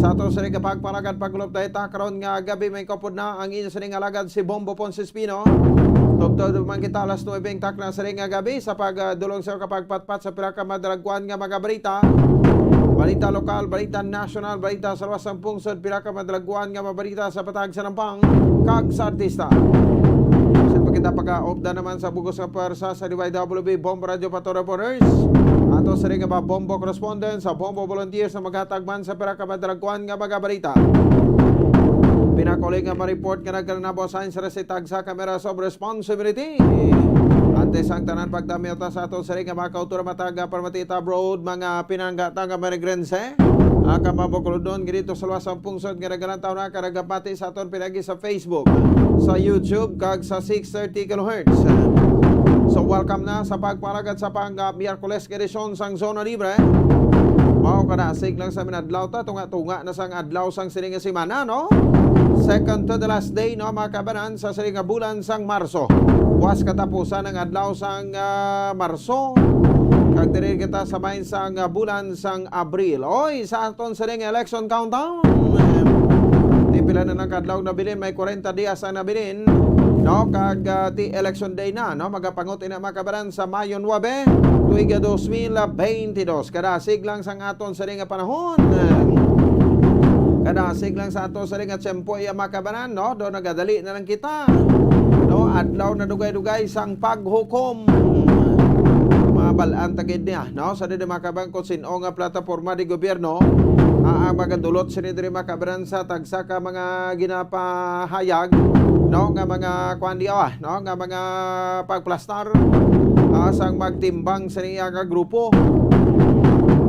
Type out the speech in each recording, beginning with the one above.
Sa ato sa rin kapagpanagan pagkulop dahil karon nga gabi may kapod na ang inyo sa ring alagad si Bombo Ponce Espino. Tugtog man kita alas 9 tak na sa ring nga gabi sa pagdulong sa kapagpatpat sa pila ka madaragkuan nga mga balita. Balita lokal, balita national, balita sa luwas ng pungsod, pila ka madaragkuan nga mabalita sa patag sa Nampang, kag sa artista. Sa pagkita pagka-opda naman sa bugos nga pwersa sa DYWB Bombo Radio Pato Reporters. Ato sa rin nga ba Bombo Correspondent sa Bombo Volunteers na maghatagman sa pila ka madaragkuan nga mga balita. Pinakuling nga ma-report nga nagkananabosahin sa resitag sa Cameras of Responsibility. Antes ang tanan pagdamiyota sa ato sa ring nga mga kautura mataga Parmatita Road, mga pinanggata nga marigrense. Aka mabukuludon ganito sa luwas ang pungsod nga nagalang taon na karagapati sa aton pinagi sa Facebook, sa YouTube, kag sa 630 kHz. So welcome na sa pagpalagad sa pang-Miyerkules edisyon sang Zona Libre. Mao kada siglang sa minadlaw ta tunga-tunga na sang adlaw sang sining nga semana, no? Second to the last day, no, mga kabanan, sa sining nga bulan sang Marso. Was katapusan ng adlaw sang Marso. Kag diri kita sabahin sang bulan sang Abril. Oy, sa aton sining election countdown. Pila na ng kadlaw na bilin, may 40 dias ang nabilin. No, kag ti election day na, no, magapangot ina mga kabanan sa Mayo 9, tuiga 2022. Kada siglang sang aton sa ring nga panahon. Kada siglang sa aton sa ring nga tiyempo iya mga kabanan, no, do nagadali na lang kita. No, adlaw na dugay-dugay sang paghukom. Mabalaan tagid niya, no, sa dili mga kabanan kung sino nga plataporma di gobyerno. Ang magadulot sinidiri makabaran sa tagsa ka mga ginapahayag, no, nga mga kwandiawa, no, nga mga pagplastar sang magtimbang sa niya nga grupo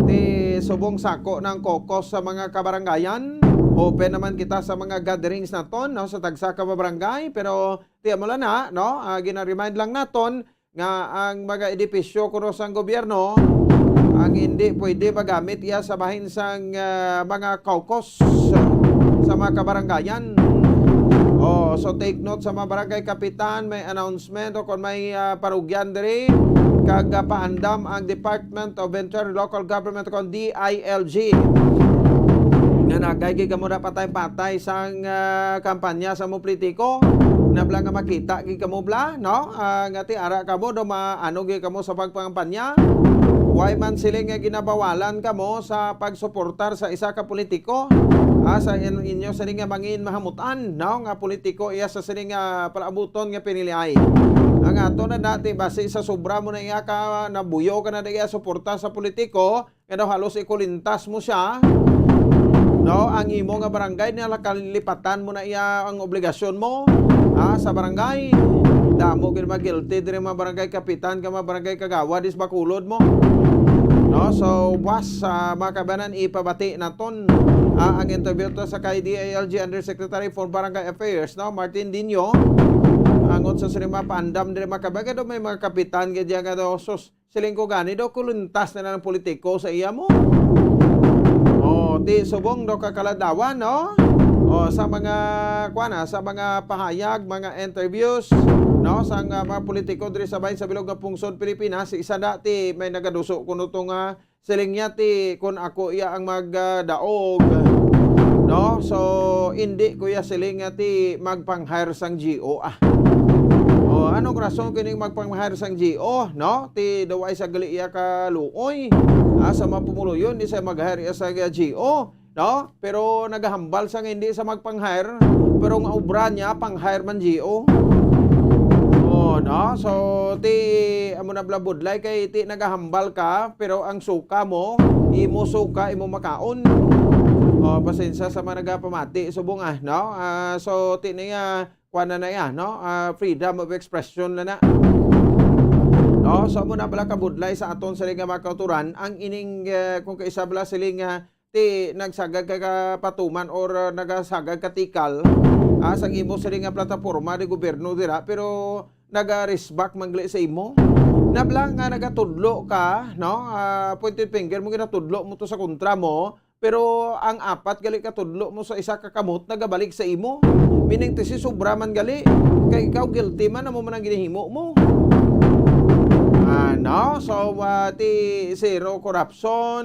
ti subong sako ng kokos sa mga kabarangayan. Open naman kita sa mga gatherings naton, no, sa tagsa ka barangay, pero tiyan mo lang na, no, gina-remind lang naton nga ang mga edipisyo kuno sang gobyerno ang hindi pwede magamit iya sa bahin sang mga kaukos sa mga kabarangayan. So take note sa mga barangay kapitan, may announcement o kung may parugyan diri kag paandam ang Department of Interior Local Government o DILG nga nagay mo na patay-patay sang kampanya sa mo politiko. Nabla nga makita gi kamo bla, no, nga ti ara kamo do maano gi kamo sa pagpangampanya. Why man siling nga ginabawalan kamo sa pagsuportar sa isa ka politiko? Sa inyo sa nga mangin mahamutan, no, nga politiko iya sa sining nga palaabuton nga piniliay. Ang ato na dati base sa sobra mo na iya ka nabuyo ka na iya suporta sa politiko, nga daw halos ikulintas mo siya. No, ang imo nga barangay nila kalipatan mo na iya ang obligasyon mo sa barangay. Damo gid magilty diri mga barangay kapitan ka mga barangay kagawad is bakulod mo. No, so was mga kabanan ipabati naton ang interview to sa kay DILG Undersecretary for Barangay Affairs, no, Martin Dino. Angon sa sirima pandam diri mga kabaga do may mga kapitan gid nga do sus siling ko gani do kuluntas na ng politiko sa iya mo. Di subong do kakaladawan, no? Sa mga sa mga pahayag, mga interviews, no, sa mga politiko diri sa bahin sa bilog nga pungsod Pilipinas, isa dati may nagaduso kuno to nga siling niya ti kun ako iya ang magdaog, no? So hindi ko ya siling nga ti magpang-hire sang GO. Anong rason kining magpang-hire sang GO, no? Ti daway sa gali iya ka luoy. Sa mapumuluyon di sa mag-hire iya sa GO. No? Pero nagahambal sang hindi sa magpang-hire, pero ang obra niya pang-hire man GO. No? So ti amo na blabudlay kay ti nagahambal ka, pero ang suka mo imo suka imo makaon. Pasensya sa mga nagapamati subong no? So ti niya kuana na ya, no? Freedom of expression na. No, so amo na bala kabudlay sa aton sa nga makauturan ang ining kung kaisabla siling ti nagsagag ka patuman or nagasagag katikal sang imo sa nga plataporma di gobyerno dira, pero naga-risback mangli sa imo. Nablang nga nagatudlo ka, no, pointed finger mo ginatudlo mo to sa kontra mo, pero ang apat gali katudlo mo sa isa ka kamot nagabalik sa imo. Meaning ti sobra man gali kay ikaw guilty man amo man ang ginahimo mo. No? So, ti zero corruption,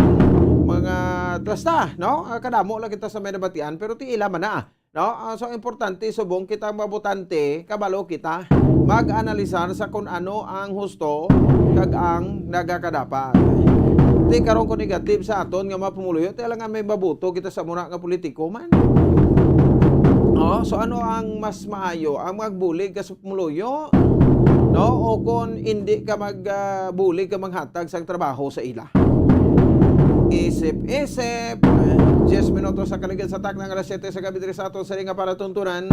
mga Basta, no? Kadamo lang kita sa may nabatian, pero ti ila man na. No? So, importante, subong kita mabutante, kabalo kita, mag-analisar sa kung ano ang husto, kag ang nagakadapat. Ti karon ko negative sa aton nga mapumuluyo, ti lang nga may mabuto kita sa muna nga politiko man. So ano ang mas maayo? Ang magbulig ka sa pumuluyo, no? O kung hindi ka magbulig ka manghatag sa trabaho sa ila. Isip-isip. 10 minutos sa kaligid sa tak ng alas 7 sa gabi diri sa aton sa nga para tuntunan.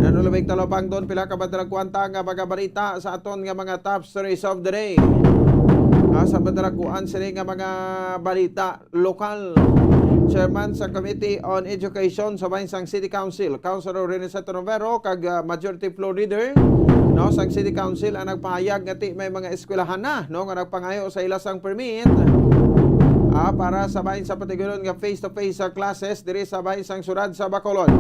Nanulubig talopang doon pila ka badalag kwanta nga magabarita sa aton nga mga top stories of the day. Sa badalaguan sila nga mga balita lokal. Chairman sa Committee on Education sa Bahinsang City Council, Councilor Rene Satonovero, kag Majority Floor Leader, no, sa City Council ang nagpahayag nga may mga eskwelahan na, no, nga nagpangayo sa ilasang permit para sa bahin sa patiguron nga face-to-face sa classes diri sa Bahinsang Surad sa Bacolod.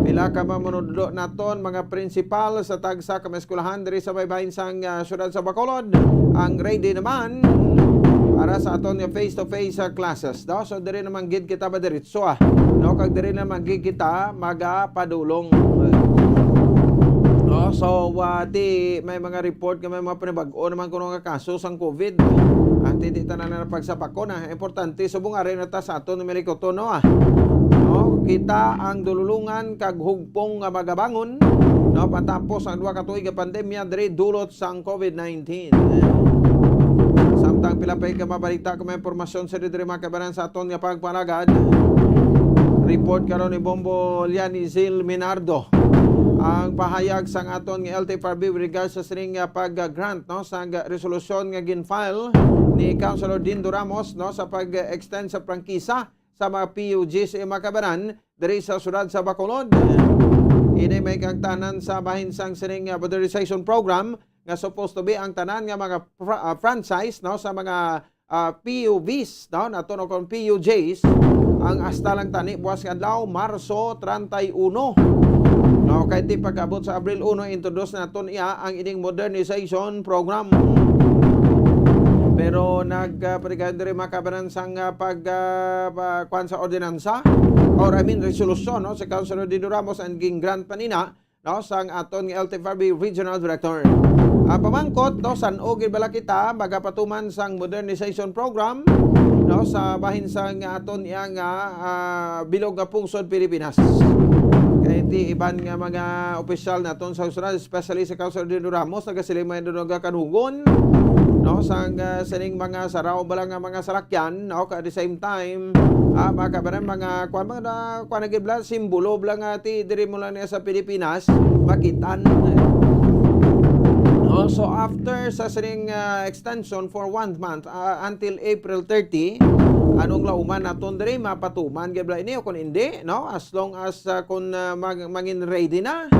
Pila ka mamunudlo naton mga principal sa tagsa ka eskwelahan diri sa Bahinsang Surad sa Bacolod ang ready naman para sa aton nga face-to-face classes. No? So diri naman gid kita madiretso no? Kag diri naman gid kita magapadulong. No? So di may mga report nga may mga panibag-o naman kuno nga kaso sang COVID. At hindi tanan na pagsapako na. Importante subong ari na ta sa aton nga melikoto no. No? Kita ang dululungan kag hugpong nga magabangon, no? Patapos ang 2 ka tuig nga pandemya diri dulot sang COVID-19. Samtang pilapay ka mabalita kung may impormasyon sa diri makabaran sa aton nga pagpanagad. Report karon ni Bombo Lianizil Minardo ang pahayag sang aton nga LTFRB with regards sa sining pag-grant, no, sa resolusyon nga gin-file ni Councilor Dindo Ramos, no, sa pag-extend sa prangkisa sa mga PUGs sa makabaran diri sa syudad sa Bacolod. Ini may kagtanan sa bahinsang sining modernization program nga supposed to be ang tanan nga mga franchise, no, sa mga PUVs, no, nato no kon PUJs ang hasta lang tani buwas adlaw Marso 31. No, kay ti pag-abot sa Abril 1 introduce naton iya ang ining modernization program. Pero nagpatigay diri makabaran sang kwan sa ordinansa or resolution, no, sa Councilor Dindo Ramos and ging grant panina, no, sang aton nga LTFRB Regional Director. Pamangkot, no, san-o gid bala kita magapatuman sang modernization program, no, sa bahin sang aton iya nga bilog nga pungsod Pilipinas. Kaya ti iban nga mga opisyal naton sa Australia, especially sa Councilor Dindo Ramos, nagasilima doon nagakanugon, no, sang sining mga saraw bala nga mga sarakyan, no, at the same time makabaran mga kuan gibla simbolo bala nga ti diri mo lang sa Pilipinas makitan. So after sa sining extension for 1 month until April 30, anong lauman naton diri mapatuman gibla ini o kun hindi, no, as long as kun mangin ready na,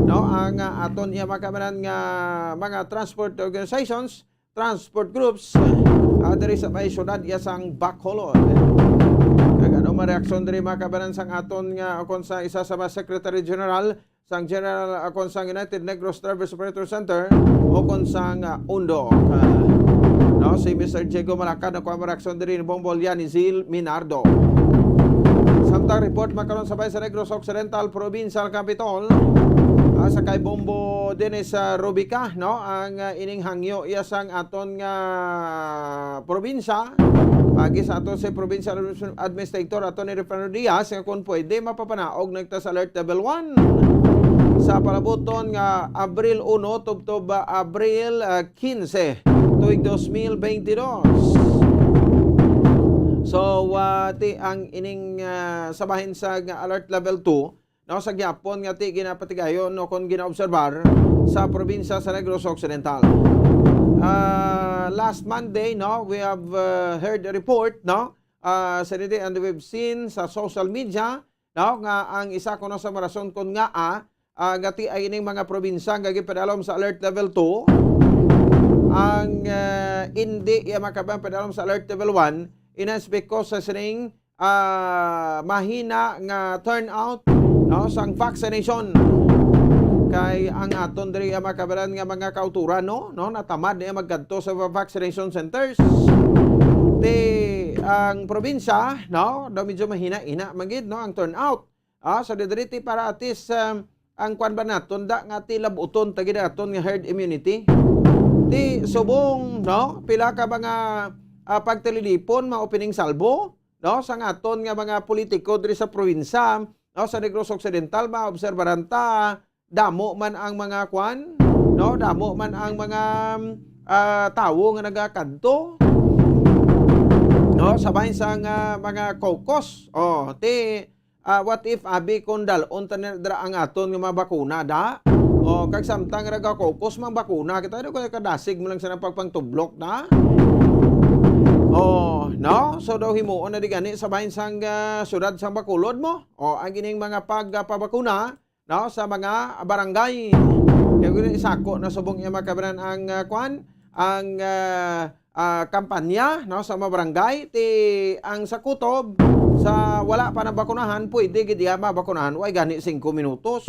no, ang aton iya makabaran nga mga transport organizations, transport groups diri sa may syudad iya sang Bacolod. Kag ano mareaksyon diri makabaran sang aton nga akon sa isa sa Secretary General sang General akon sang United Negros Travel Operator Center o kon sang Undo. No, si Mr. Diego Malacad na mareaksyon diri ni Bombo Lianizil Minardo. Samtang report makaron sabay sa Negros Occidental Provincial Capital sa kay Bombo Dennis Rubica, no, ang ining hangyo iya sang aton nga probinsya pagi sa aton sa Provincial Administrator aton ni Reverendo Diaz nga kung pwede mapapanaog nagtas alert level 1 sa palabuton nga Abril 1 tubtob Abril 15 tuig 2022. So ti ang ining sabahin sa alert level 2, no, sa gyapon nga ti ginapatigayon no kon ginaobserbar sa probinsya sa Negros Occidental. Last Monday, no, we have heard a report, no, sa and we've seen sa social media, no, nga ang isa kuno sa marason kon nga gati ay ining mga probinsya nga gipadalom sa alert level 2 ang hindi makabang padalom sa alert level 1 inas because sa sining mahina nga turnout, no, sang vaccination. Kay ang aton diri makabaran nga mga kauturan, no, natamad niya magkadto sa vaccination centers. Ti ang probinsya, no, daw medyo mahina-ina magid no ang turnout. So didriti para at least ang kwan ba naton da nga ti labuton tagid aton nga herd immunity. Ti subong no pila ka mga pagtelelipon mga opening salbo no sa aton nga mga politiko diri sa probinsya no sa Negros Occidental maobserbaran ta damo man ang mga kwan no damo man ang mga tawo nga nagakadto no sabay sa mga caucus what if abi kung dalon dra ang aton nga mga bakuna da kag samtang nagakaucus mang bakuna kita do kadasig mo lang sa pagpangtublok na no so daw himuon na di gani sabay sang syudad sang Bacolod mo ang gining mga pagpabakuna no sa mga barangay kaya gini isako na subong iya makabaran ang kwan ang kampanya no sa mga barangay ti ang sakutob sa wala pa na bakunahan pwede gid iya mabakunahan way gani 5 minutos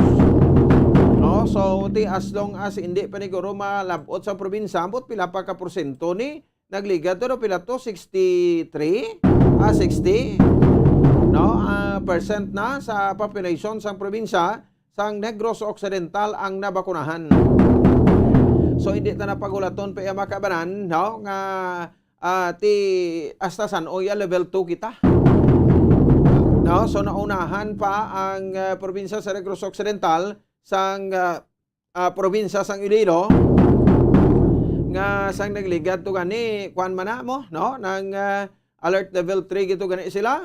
no so ti as long as hindi pa ni guro malabot sa probinsya ambot pila pa ka porsyento ni nagligad to pila to 63 60 no percent na sa population sang probinsya sang Negros Occidental ang nabakunahan. So hindi ta napagulaton pa iya makabanan no nga ti hasta San Oya level 2 kita. No, so naunahan pa ang probinsya sa Negros Occidental sang probinsya sang Iloilo nga sang nagligad to gani kuan man na mo no nang alert level 3 gito gani sila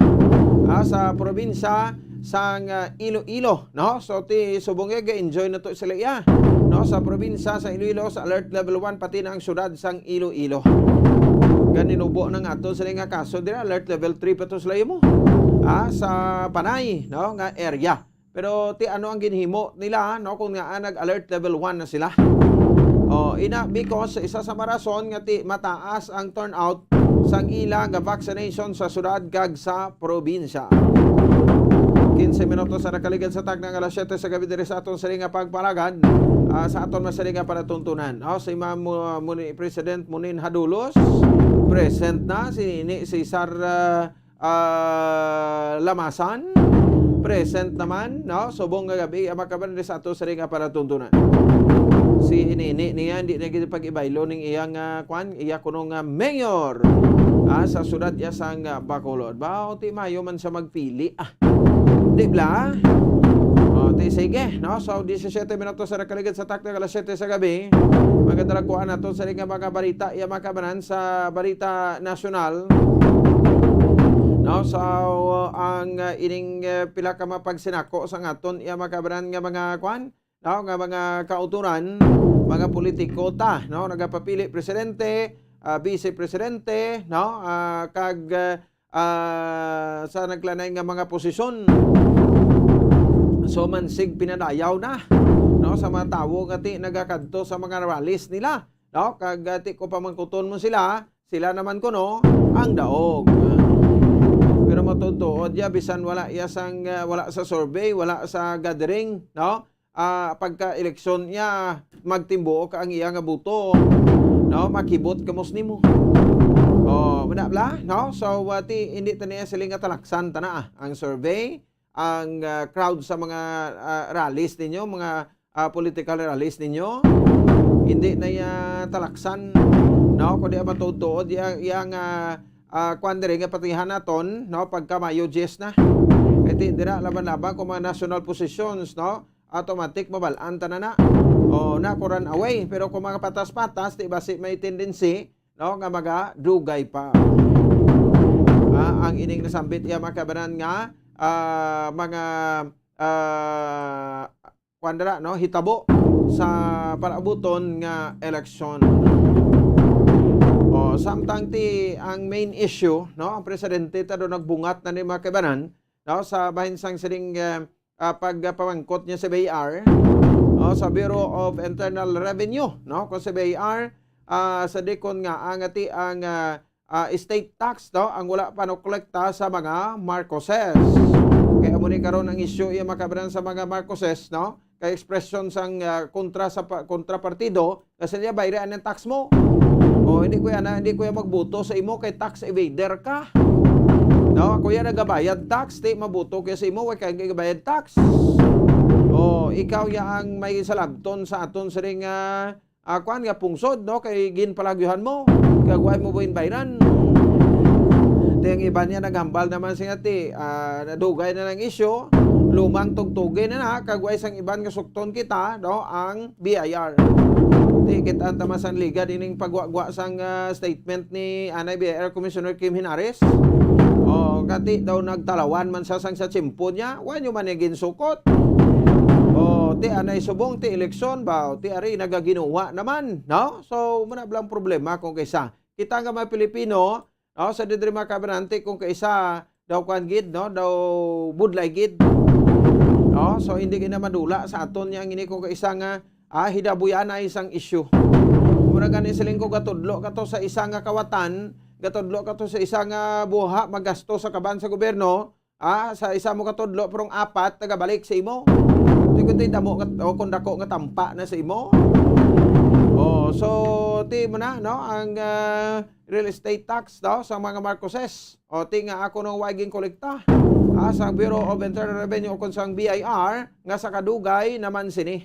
sa probinsya sang Iloilo no so ti subong ga-enjoy na to sila iya no sa probinsya sa Iloilo sa alert level 1 pati na ang syudad sang Iloilo ganinubo nang ato sila nga kaso dira alert level 3 pa to sila mo sa Panay no nga area pero ti ano ang ginhimo nila no kung nga nag alert level 1 na sila because isa sa marason nga ti mataas ang turnout sang ilang vaccination sa syudad kag sa probinsya. 15 minutos sa nakaligad sa tag ng alas 7 sa gabi diri sa aton saling nga pagpalagad sa aton masaling nga panatuntunan. Si Ma'am President Munin Hadulos present na si Cesar Lamasan present naman no subong nga gabi makaban diri sa aton saling nga panatuntunan. Si inini niya hindi na gid pag-ibaylo ning iyang kwan iya kuno nga mayor sa syudad iya sang Bacolod. Bao ti mayo man siya magpili di bla ti sige no so 17 minutos sa nakaligid sa takto alas 7 sa gabi magadalag ko nato sa nga mga balita iya makabanan sa balita nasyonal no so ang ining pila ka mapagsinako sa aton iya makabanan nga mga kwan no nga mga kauturan mga politiko ta no nagapapili presidente vice presidente no kag sa naglanay nga mga posisyon so mansig pinadayaw na no sa mga tawo nga ti nagakadto sa mga rallies nila no kag ti ko pamangkuton mo sila naman kuno ang daog pero matutuod ya bisan wala iya sang wala sa survey wala sa gathering no pagka-eleksyon niya magtimbuo ka ang iya nga buto no makibot kamos nimo bla no so hindi taniya sila nga talaksan tana ang survey ang crowd sa mga rallies ninyo mga political rallies ninyo hindi na ya talaksan no kundi matutuod yang kwan diri nga patihan naton no pagka Mayo 10 na iti dira laban-laban kung mga national positions no automatic mabalaan ta na na kuran away pero kung mga patas-patas di basi may tendency no nga magadugay pa ang ining nasambit iya makabanan nga mga kwandra no hitabo sa palaabuton nga eleksyon samtang ti ang main issue no ang presidente ta do nagbungat na ni makabanan no sa bahinsang siling pagpamangkot niya sa BIR sa Bureau of Internal Revenue no kung sa BIR sa dekon nga angati ang state tax no ang wala pa no kolekta sa mga Marcoses kaya mo ni karon ang issue iya makabaran sa mga Marcoses no kay expression sang kontrapartido kasi niya bayaran ang tax mo hindi ko magbuto sa imo kay tax evader ka No, kuya nagabayad tax, di mabuto kaya sa imo, wala kang gabayad tax. O, ikaw yang may salabton sa aton sa ring kuan nga pungsod, no? Kay ginpalagyuhan mo. Kagway mo buhin bayran. Yung iba niya naghambal naman siya ti, nadugay na ng isyo, lumang tugtugay na kagway sang iban nga sukton kita, no? Ang BIR. Di kita ang tamasan liga dining pagwagwa sang statement ni Anay BIR Commissioner Kim Hinares. O, kati daw nagtalawan man sa sang sa tsimpo niya, wala nyo man yung ginsukot. O, ti anay subong, ti eleksyon ba, ti ari nagaginuwa naman, no? So, muna blang problema kung kaysa. Kita nga mga Pilipino, no, sa didri mga kabanante kung kaysa daw kwan gid, no, daw budlay gid. No, so hindi gina madula sa aton yang ini kung kaysa nga hidabuyan na isang issue. Muna gani siling ko gatudlo kato sa isang nga kawatan, gatudlo kato sa isang buha magasto sa kaban sa gobyerno, sa isa mo katudlo prong apat tagabalik sa imo. Tikuti damo o kung dako nga tampa na sa imo. Oh, so ti mo na, no, ang real estate tax daw sa mga Marcoses. O ti nga ako nung waging kolekta sa Bureau of Internal Revenue o kung sang BIR nga sa kadugay naman sini.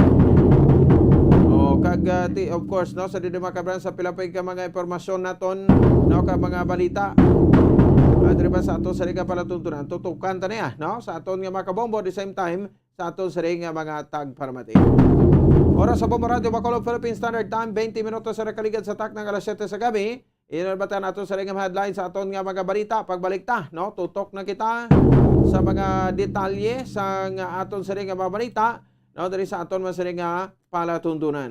O kag ti of course, no, sa didi makabran sa pilapay ka mga impormasyon naton, no, ka mga balita. Diri ba sa aton sa riga palatuntunan tutukan ta niya, no, sa aton nga makabombo the same time sa aton sa ring mga tagparmati. Oras sa Bombo Radio Bacolod Philippine Standard Time, 20 minutos sa nakaligad sa tak ng alas 7 sa gabi. Inarbatan natin sa ring headline sa aton nga mga balita. Pagbalik ta, no, tutok na kita sa mga detalye sa aton sa ring mga balita, no, diri sa aton sa ring palatuntunan.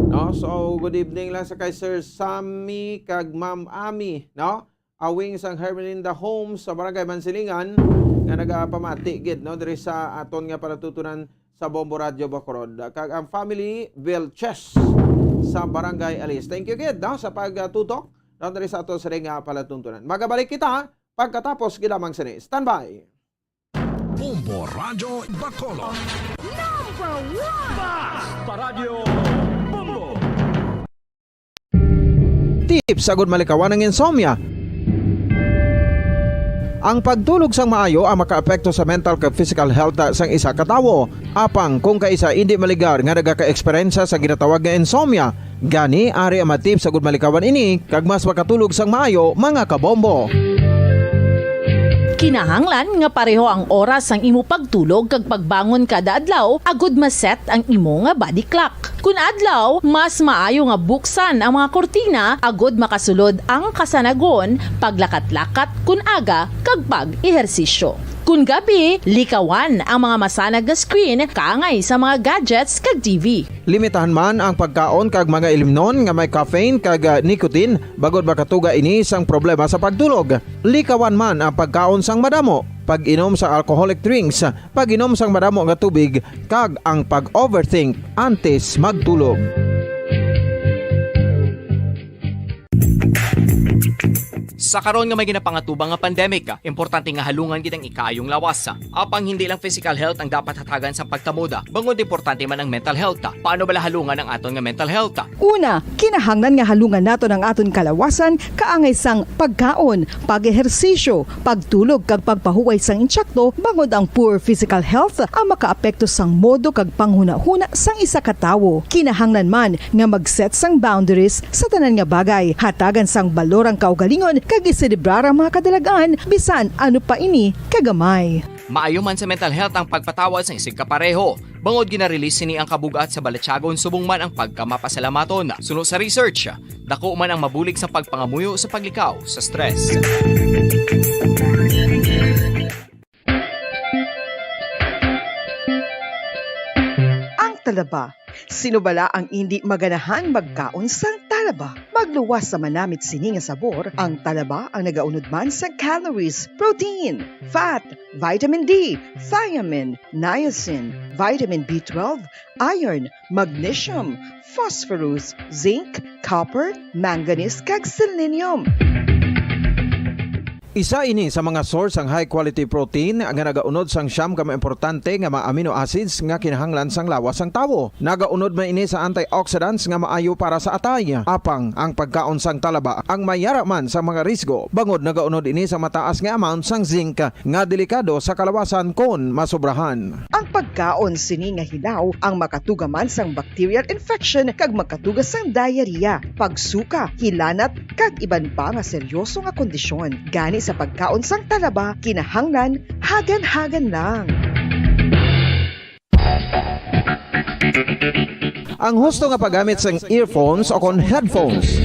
No, so good evening lang sa kay Sir Sammy kag Ma'am Ami, no? Awing sang Hermelinda Homes sa Barangay Mansilingan nga nagapamati gid, no, diri sa aton nga palatuntunan sa Bombo Radio Bacolod. Kag ang family Vilches sa Barangay Alis. Thank you gid, no, sa pagtutok no, diri sa aton sa ring palatuntunan. Magabalik kita pagkatapos gilamang sini. Standby. Bombo Radio Bacolod. Number 1 Basta Radio Bombo. Tips sa good malikawan ng insomnia. Ang pagtulog sang maayo ang makaapekto sa mental kag physical health sang isa ka tawo. Apang kung kaisa hindi maligar nga nagaka-eksperyensya sa ginatawag nga insomnia, gani ari ang matip sa good malikawan ini kag mas makatulog sang maayo mga kabombo. Kinahanglan nga pareho ang oras ang imo pagtulog kag pagbangon kada adlaw agud maset ang imo nga body clock. Kun adlaw, mas maayo nga buksan ang mga kortina agud makasulod ang kasanagon, paglakat-lakat kun aga kag pag-ehersisyo. Kun gabi, likawan ang mga masanag na screen kaangay sa mga gadgets kag TV. Limitahan man ang pagkaon kag mga ilimnon nga may caffeine kag nicotine bagod makatuga ini sang problema sa pagtulog. Likawan man ang pagkaon sang madamo, pag-inom sa alcoholic drinks, pag-inom sang madamo nga tubig kag ang pag-overthink antes magtulog. Sa karon nga may ginapangatubang nga pandemic, importante nga halungan gid ang ikaayong lawas. Apang hindi lang physical health ang dapat hatagan sa pagtamuda, bangod importante man ang mental health. Paano bala halungan ang aton nga mental health? Una, kinahanglan nga halungan nato ang aton kalawasan kaangay sang pagkaon, pag-ehersisyo, pagtulog kag pagpahuway sang insyakto bangod ang poor physical health ang makaapekto sang modo kag panghuna-huna sang isa ka tawo. Kinahanglan man nga mag-set sang boundaries sa tanan nga bagay, hatagan sang balorang kaugalingon kag iselebrar ang mga kadalagaan bisan ano pa ini kagamay. Maayo man sa mental health ang pagpatawad sa isig kapareho. Bangod gina-release ni ang kabugat sa Balatsyagon subong man ang pagkamapasalamaton. Sunod sa research, dako man ang mabulig sa pagpangamuyo sa paglikaw sa stress. Ang talaba. Sino bala ang hindi maganahan magkaon sang talaba? Magluwas sa manamit sini nga sabor, ang talaba ang nagaunod man sa calories, protein, fat, vitamin D, thiamine, niacin, vitamin B12, iron, magnesium, phosphorus, zinc, copper, manganese kag selenium. Isa ini sa mga source ang high quality protein nga nagaunod sang siyam ka mga importante nga mga amino acids nga kinahanglan sang lawas sang tawo. Nagaunod man ini sa antioxidants nga maayo para sa atay. Apang ang pagkaon sang talaba ang mayara man sa mga risgo. Bangod nagaunod ini sa mataas nga amount sang zinc nga delikado sa kalawasan kon masobrahan. Ang pagkaon sini nga hilaw ang makatugaman sang bacterial infection kag makatugas sang diarrhea, pagsuka, hilanat kag iban pa nga seryoso nga kondisyon. Gani sa pagkaon sang talaba kinahanglan hagan-hagan lang. Ang husto nga paggamit sang earphones o kon headphones.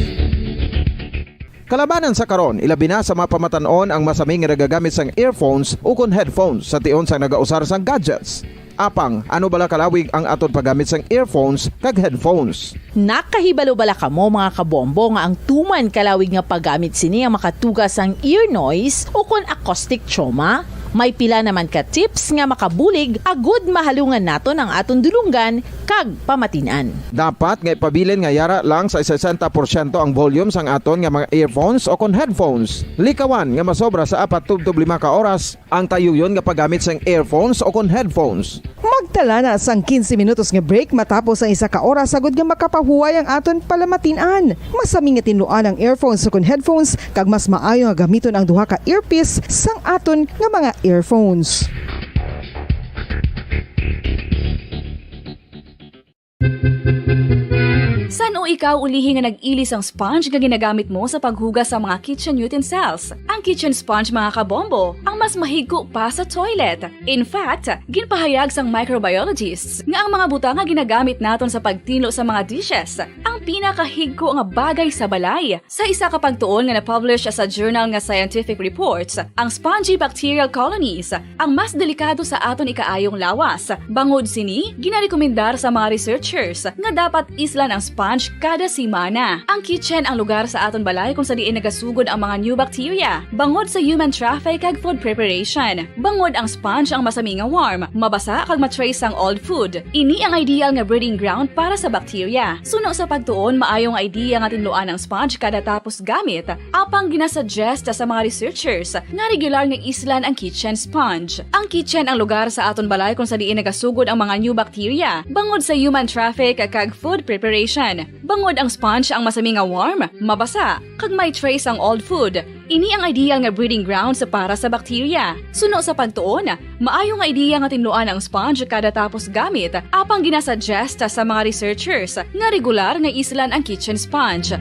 Kalabanan sa karon, ilabi na sa mga pamatanon ang masaming nga nagagamit sang earphones o kon headphones sa tion sang nagausar sang gadgets. Apang, ano bala kalawig ang aton paggamit sang earphones kag headphones? Nakahibalo bala kamo mga kabombo nga ang tuman kalawig nga paggamit sini ang makatugas ang ear noise o kon acoustic trauma? May pila naman ka tips nga makabulig agud mahalungan naton ang aton dulunggan kag pamatinan. Dapat nga ipabilin nga yara lang sa 60% ang volume sang aton nga mga earphones o kon headphones. Likawan nga masobra sa 4 tub 5 ka oras ang tayuyon nga paggamit sang earphones o kon headphones. Magtala na sang 15 minutos nga break matapos ang 1 ka oras sagud nga makapahuway ang aton palamatinan. Masami nga tinluan ang earphones o kon headphones kag mas maayo nga gamiton ang duha ka earpiece sang aton nga mga earphones. San o ikaw ulihi nga nag-ilis ang sponge nga ginagamit mo sa paghugas sa mga kitchen utensils? Ang kitchen sponge mga kabombo, ang mas mahigko pa sa toilet. In fact, ginpahayag sang microbiologists nga ang mga butang nga ginagamit naton sa pagtinlo sa mga dishes ang pinakahigko nga bagay sa balay. Sa isa ka pagtuon nga na-publish sa journal nga Scientific Reports, ang spongy bacterial colonies ang mas delikado sa aton ikaayong lawas. Bangod sini, ginarekomendar sa mga researchers nga dapat islan ang sponge kada simana. Ang kitchen ang lugar sa aton balay kung sa diin nagasugod ang mga new bacteria. Bangod sa human traffic kag food preparation. Bangod ang sponge ang masami nga warm, mabasa kag matrace ang old food. Ini ang ideal nga breeding ground para sa bacteria. Suno sa pagtuon, maayong idea nga tinluan ang sponge kada tapos gamit. Apang ginasuggest sa mga researchers nga regular nga islan ang kitchen sponge. Ang kitchen ang lugar sa aton balay kung sa diin nagasugod ang mga new bacteria. Bangod sa human traffic kag food preparation. Bangod ang sponge ang masami nga warm, mabasa, kag may trace ang old food. Ini ang ideal nga breeding ground sa para sa bacteria. Suno sa pagtuon, maayo nga idea nga tinluan ang sponge kada tapos gamit, apang ginasuggest sa mga researchers nga regular nga islan ang kitchen sponge.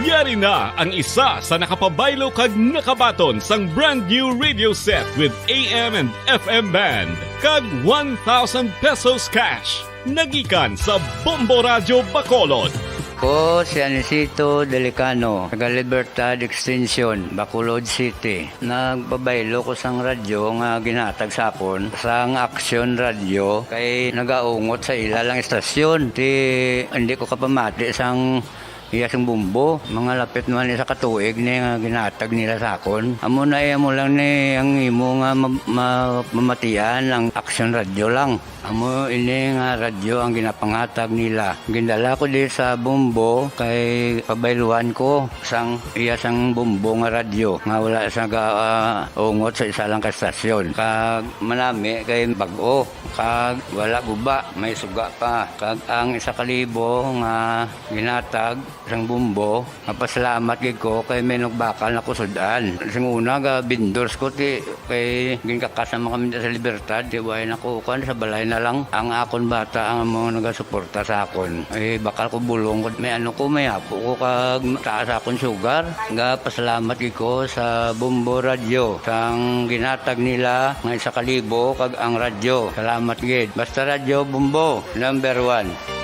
Yari na ang isa sa nakapabaylo kag nakabaton sang brand new radio set with AM and FM band kag 1,000 pesos cash. Nagikan sa Bombo Radio Bacolod. Ko si Anisito Delicano, taga Libertad Extension, Bacolod City. Nagbabaylo ko sang radyo nga ginatag sapon sang Action Radio kay nagaungot sa ilalang estasyon. Hindi ko kapamati sang iyasang bumbo, mga lapit naman sa katuig ni nga ginatag nila sa akon. Amo na mo lang ni ang imo nga mamatian ang Action Radio lang. Amo ini nga radyo ang ginapangatag nila. Gindala ko di sa bumbo kay pabayluan ko sang iyasang bumbo nga radyo nga wala sa ungot sa isa lang ka stasyon. Kag manami kay bag-o, kag wala guba, may suga pa. Kag ang 1,000 nga ginatag sang bumbo, mapasalamat gid ko kay may nagbakal na kusudan. Sing una ga vendors ko ti kay ginkakasama kami sa Libertad, di way nakukuan sa balay na lang ang akon bata ang mga nagasuporta sa akon. Eh bakal ko bulong ko may ano ko may apo ko kag taas akon sugar. Ga pasalamat gid ko sa Bombo Radio sang ginatag nila nga 1,000 kag ang radyo. Salamat gid. Basta Radio Bombo number 1.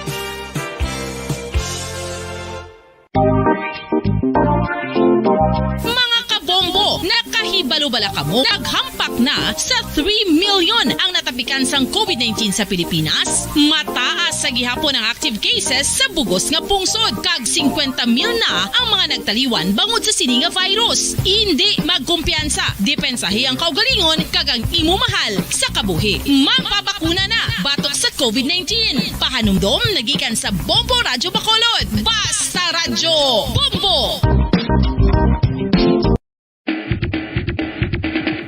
Mga kabombo, Ibalubala kamo, naghampak na sa 3 million ang natapikan sang COVID-19 sa Pilipinas. Mataas sa gihapon ang active cases sa bugos nga pungsod. Kag 50 mil na ang mga nagtaliwan bangod sa sini nga virus. Hindi magkumpiyansa. Depensahi ang kaugalingon kag ang imo mahal sa kabuhi. Magpabakuna na batok sa COVID-19. Pahanumdom nagikan sa Bombo Radyo Bacolod. Basta Radyo Bombo!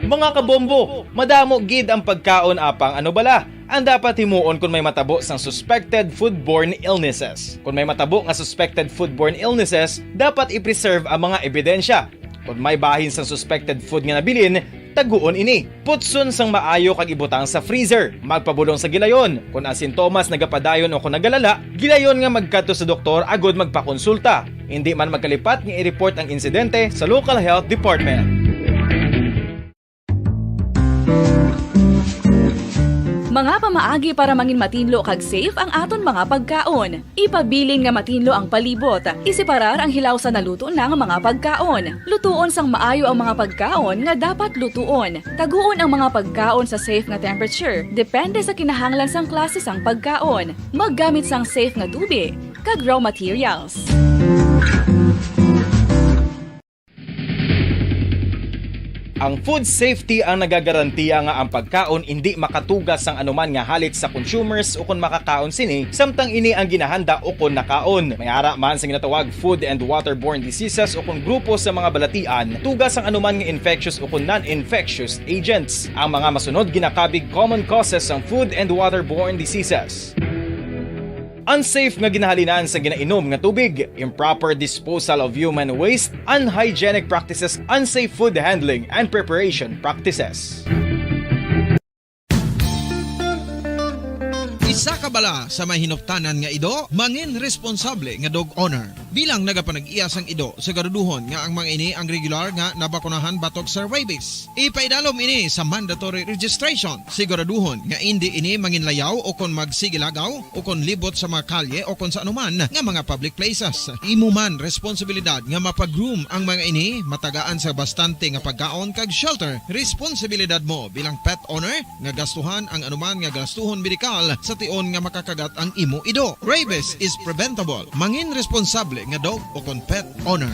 Mga kabombo, madamo gid ang pagkaon apang ano bala. Ang dapat himuon kung may matabo sang suspected foodborne illnesses. Kung may matabo nga suspected foodborne illnesses, dapat i-preserve ang mga ebidensya. Kung may bahin sang suspected food nga nabilin, taguon ini. Putson sang maayo kag ibutang sa freezer. Magpabulong sa gilayon. Kung ang sintomas nagapadayon o kung nagalala, gilayon nga magkadto sa doktor agud magpakonsulta. Hindi man magkalipat nga i-report ang insidente sa local health department. Mga pamaagi para mangin matinlo kag safe ang aton mga pagkaon. Ipabilin nga matinlo ang palibot. Isiparar ang hilaw sa naluto ng mga pagkaon. Lutuon sang maayo ang mga pagkaon nga dapat lutuon. Taguon ang mga pagkaon sa safe nga temperature. Depende sa kinahanglan sang klase sang pagkaon. Maggamit sang safe nga tubig kag raw materials. Ang food safety ang nagagarantiya nga ang pagkaon hindi makatugas sang anuman nga halit sa consumers o kung makakaon sini, samtang ini ang ginahanda o kung nakaon. May ara man sa ginatawag food and waterborne diseases o kung grupo sa mga balatian, tugas ang anuman nga infectious o kung non-infectious agents. Ang mga masunod ginakabig common causes ng food and waterborne diseases. Unsafe nga ginahalinan sa ginainom nga tubig, improper disposal of human waste, unhygienic practices, unsafe food handling and preparation practices. Isa ka bala sa may hinuptanan nga ido, mangin responsable nga dog owner. Bilang nagapanag-iyas ang ido, siguraduhon nga ang mga ini ang regular nga nabakunahan batok sa rabies. Ipaidalom ini sa mandatory registration. Siguraduhon nga hindi ini manginlayaw o kon magsigilagaw o kon libot sa mga kalye o kon sa anuman nga mga public places. Imo man responsibilidad nga mapag-groom ang mga ini, matagaan sa bastante nga pagkaon kag shelter. Responsibilidad mo bilang pet owner nga gastuhan ang anuman nga gastuhon medikal sa tion nga makakagat ang imo ido. Rabies is preventable. Mangin responsable nga dog o kon pet owner.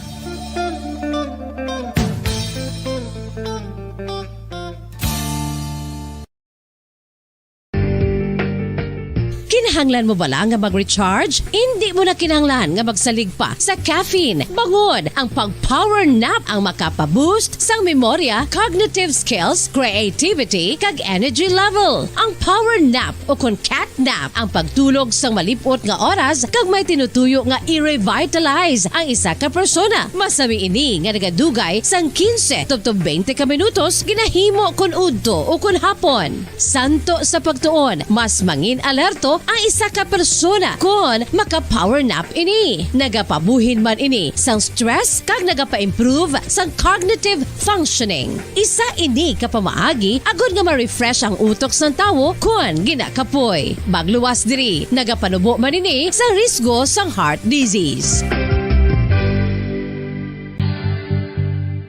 Kinahanglan mo bala nga mag-recharge? Hindi mo na kinahanglan nga magsalig pa sa caffeine. Bangod, ang pag-power nap ang makapaboost sang memorya, cognitive skills, creativity, kag energy level. Ang power nap o kung cat nap ang pagtulog sang malipot nga oras kag may tinutuyo nga i-revitalize ang isa ka persona. Masami ini nga nagadugay sang 15 tubtob 20 ka minutos ginahimo kun udto o kun hapon. Santo sa pagtuon, mas mangin alerto ang isa ka persona kung maka-power nap ini. Nagapabuhin man ini sang stress kag nagapa-improve sang cognitive functioning. Isa ini kapamaagi agud nga ma-refresh ang utok sang tawo kung ginakapoy. Magluwas diri, nagapanubo man ini sa risgo sang heart disease.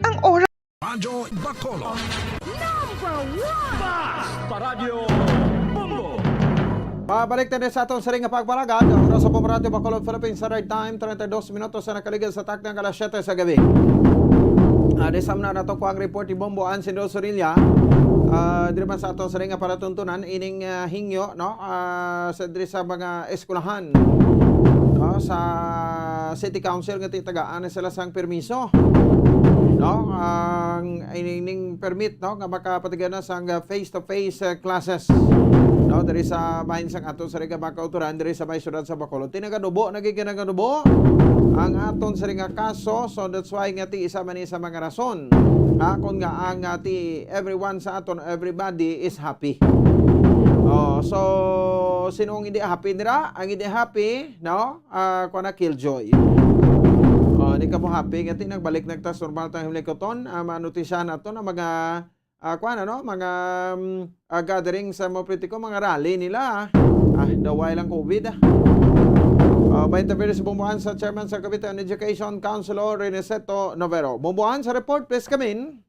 Ang oras Radyo Bacolod. Pabalik tayo sa atong saring nga pagpalagad. Oras sa Pomerado Bacolod, Philippines Standard Time, 32 minutos na nakaligan sa takdang alas 7 sa gabi. Desam na nato ko ang report ni Bombo Ansindo Sorilla. Diri man sa atong saring nga palatuntunan ining hingyo no sa diri sa mga eskwelahan. No, sa City Council nga titagaan sila sang permiso. No, ang ining permit no nga makapatigana sang face-to-face classes. No, diri sa bahin sang aton sa ringa makauturan diri sa may syudad sa Bacolod. Tinaganubo, nagiginaгаnubo ang aton sa ringa kaso. So that's why nga ti isa man sa mga rason. Kung nga ang ti everyone sa aton, everybody is happy. So sinong hindi happy nila? Ang hindi happy, no? Kuna killjoy. Di ka mo happy nga ti nagbalik nagtas normal tang himlikoton. Manutisya nato na mga mga gathering sa mga politiko, mga rally nila. Daway lang COVID. Ba-interview sa bumbuhan sa chairman sa Cavite on Education, Councilor Reneseto Novero. Bumbuhan sa report, please come in.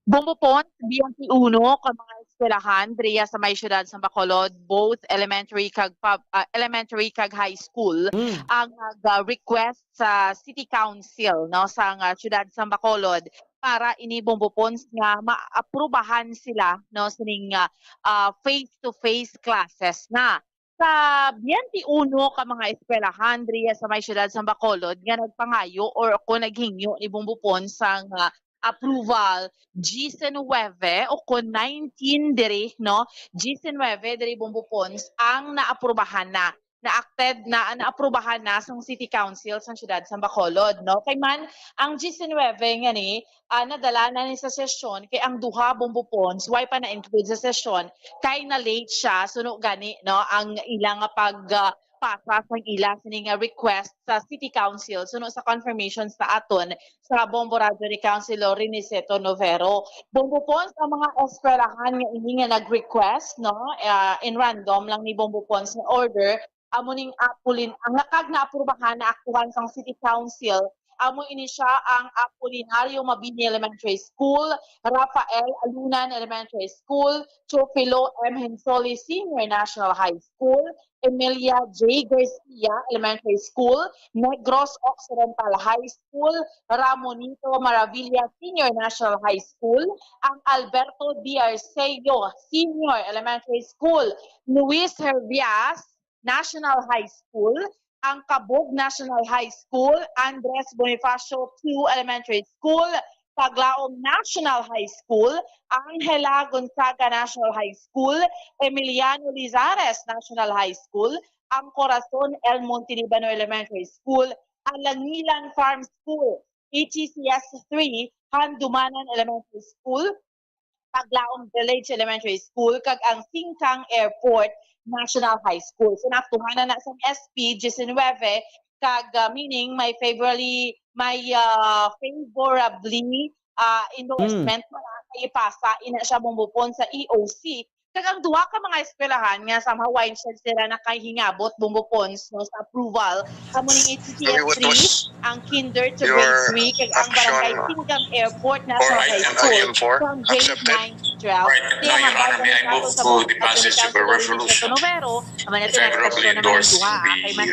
Bumupon, BMT-1 ka mga eskwelahan diriya sa may syudad sa Bacolod, both elementary elementary kag high school ang request sa City Council no sa syudad sa Bacolod para ini bumbupon nga maaprubahan sila no sining face-to-face classes na. Sa BMT-1 ka mga eskwelahan diriya sa may syudad sa Bacolod nga nagpangayo or kung naghingyo ni bumbupon sa approval G19 o kung 19 diri no G19 diri bumbupons ang naaprubahan na na-acted na naaprubahan na sa City Council sa siyudad sa Bacolod no kay man ang G19 nga ni nadala na ni sa sesyon kay ang duha bumbupons why pa na include sa sesyon kay na late siya suno gani no ang ilang pag pasa sa ila sining request sa City Council suno sa confirmation sa aton sa Bombo Radio ni Councilor Riniceto Novero. Bombopons ang mga eskwelahan nga ini nga nag-request no in random lang ni Bombopons nga order amo ning apulin ang nakag na aprubahan na aktuhan sang City Council amo ini siya ang Apolinario Mabini Elementary School, Rafael Alunan Elementary School, Chofilo M. Hensoli Senior National High School, Emilia J. Garcia Elementary School, Negros Occidental High School, Ramonito Maravilla Senior National High School, ang Alberto D. Arceo Senior Elementary School, Luis Herbias National High School, ang Cabog National High School, Andres Bonifacio II Elementary School, Paglaom National High School, Angela Gonzaga National High School, Emiliano Lizares National High School, ang Corazon El Montelibano Elementary School, Alangilan Farm School, ETCS 3, Handumanan Elementary School, Paglaom Village Elementary School, kag ang Singkang Airport National High School. So naktuhanan na sa SP 19 kag meaning may favorably endorsement na ipasa ina siya bumbupon sa EOC. Kag ang duha ka mga eskwelahan nga sa Hawaiian sila nakahingabot bumbupon no, sa approval amo ning HTS 3 ang kinder to grade 3 kag ang barangay Singkang Airport National High School from grade 9 to 12. Kaya hanggang sa move to the passage of a resolution favorably endorse the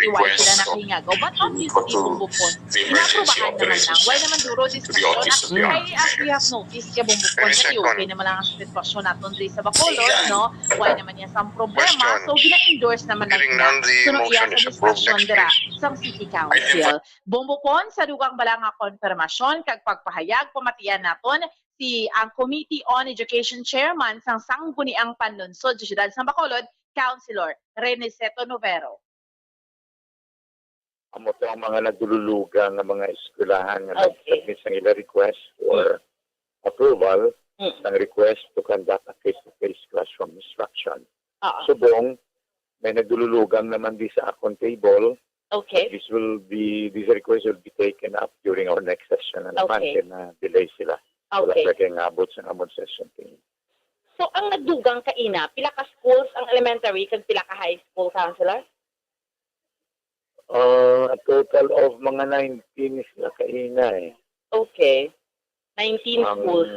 request of but obviously bumbupon emergency operations why naman duro to the office of the kay as we have noticed kaya bumbupon sa okay naman lang ang sitwasyon naton diri sa Bacolod no why naman yan sa problema so gina-endorse naman na sunod iya sa diskusyon dira sa City Council. Bumbupon sa dugang balanga konfirmasyon kag pagpahayag pamatian naton si ang Committee on Education Chairman sang Sangguniang Panlunsod sa siyudad sa Bacolod, Councilor Reniceto Novero. Amo to ang mga nagdululugang ng mga eskwelahan nga nag-submit sa ila request for approval ng request to conduct a face-to-face classroom instruction. Subong, may nagdululugang naman di sa akong table. Okay. This request will be taken up during our next session na naman na delay sila. Wala kayong abot sa amon session. So, ang nagdugang kaina, pila ka schools ang elementary kag pila ka high school, Councilor? A total of mga 19 sila kaina eh. Okay. 19 schools.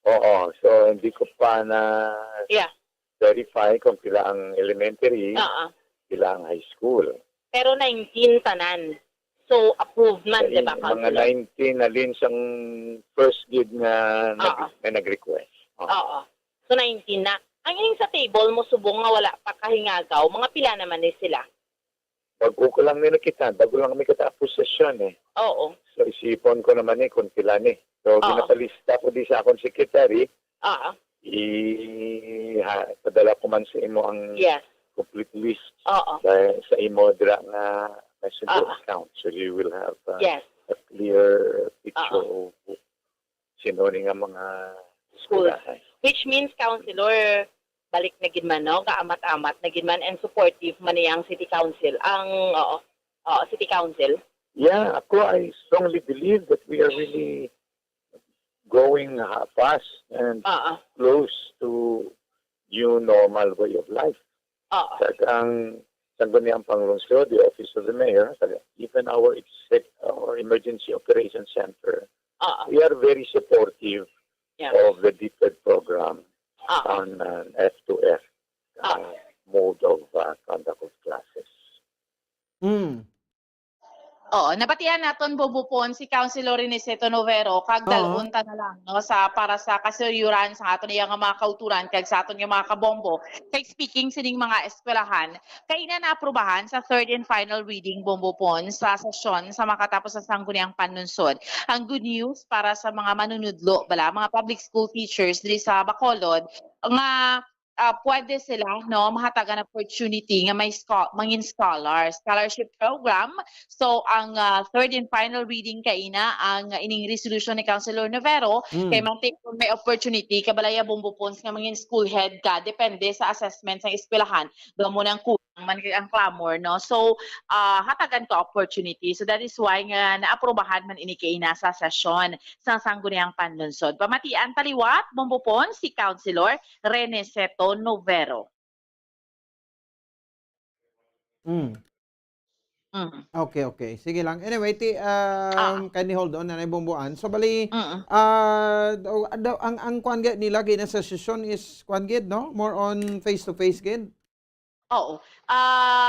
Oo. So, hindi ko pa na verify kung pila ang elementary, pila ang high school. Pero 19 tanan. So, approved man, di ba, Councilor? Mga 19 alin sang first gig na nag-request. Oo. So, 19 na. Ang ining sa table mo subong nga wala pa kahingagaw, mga pila naman ni sila? Bago ko lang nila kita, bago lang kami katapos session eh. Oo. So, isipon ko naman kung pila ni. So, ginapalista ko di sa akong secretary. Padala ko man sa imo ang complete list. Sa imo dira nga messenger account. So you will have a clear picture of sino nga mga schools. Which means, Councilor, balik na gid man, no? Kaamat-amat na gid man and supportive man niyang City Council. Ang City Council. Yeah, I strongly believe that we are really going fast and close to new normal way of life. Ang Sangguniang Panglungsod, the Office of the Mayor, even our Emergency Operations Center, we are very supportive nabatian naton bubupon si Councilor Iniceto Novero kag dalon ta na lang no sa para sa kasayuran sa aton iya nga mga kauturan kag sa aton nga mga kabombo. Kay speaking sining mga eskwelahan, kay na naaprubahan sa third and final reading bubupon sa sesyon sa makatapos sa sangguniang panunsod. Ang good news para sa mga manunudlo bala mga public school teachers diri sa Bacolod nga pwede sila no mahatagan opportunity nga may mangin scholarship program. So ang third and final reading kaina ang ining resolution ni Councilor Novero kay mantik kung may opportunity kabalaya bumbupons nga mangin school head ka depende sa assessment sa eskwelahan do mo nang kulang man kay ang clamor no. So hatagan ka opportunity. So that is why nga naaprubahan man ini kaina sa session sa sangguniang panlunsod. Pamatian taliwat bumbupon si Councilor Iniceto Novero. Okay. Sige lang. Anyway, kani hold on na bumbuan. So bali ang kwan gid nila gina sa session is kwan gid no? More on face to face gid. Oo.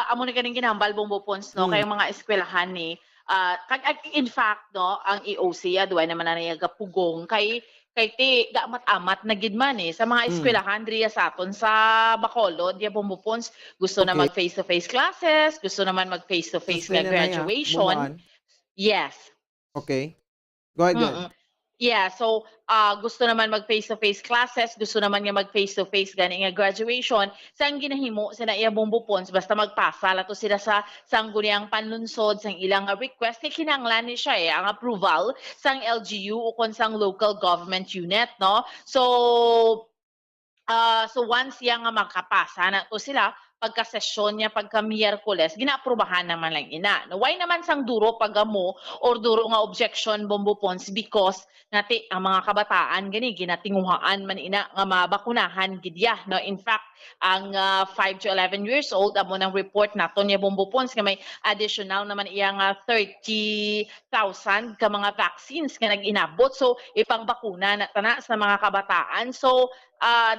Amo ni kaning ginambal bumbupons no kay mga eskwelahan ni in fact no ang EOC duay naman na niya gapugong kay ti gamat-amat na gid man sa mga eskwelahan diriya sa aton sa Bacolod dia bumbupons gusto na mag face to face classes, gusto naman mag face to face nga graduation. Yes. Okay. Go ahead. Yeah, so gusto naman mag face-to-face classes, gusto naman nga mag face-to-face gani nga graduation. Sang ginahimo sina iya bumbupons basta magpasa lato sila sa sangguniang panlunsod sang ilang request kay kinahanglan ni siya ang approval sang LGU o kon sang local government unit no. So once yang makapasa na to sila pagka-sesyon niya pagka Miyerkules, ginaaprubahan naman lang ina. No, why naman sang duro pagamo or duro nga objection bumbupons because nati ang mga kabataan gani ginatinguhaan man ina nga mabakunahan gidya. No, in fact, ang 5 to 11 years old amo nang report naton niya bumbupons nga may additional naman iya nga 30,000 ka mga vaccines nga nag-inabot. So ipangbakuna na tana sa mga kabataan. So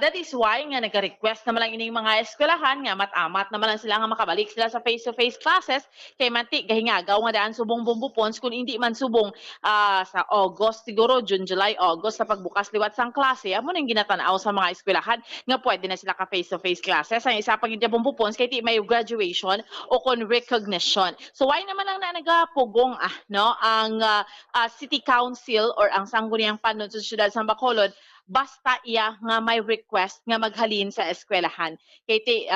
that is why nga nag-request naman lang ining mga eskwelahan nga mat-amat naman lang sila nga makabalik sila sa face-to-face classes kay manti gahingagaw nga daan subong bumbupons kung hindi man subong sa August siguro June, July, August sa pagbukas liwat sang klase amo nang ginatanaw sa mga eskwelahan nga pwede na sila ka face-to-face classes. Ang isa pang hindi bumbupons kay ti may graduation o kon recognition. So why naman lang na nagapugong no ang City Council or ang sangguniang panunsod sa siyudad sa Bacolod basta iya nga may request nga maghalin sa eskwelahan. Kay ti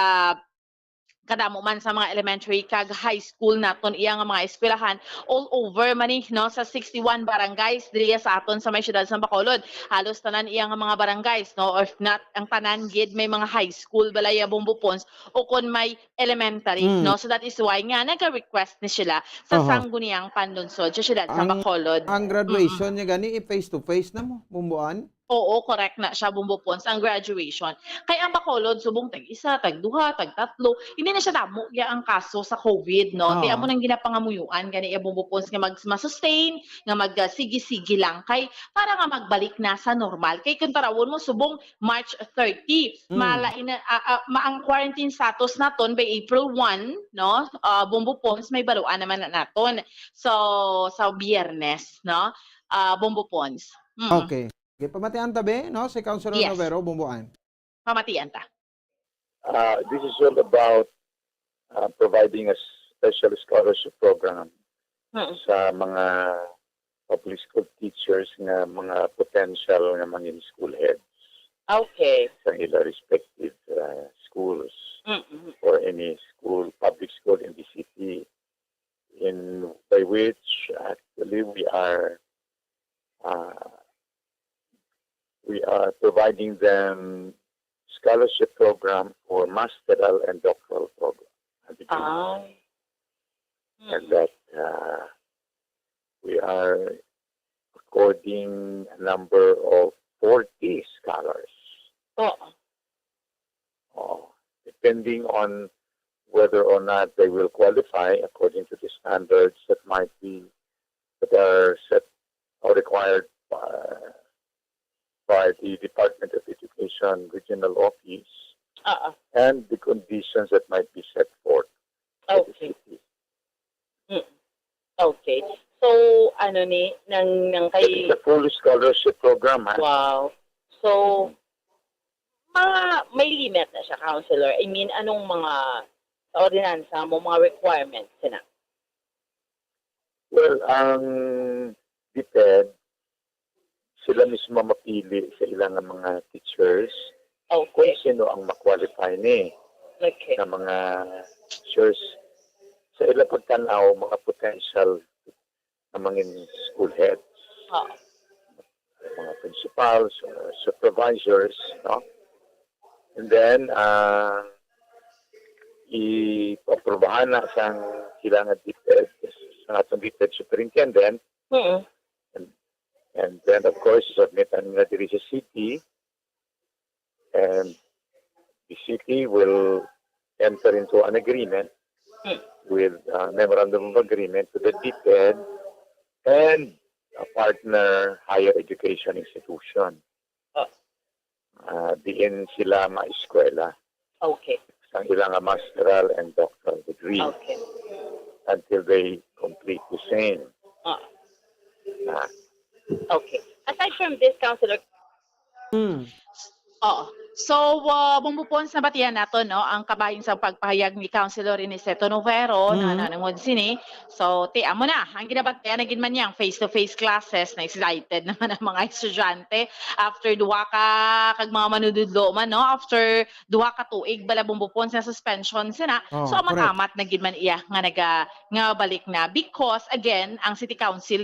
kadamo man sa mga elementary kag high school naton iya nga mga eskwelahan all over man no sa 61 barangays diriya sa aton sa may siyudad sa Bacolod. Halos tanan iya nga mga barangays no or if not ang tanan gid may mga high school balaya bumbupons o kon may elementary no. So that is why nga naga-request ni sila sa sangguniang panlunsod sa siyudad sa Bacolod. Ang graduation niya gani face to face na mo bumbuan. Oo, correct na siya bumbupons ang graduation. Kay ang Bacolod subong tag-isa, tag-duha, tag-tatlo. Hindi na siya damo ya ang kaso sa COVID no. Di amo nang ginapangamuyuan gani iya bumbupons nga ma-sustain, nga mag-sige-sige lang kay para nga magbalik na sa normal. Kay kun tarawon mo subong March 30, ang quarantine status naton by April 1 no. Bumbupons may baluan naman naton. So sa Biyernes no. Bumbupons. Okay. Okay, pamatian tabi, no? Si Councilor Novero, bumbuan. Pamatian ta. This is all about providing a special scholarship program sa mga public school teachers nga mga potential nga mga school heads. Okay. Sa ila respective schools or any school, public school in the city, in by which actually we are providing them scholarship program for masteral and doctoral program. And that we are according a number of 40 scholars. Depending on whether or not they will qualify according to the standards that are set or required by the Department of Education Regional Office and the conditions that might be set forth by the city. Okay. So, ano ni, ng kay... It's a full scholarship program, ha? Wow. So, may limit na siya, counselor. I mean, anong mga sa ordinansa mo, mga requirements na? Well, ang DepEd, sila mismo mapili sa ilang mga teachers kung sino ang ma-qualify ni na mga teachers sa ilang pagtanaw, mga potential na mga school heads, mga principals, supervisors, no? And then, ipaprobahan na sa kailangan DepEd, sa atong DepEd superintendent, and then, of course, submit na diri sa city, and the city will enter into an agreement with memorandum of agreement with the DepEd and a partner higher education institution. Diin sila ma-eskwela. Okay. Sa ilang masteral and doctoral degree. Okay. Until they complete the same. Okay. Aside from this, counselor, So, bumupon sa batiyan nato, no, ang kabahin sa pagpahayag ni Councilor Iniceto Novero na nanangod sini. So, amo na, ang ginabatayan na ginman niyang face-to-face classes na excited naman ang mga estudyante after duha ka kag mga manududlo man, no, after duha ka tuig bala bumupon sa suspension sina. So, amat-amat na ginman iya nga balik na because again, ang City Council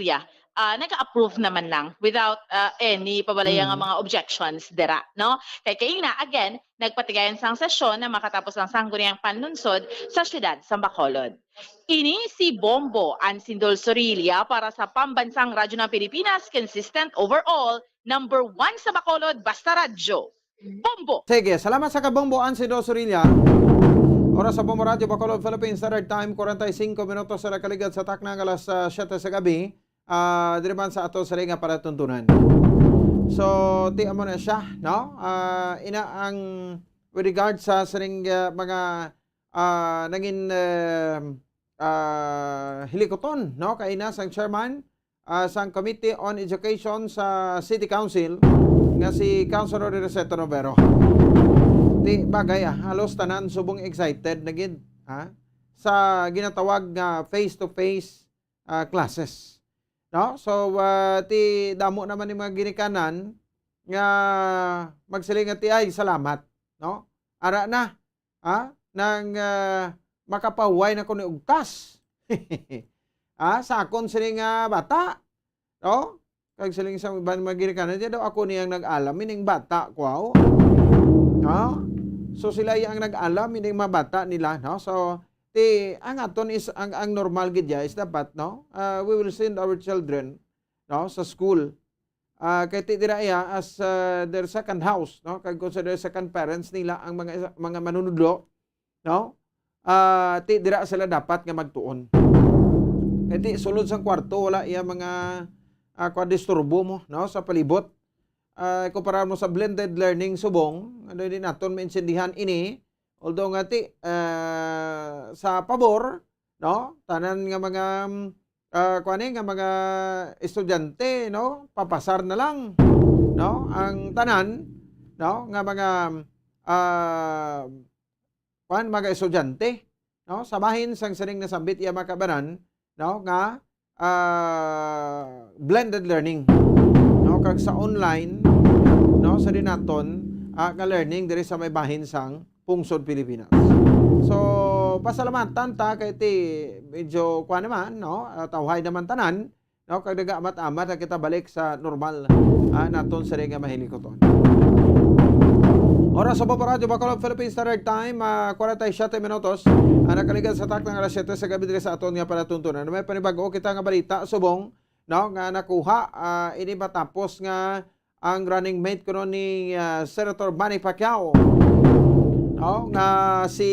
nag-approve naman lang without any pabalayang mga objections dira, no? Kaya na again nagpatigayan sang sesyon na makatapos ang sangguniang panlunsod sa siyudad sa Bacolod. Ini si Bombo Ansindol Sorilla para sa Pambansang Radyo ng Pilipinas, consistent overall, number 1 sa Bacolod, basta radyo. Bombo! Sige, salamat sa kabombo Ansindol Sorilla. Oras sa Bombo Radio Bacolod, Philippines Standard Time, 45 minutos sa nakaligad sa taknang alas 7 sa gabi. Diriman sa ato sa ringa para tuntunan. So, ti amo na siya, no? Ina ang with regard sa saring mga naging hilikoton, no? Kaina sang chairman sang Committee on Education sa City Council nga si Councilor Iniceto Novero. Ti bagay halos tanan subong excited na gid sa ginatawag nga face-to-face classes. No? So, ti damo naman ni mga ginikanan nga magsiling at ay salamat. No? Ara na. Nang makapahuway na ko ni ugtas. Sakon siling bata. No? Kag siling sa ibang mga ginikanan, diya daw ako niyang nag-alam, mining bata ko. No? So, sila yung nag-alam, mining mga bata nila. No? So, ang aton is ang normal gid is dapat, no, we will send our children, no, sa school kay ti dira as their second house, no, kay consider second parents nila ang mga manunudlo, no, ti dira sila dapat nga magtuon kay ti sulod sang kwarto wala iya mga disturbo mo, no, sa palibot. Kumpara mo sa blended learning subong, ano din naton maintindihan ini. Although nga ti sa pabor, no, tanan nga mga nga mga estudyante, no, papasar na lang, no, ang tanan, no, nga mga mga estudyante, no, sabahin sang saring nasambit iya makabanan, no, nga blended learning, no, kag sa online, no, sa dinaton nga learning diri sa may bahin sang pungsod Pilipinas. So, pasalamatan ta kay ti medyo naman, no? Tawhay naman tanan, no? Kag amat-amat na kita balik sa normal naton sa nga mahilikoton. Oras sa Bombo Radio Bacolod, Philippines Standard Time, 47 minutos. Nakaligad sa taknang alas 7 sa gabi diri sa aton nga palatuntunan. May panibago kita nga balita subong, no, nga nakuha ini matapos nga ang running mate ko ni Senator Manny Pacquiao. No, nga si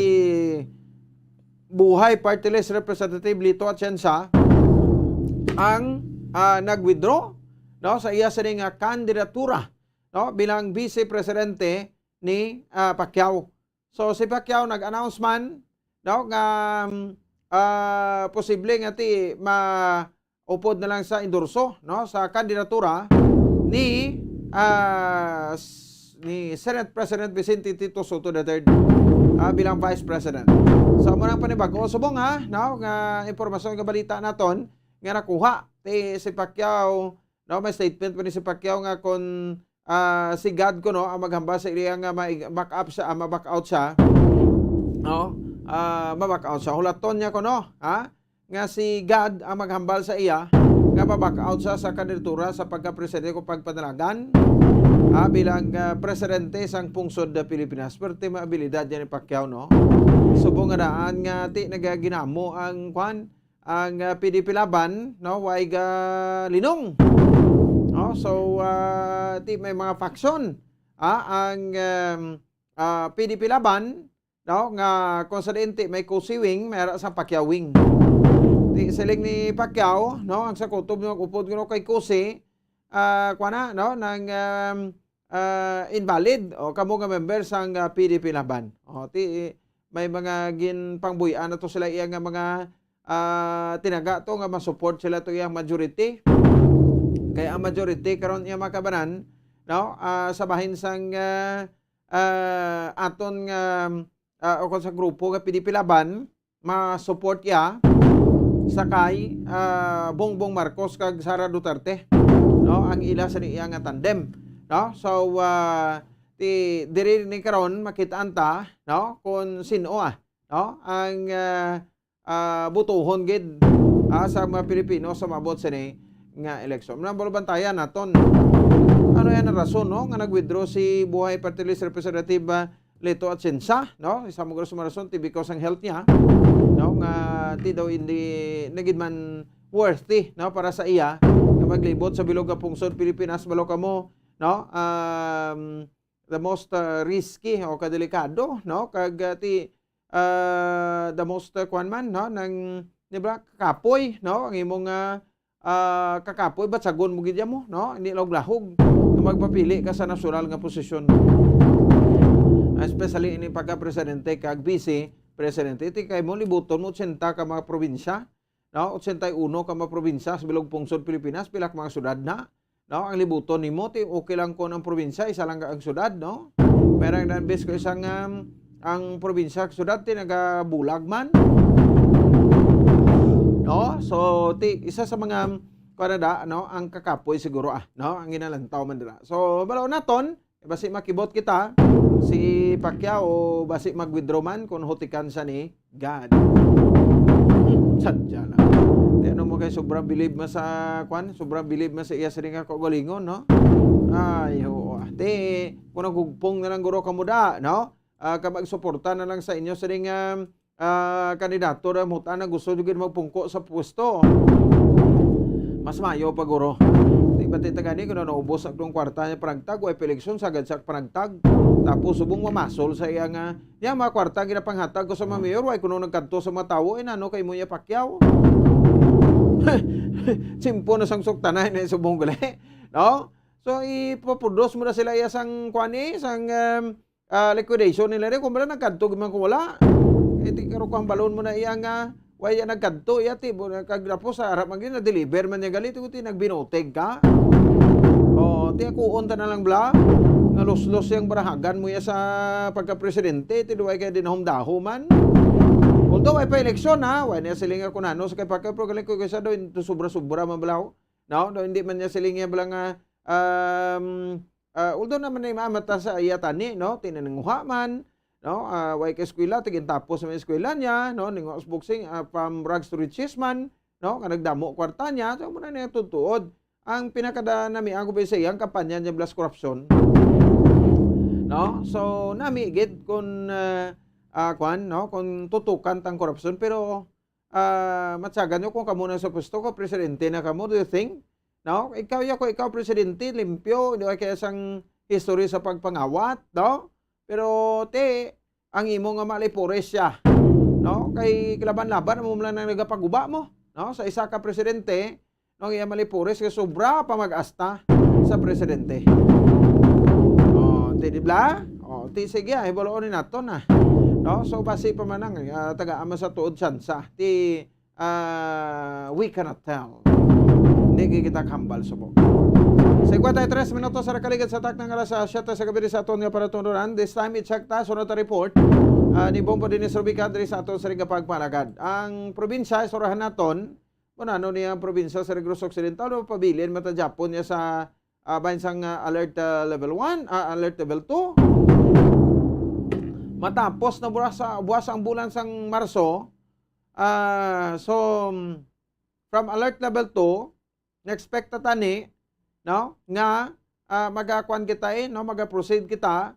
Buhay Party List Representative Lito Atienza ang nag-withdraw, no, sa iya sa kandidatura, no, bilang vice presidente ni Pacquiao. So si Pacquiao nag-announce man, no, nga posible nga ti maupod na lang sa endorso, no, sa kandidatura ni Senate President Vicente Tito Soto III bilang Vice President. So mo nang panibago subong no, nga impormasyon nga balita naton nga nakuha ti si Pacquiao, no, may statement pa ni si Pacquiao nga kon si God ko, no, ang maghamba sa iya nga ma-back out siya, no, ma-back out siya. Hulaton niya ko, no, nga si God ang maghambal sa iya nga ma-back out siya sa kandidatura sa pagka-presidente ko pagpadalagan bilang presidente sang pungsod da Pilipinas. Perte maabilidad yan ni Pacquiao, no. Subong nga daan nga ti nagaginamo ang PDP laban, no, way linong. No, so ti may mga faction ang PDP laban, no, nga kung sa dinti may kusiwing may sa Pacquiao wing. Ti siling ni Pacquiao, no, ang sa kutob ng upod kuno kay Kusi no, ng invalid o kamo nga member sang PDP laban. O ti may mga ginpangbuyan na to sila iya nga mga tinaga to nga ma-support sila to iyang majority. Kaya ang majority karon iya makabanan, no, sa bahin sang aton nga o sa grupo nga PDP laban ma-support ya sakay Bongbong Marcos kag Sara Duterte, no, ang ila sa iya nga tandem, no. So ti diri ni karon makitaan ta, no, kung sino no, ang butuhon gid sa mga Pilipino sa mabot sa ni nga eleksyon. Nang bantayan naton ano yan ang rason, no, nga nag-withdraw si Buhay Party List Representative Leto Atienza, no, isa mo sa rason ti because ang health niya, no, nga ti daw hindi nagid man worthy, no, para sa iya nga maglibot sa bilog nga pungsod Pilipinas balo kamo, no, the most risky o kadelikado, no, kag ti the most no, nang nibra kapoy, no, ang imong kakapoy ba't sagon mo gidya mo, no, hindi lahog magpapili ka sa nasyonal nga posisyon, especially ini pagka-presidente kag vice-presidente. Iti kay mo libuton mo 80 ka mga probinsya, no, 81 ka mga probinsya sa bilog pungsod Pilipinas, pilak mga syudad na, no, ang libuton nimo ti okay lang ko ng probinsya, isa lang ang syudad, no, pero ang bes ko isang ang probinsya syudad ti nagabulag man, no. So ti isa sa mga Canada, no, ang kakapoy siguro no, ang ginalantaw man dira. So balaw naton basi makibot kita si Pacquiao basi mag-withdraw man kung hutikan sa ni God. Sadya lang. Di ano mo kay sobrang believe mo sa sobrang believe mo sa iya sa nga kagalingon, no. Ay ho, ti kung nagugpong na lang guro kamuda, no, kamag-suporta na lang sa inyo sa nga kandidato na mutan na gusto jud magpungko sa pwesto. Mas mayo pa guro. Di ba titagani kung naubos ang tong kwarta niya panagtag o eleksyon sagad sa panagtag. Tapos subong mamasol sa iya nga ya mga kwarta ginapanghatag ko sa mga mayor way kuno nagkadto sa mga tawo ano kay mo ya Pacquiao. Simpo na sang suktanay na subong gali, no? So ipoproduce mo na sila iya sang sang liquidation nila rin kung ba nagkadto man ko wala. Iti karo ko ang balon mo na iya nga waya nagkadto yati kagdapo sa harap magin na deliver man niya galit ti nagbinoteg ka. O ti ako unta na lang bla nga los-los yang barahagan mo ya sa pagka-presidente ti duway kay dinahom-daho man. Although ay pa eleksyon wala niya silinga kunano sa kay pagka-program ko sa do sobra-sobra man blaw. No, do hindi man niya silinga bala nga although naman ay mamata sa ayatani, no, tinananguha man, no, way ka eskwela tigin tapos sa eskwela niya, no, ning boxing from rags to riches man, no, nga nagdamo kwarta niya, so mo na niya tutuod. Ang pinakada nami ang gubay sa iyang kampanya niya blast corruption. No, so nami gid kun no, kung tutukan tang corruption pero matsagan nyo kung kamo na sa pwesto ko presidente na kamo, do you think? No, ikaw presidente limpyo, di ba kaya sang history sa pagpangawat, no? Pero ang imo nga malipores siya, no? Kay kilaban-laban mo lang nang nagapaguba mo, no? Sa isa ka presidente, no, iya malipores kay sobra pa mag-asta sa presidente. Oh, di ba? Oh, Ti sige hibuloon ni nato na. No? So basi pa man ang taga-ama sa tuod tsansa. Ti we cannot tell. Hindi kita kambal subok. 53 minutos sa kaligid sa tak ng alas 7 sa gabi sa aton nga paratunduran. This time i-check sunod na report ni Bombo Dennis Rubica diri sa aton sa ring pagpanagad. Ang probinsya surahan naton ano niya ang probinsya sa Negros Occidental o pabilin mata Japon niya sa bansang alert level 1, alert level 2. Matapos na buwas ang bulan sang Marso, so from alert level 2, na-expect na tani, no, nga magakuan kita no, magaproceed kita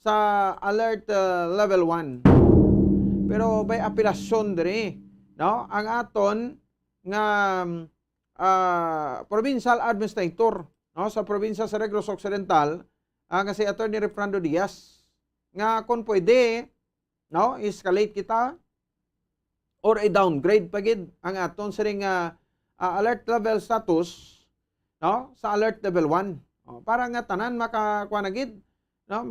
sa alert level 1. Pero by apelasyon diri, no, ang aton nga provincial administrator, no, sa probinsya sa Negros Occidental, nga si Attorney Refrando Diaz, nga kung pwede, no, escalate kita or i-downgrade pagid ang aton sa ring alert level status, no, sa alert level 1. Para nga tanan makakuanagid, no,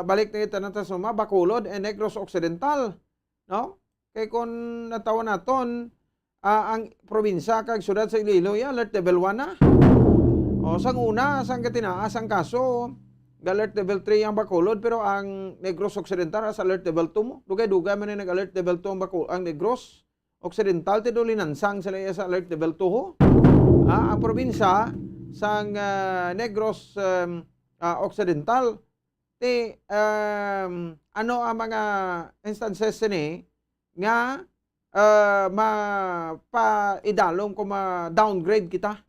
balik na ito natin sa Bacolod and Negros Occidental, no? Kay kung natawa naton, ang probinsya kag syudad sa Iloilo, alert level 1 na. Sang una, sang katinaas ang kaso, alert level 3 ang Bacolod, pero ang Negros Occidental sa alert level 2 mo. Dugay-dugay man yung nag-alert level 2 ang Negros Occidental, tidulinansang sila sa alert level 2 ho. Ang probinsya sang Negros Occidental, ano ang mga instances ni nga idalom ko ma-downgrade kita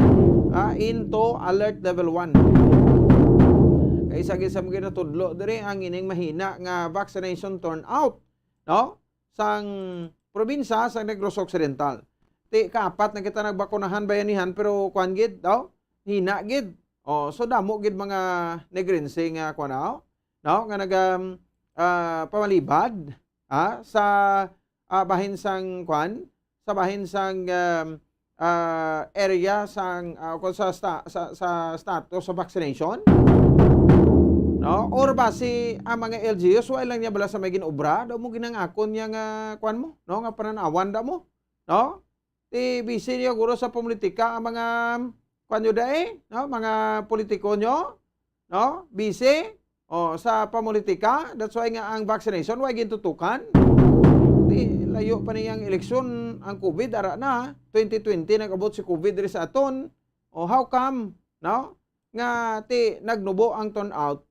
into alert level 1. Kay isa-isa mo ginatudlo diri ang ining mahina nga vaccination turnout, no, sang probinsya sa Negros Occidental. Kaapat na kita nagbakunahan bayanihan pero kuan gid daw hina gid. So damo gid mga negrense nga kuan no, nga pamalibad sa bahin sang kwan, sa bahin sang area sang sa status sa vaccination, no, or base ang mga LGUs wala lang niya bala sa may ginobra daw mo ginangakon niya nga kwan mo, no, nga pananawan da mo, no, busy niya guro sa politika ang mga kwan nyo no, mga politiko nyo, no, busy sa pamulitika. That's why nga ang vaccination why gintutukan. Layo pa niyang eleksyon ang COVID ara na 2020 nagabot si COVID diri sa aton. How come, no, nga nagnubo ang turnout,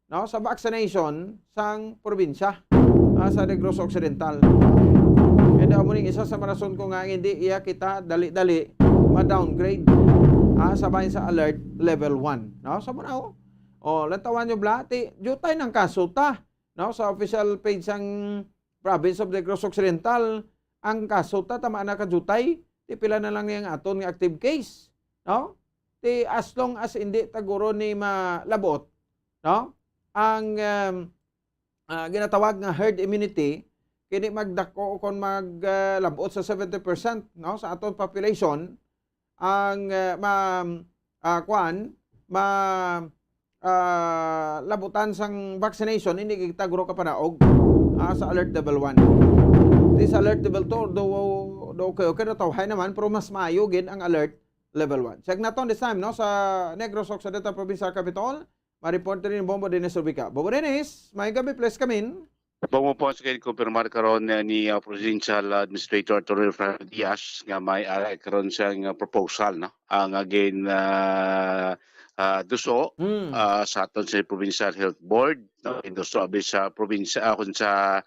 no, sa vaccination sang probinsya sa Negros Occidental. Kaya mo ning isa sa marason ko nga hindi iya kita dali-dali ma-downgrade sa bahin sa alert level 1, no, sa muna lantawan nyo bla jutay ng kaso ta, no, sa official page sang Province of Negros Occidental ang kaso ta tama na kadutay pila na lang yung aton nga active case, no, as long as hindi taguro ni malabot, no, ang ginatawag nga herd immunity kini magdako kon maglabot sa 70%, no, sa aton population ang labutan sang vaccination hindi kita guro ka panaog sa alert level 1. This alert level 2 do okay na tawhay naman pero mas maayo gid ang alert level 1. Check naton this time, no, sa Negros Occidental Provincial Capital. Ma-report rin Bombo Dennis Rubica. Bombo Dennis, may gabi, please come in. Bombo po sa kumpirmar karon ni Provincial Administrator Attorney Refrando Diaz nga may karon siyang proposal, no, ang again duso sa aton sa Provincial Health Board, no, induso abi sa probinsya kun sa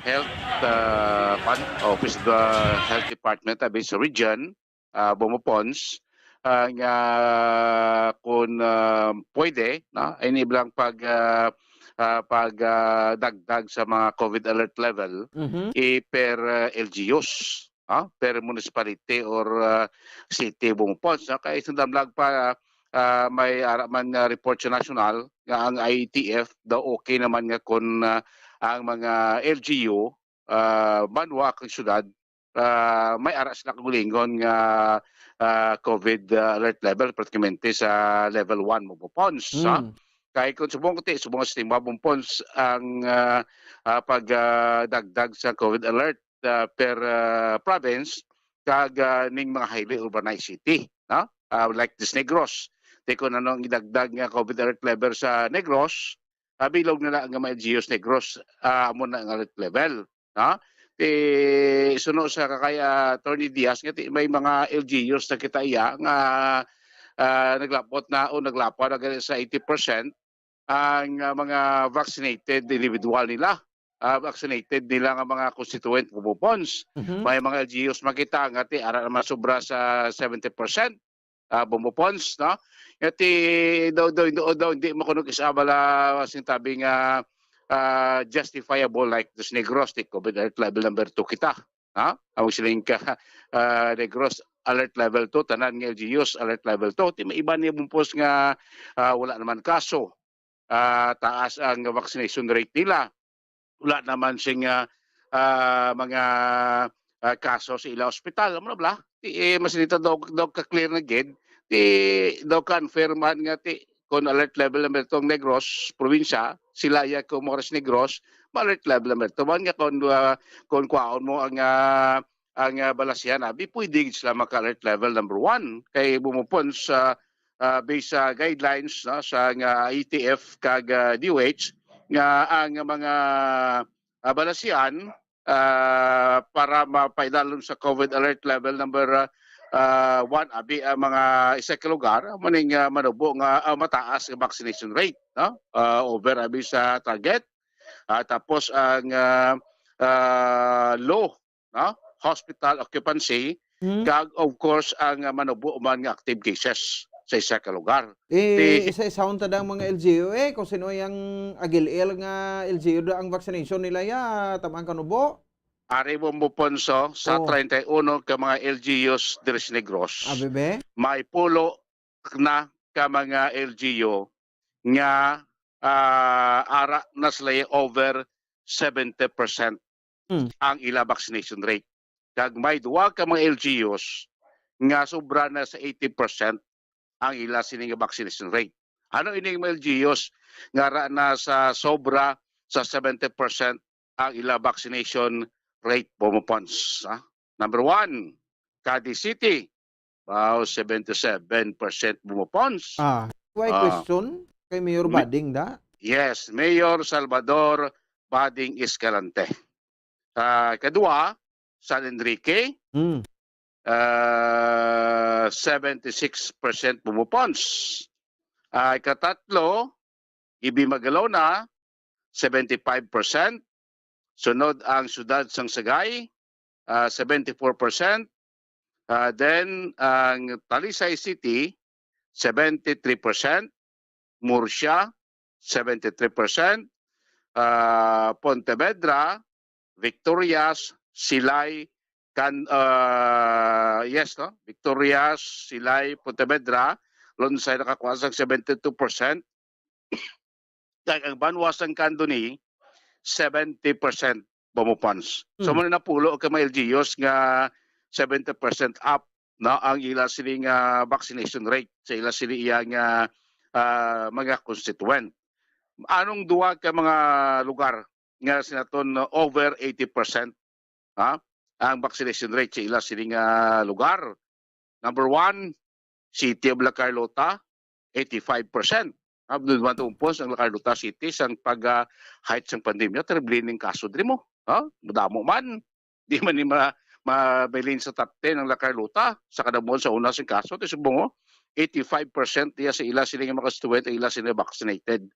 Health Office of the Health Department abi sa region Bomopons nga kung pwede, no, enablang pagdagdag sa mga COVID alert level per LGUs, per municipality or city Bomopons. Kaya isang damlag pa may araman nga report sa national nga ang IETF daw okay naman nga kung ang mga LGU banwa kang syudad may ara sila kagulingon nga COVID alert level pratikamente sa level 1 mo pons. Kay kung subong sistema pons ang pagdagdag sa COVID alert per province kag ning mga highly urbanized city, no? Like this Negros. Di ko na nung idagdag nga COVID alert level sa Negros, bilog nila ang mga LGUs Negros amo na ang alert level, no? Suno sa kakaya Attorney Diaz nga may mga LGUs na kita iya nga naglapot na o naglapo na sa 80% ang mga vaccinated individual nila. Vaccinated nila nga mga constituent bumupons. May mga LGUs makita nga ara naman sobra sa 70% bumupons, no? Iti daw hindi mo kuno isabala sintabi nga justifiable like this Negros COVID alert level number 2 kita. Ha? Ang siling ka Negros alert level 2 tanan nga LGUs alert level 2 ti may iba niya bumupos nga wala naman kaso. Taas ang vaccination rate nila. Wala naman sing mga kaso sa ila ospital. Ano bla? Mas nito daw ka-clear na gid. Daw confirman nga kung alert level number 2 Negros, probinsya, sila ya Comoros Negros, alert level number 2. Man nga kung kwaon mo ang balasyan, abi pwede sila maka-alert level number 1. Kay bumupon sa based sa guidelines no, sa ETF kag DOH nga ang mga balasyan para mapaidalon sa COVID alert level number 1 abi ang mga isa ka lugar maning manubo nga mataas ang vaccination rate, no? Over abi sa target. Tapos ang low, no? Hospital occupancy kag of course ang manubo man nga active cases sa isa ka lugar. Isa-isahon tadang mga LGU kung sino yung agil-il nga LGU ang vaccination nila ya tamang kanubo. Ari mo ponso sa 31 ka mga LGUs diri sa Negros. Bebe? May pulo na ka mga LGU nga ara na sila over 70% ang ila vaccination rate. Kag may duwa ka mga LGUs nga sobra na sa 80% ang ila sining vaccination rate. Ano ining mga LGUs nga ra na sa sobra sa 70% ang ila vaccination rate bumupons. Number 1, Cadiz City. 77% bumupons. Why question? Kay Mayor Bading da? Yes, Mayor Salvador Bading Escalante. Kadua, San Enrique. 76% bumupons. Katatlo, Ibi Magalona, 75%. Sunod ang siyudad sang Sagay, 74%. Then, ang Talisay City, 73%. Murcia, 73%. Pontevedra, Victorias, Silay, Victorias, Silay, Pontevedra, Lonsay nakakuha sa 72%. Ang Banwasan Candoni, 70% bumupons. So muna na pulo ka mga LGUs nga 70% up na ang ila siling vaccination rate sa ila siling nga mga constituent. Anong duwa ka mga lugar nga sinaton over 80% ang vaccination rate sa ila siling lugar? Number 1, City of La Carlota, 85%. Abdul Matumpos ang La Carlota City sang pag-height sang pandemya, terrible ning kaso diri mo. Madamo man. Di man ni mabilin sa top 10 ang La Carlota sa kadamon sa una sing kaso. Ito subong 85% diya sa ila siling mga constituent, ila sila vaccinated.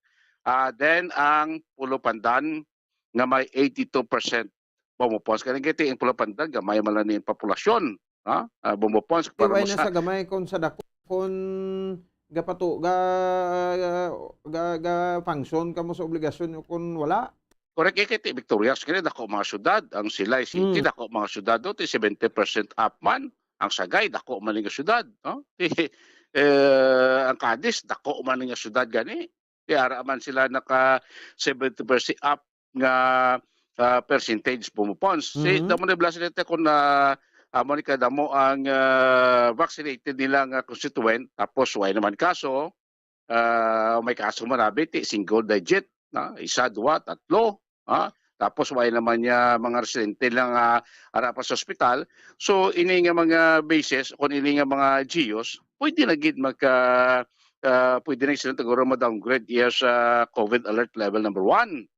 Then ang Pulo Pandan nga may 82% bumupons. Kaya nga ang Pulo Pandan, gamay man lang yung populasyon. Bumupons. Iway na sa gamay kung sa dako, kung gapato ga function kamo sa obligasyon kung wala. Correct kay Victorias kini dako mga syudad, ang Silay City dako mga syudad do 70% up man, ang Sagay dako man nga syudad, no? Ang Cadiz dako man nga syudad gani. Kaya ara man sila naka 70% up nga percentage pumupons. Si damo na blasinete kung na Monica damo ang vaccinated nilang constituent tapos way naman kaso may kaso marabi ti single digit na isa, dua, tatlo tapos way naman niya mga residente lang arapan sa ospital. So ini nga mga bases kung ini nga mga GEOs pwede na gid pwede na sila siguro ma-downgrade sa COVID alert level number 1.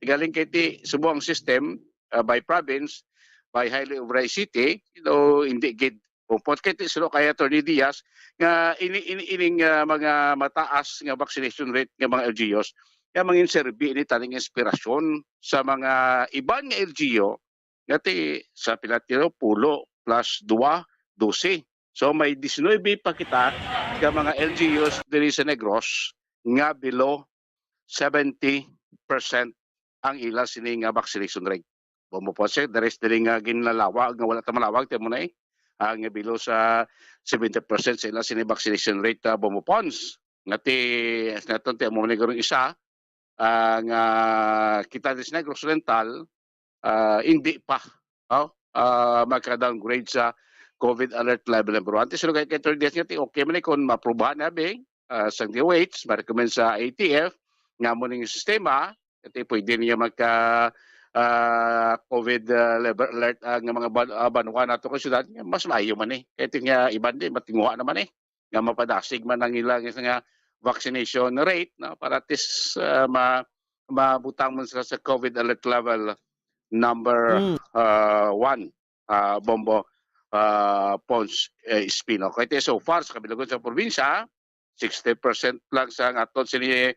Galing kay ti subuang system by province, by highly overay city, hindi gid pumpot kay ti silo kaya Attorney Diaz nga ining mga mataas nga vaccination rate nga mga LGUs nga mangin serbi ini taning inspirasyon sa mga iban nga LGU nga ti sa pilatiro pulo plus 2, 12. So may 19 pa kita nga mga LGUs diri sa Negros nga below 70% ang ila sini nga vaccination rate. Bomo po siya, the rest diri nga ginlalawag nga wala ta malawag temo na ang below sa 70% sa ila sini vaccination rate bomopons. Ngati naton ti mo ni garong isa nga kita dis Negros Oriental hindi pa magka-downgrade sa COVID alert level number 1. Sino kay Dr. Diaz nga okay man kung maprubahan na sa DOH, ma-recommend sa ATF nga mo ning sistema ito pwede niya magka COVID level alert nga mga banwa nato ko syudad mas maayo man kahit nga iban din matinguha naman nga mapadasig man ang ilang nga vaccination rate para at least mabutang man sila sa COVID alert level number 1 Bombo Pons Espino. Kaya so far sa kabilagon sa probinsya 60% lang sa aton sini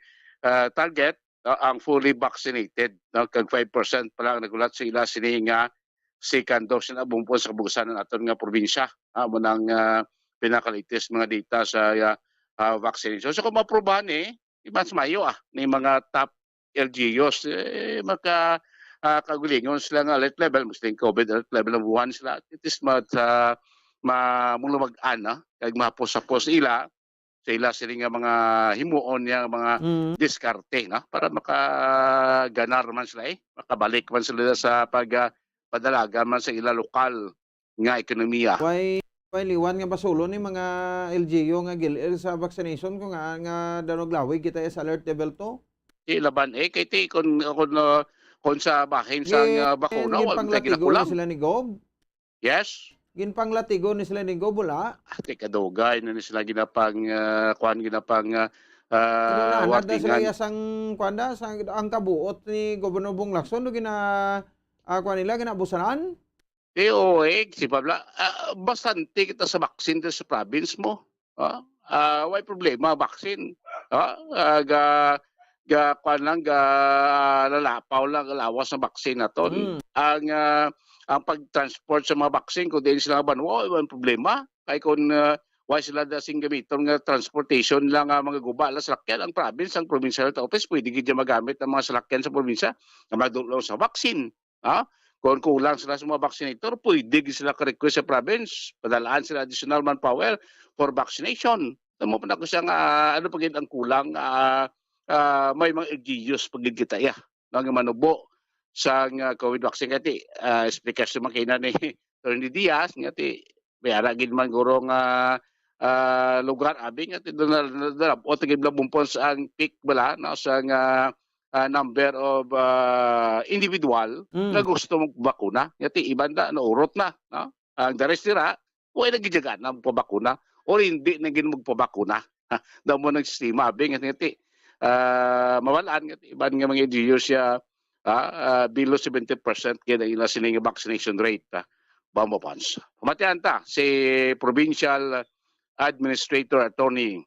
target ang fully vaccinated kag 5% pa lang nagulat sa ila sini nga second dose na bumpo sa kabugasan ng aton nga probinsya mo nang pinaka-latest mga data sa vaccination. So kung maprobahan mas mayo ni mga top LGUs maka kagulingon sila nga alert level musting COVID alert level ng 1 sila it is mamulumagan kag mapos-pos ila sa ila sila nga mga himuon niya mga diskarte para makaganar man sila makabalik man sila sa pagpadalaga man sa ila lokal nga ekonomiya. Why liwan nga basulo ni mga LGU nga gilir sa vaccination ko nga danog lawig kita sa alert level 2? Laban kay ti kung sa bahin sa bakuna wala ginapanglatigong sila ni Gob? Yes. Ginpanglatigo ni sila ni Gob wala? Kadugay na ni sila ginapang wartingan. Sila yasang kwanda ang kabuot ni Gobernador Bong Lacson do nila ginabusanan? Si Pabla, bastante kita sa vaccine sa province mo. May problema vaccine. Lalapaw lang lawas sa vaccine naton. Ang pag-transport sa mga vaccine kung din sila banwa, may problema. Kaya kung why sila dasing gamiton nga transportation lang mga gubala sa sakyan, ang province, ang provincial health office, pwede gid magamit ang mga salakyan sa probinsya na magdulong sa vaccine. Kung kulang sila sa mga vaccinator, pwede gid sila ka-request sa province, padalaan sila additional manpower for vaccination. Tamo pa na ko siya ano pagid ang kulang, may mga LGUs pagid kita nga manubo sa COVID vaccine kati explikasyon man kay na ni Attorney Diaz ngati bayara gid man guro nga lugar abi ngati dalab o tigib bumpons ang peak bala sa nga number of individual nga gusto mong bakuna ngati ibanda na urot na ang dares nila way nagijagan na pabakuna o hindi na gid magpabakuna daw mo nang sistema abi ngati mawalaan ngati iban nga mga LGUs siya below 70% kaya ila sining vaccination rate Bambopans. Pamatian ta si Provincial Administrator Attorney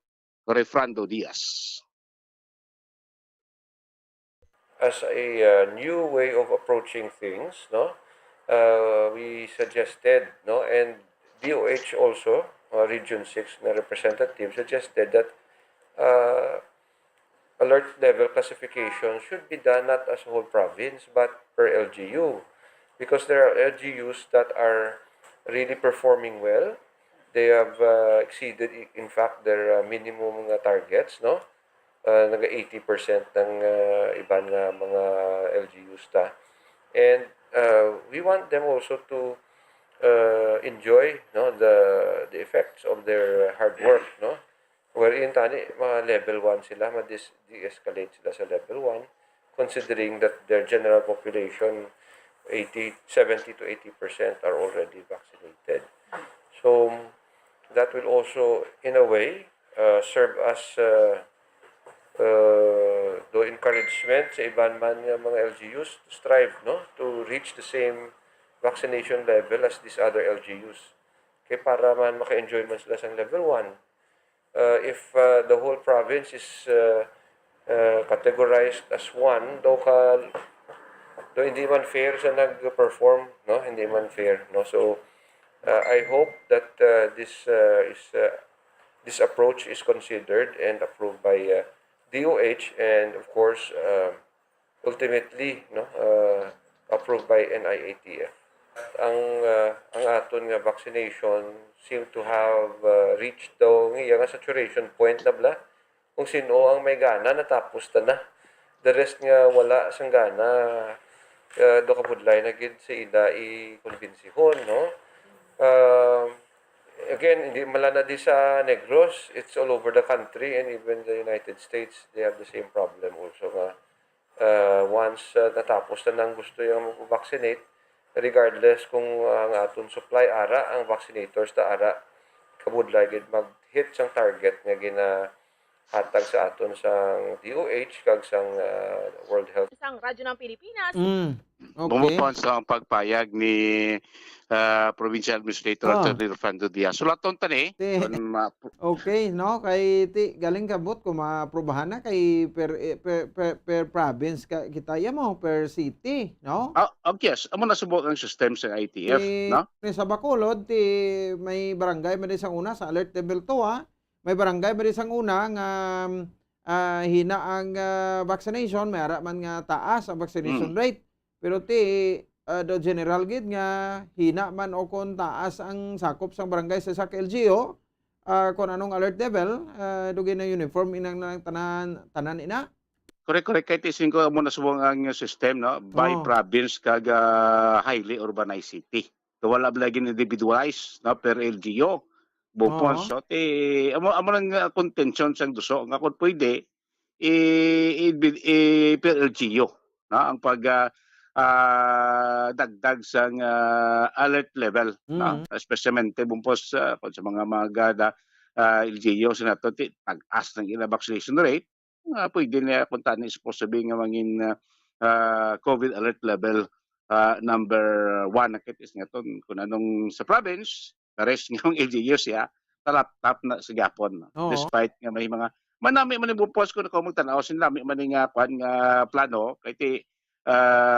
Refrando Diaz. As a new way of approaching things, we suggested, and DOH also, Region 6 na representative suggested that alert level classification should be done not as a whole province but per LGU, because there are LGUs that are really performing well. They have exceeded in fact their minimum targets, naga 80% ng iban nga mga LGUs And we want them also to enjoy, no, the effects of their hard work, no, wherein tani mga level 1 sila, ma-de-escalate sila sa level 1, considering that their general population 70 to 80% are already vaccinated. So that will also in a way serve as do encouragement sa iban man nga mga LGUs to strive, no, to reach the same vaccination level as these other LGUs. Kaya para man maka-enjoy man sila sa level 1. If the whole province is categorized as 1, though hindi man fair sa nag-perform, no, hindi man fair, no. So I hope that this approach is considered and approved by DOH, and of course ultimately, no, approved by NIATF. Ang aton nga vaccination seem to have reached daw nga saturation point na bla. Kung sino ang may gana, natapos na. The rest nga wala sang gana, do kabudlay na gid sa ida i-convinsihon, no. Again, hindi malana di sa Negros, it's all over the country, and even the United States, they have the same problem also nga. Once natapos na nang gusto yung mag-vaccinate, regardless kung ang aton supply ara, ang vaccinators ta ara, kabudlay gid mag-hit sang target nga ginahatag sa aton sang DOH kag sang World Health. Isang radyo ng Pilipinas. Okay. Bumupons ang pagpayag ni Provincial Administrator Attorney Rufando Diaz. Sulaton tani. Okay, no, kay ti galing kabot kung maaprubahan na kay per province kita mo per city, no? Yes, amo na subok ang system sa ITF, no? Sa Bacolod ti may barangay man isang una sa alert level 2, may barangay man isang una nga hina ang vaccination, may ara man nga taas ang vaccination rate. Pero do general gid nga hina man o kon taas ang sakop sang barangay sa LGU, kung anong alert level, dugay na uniform inang tanan ina. Correct. Kay tisin ko mo na subong ang system, no, by province kag highly urbanized city. So wala lagi individualized, no, per LGU. Bupons, so amo lang contention sang duso nga kun pwede per LGU, no, ang pag dagdag sang alert level, no, especially bumpos sa mga gada LGU sa nato tag-as ng ila vaccination rate, pwede na punta ni supposed to be nga mangin COVID alert level number 1 nakit is nga ton kun anong sa province rest ng LGU siya talap-tap na sa gapon, despite nga may mga manami man bumpos ko na kung magtanaw sinlami man nga kwan nga plano kay ti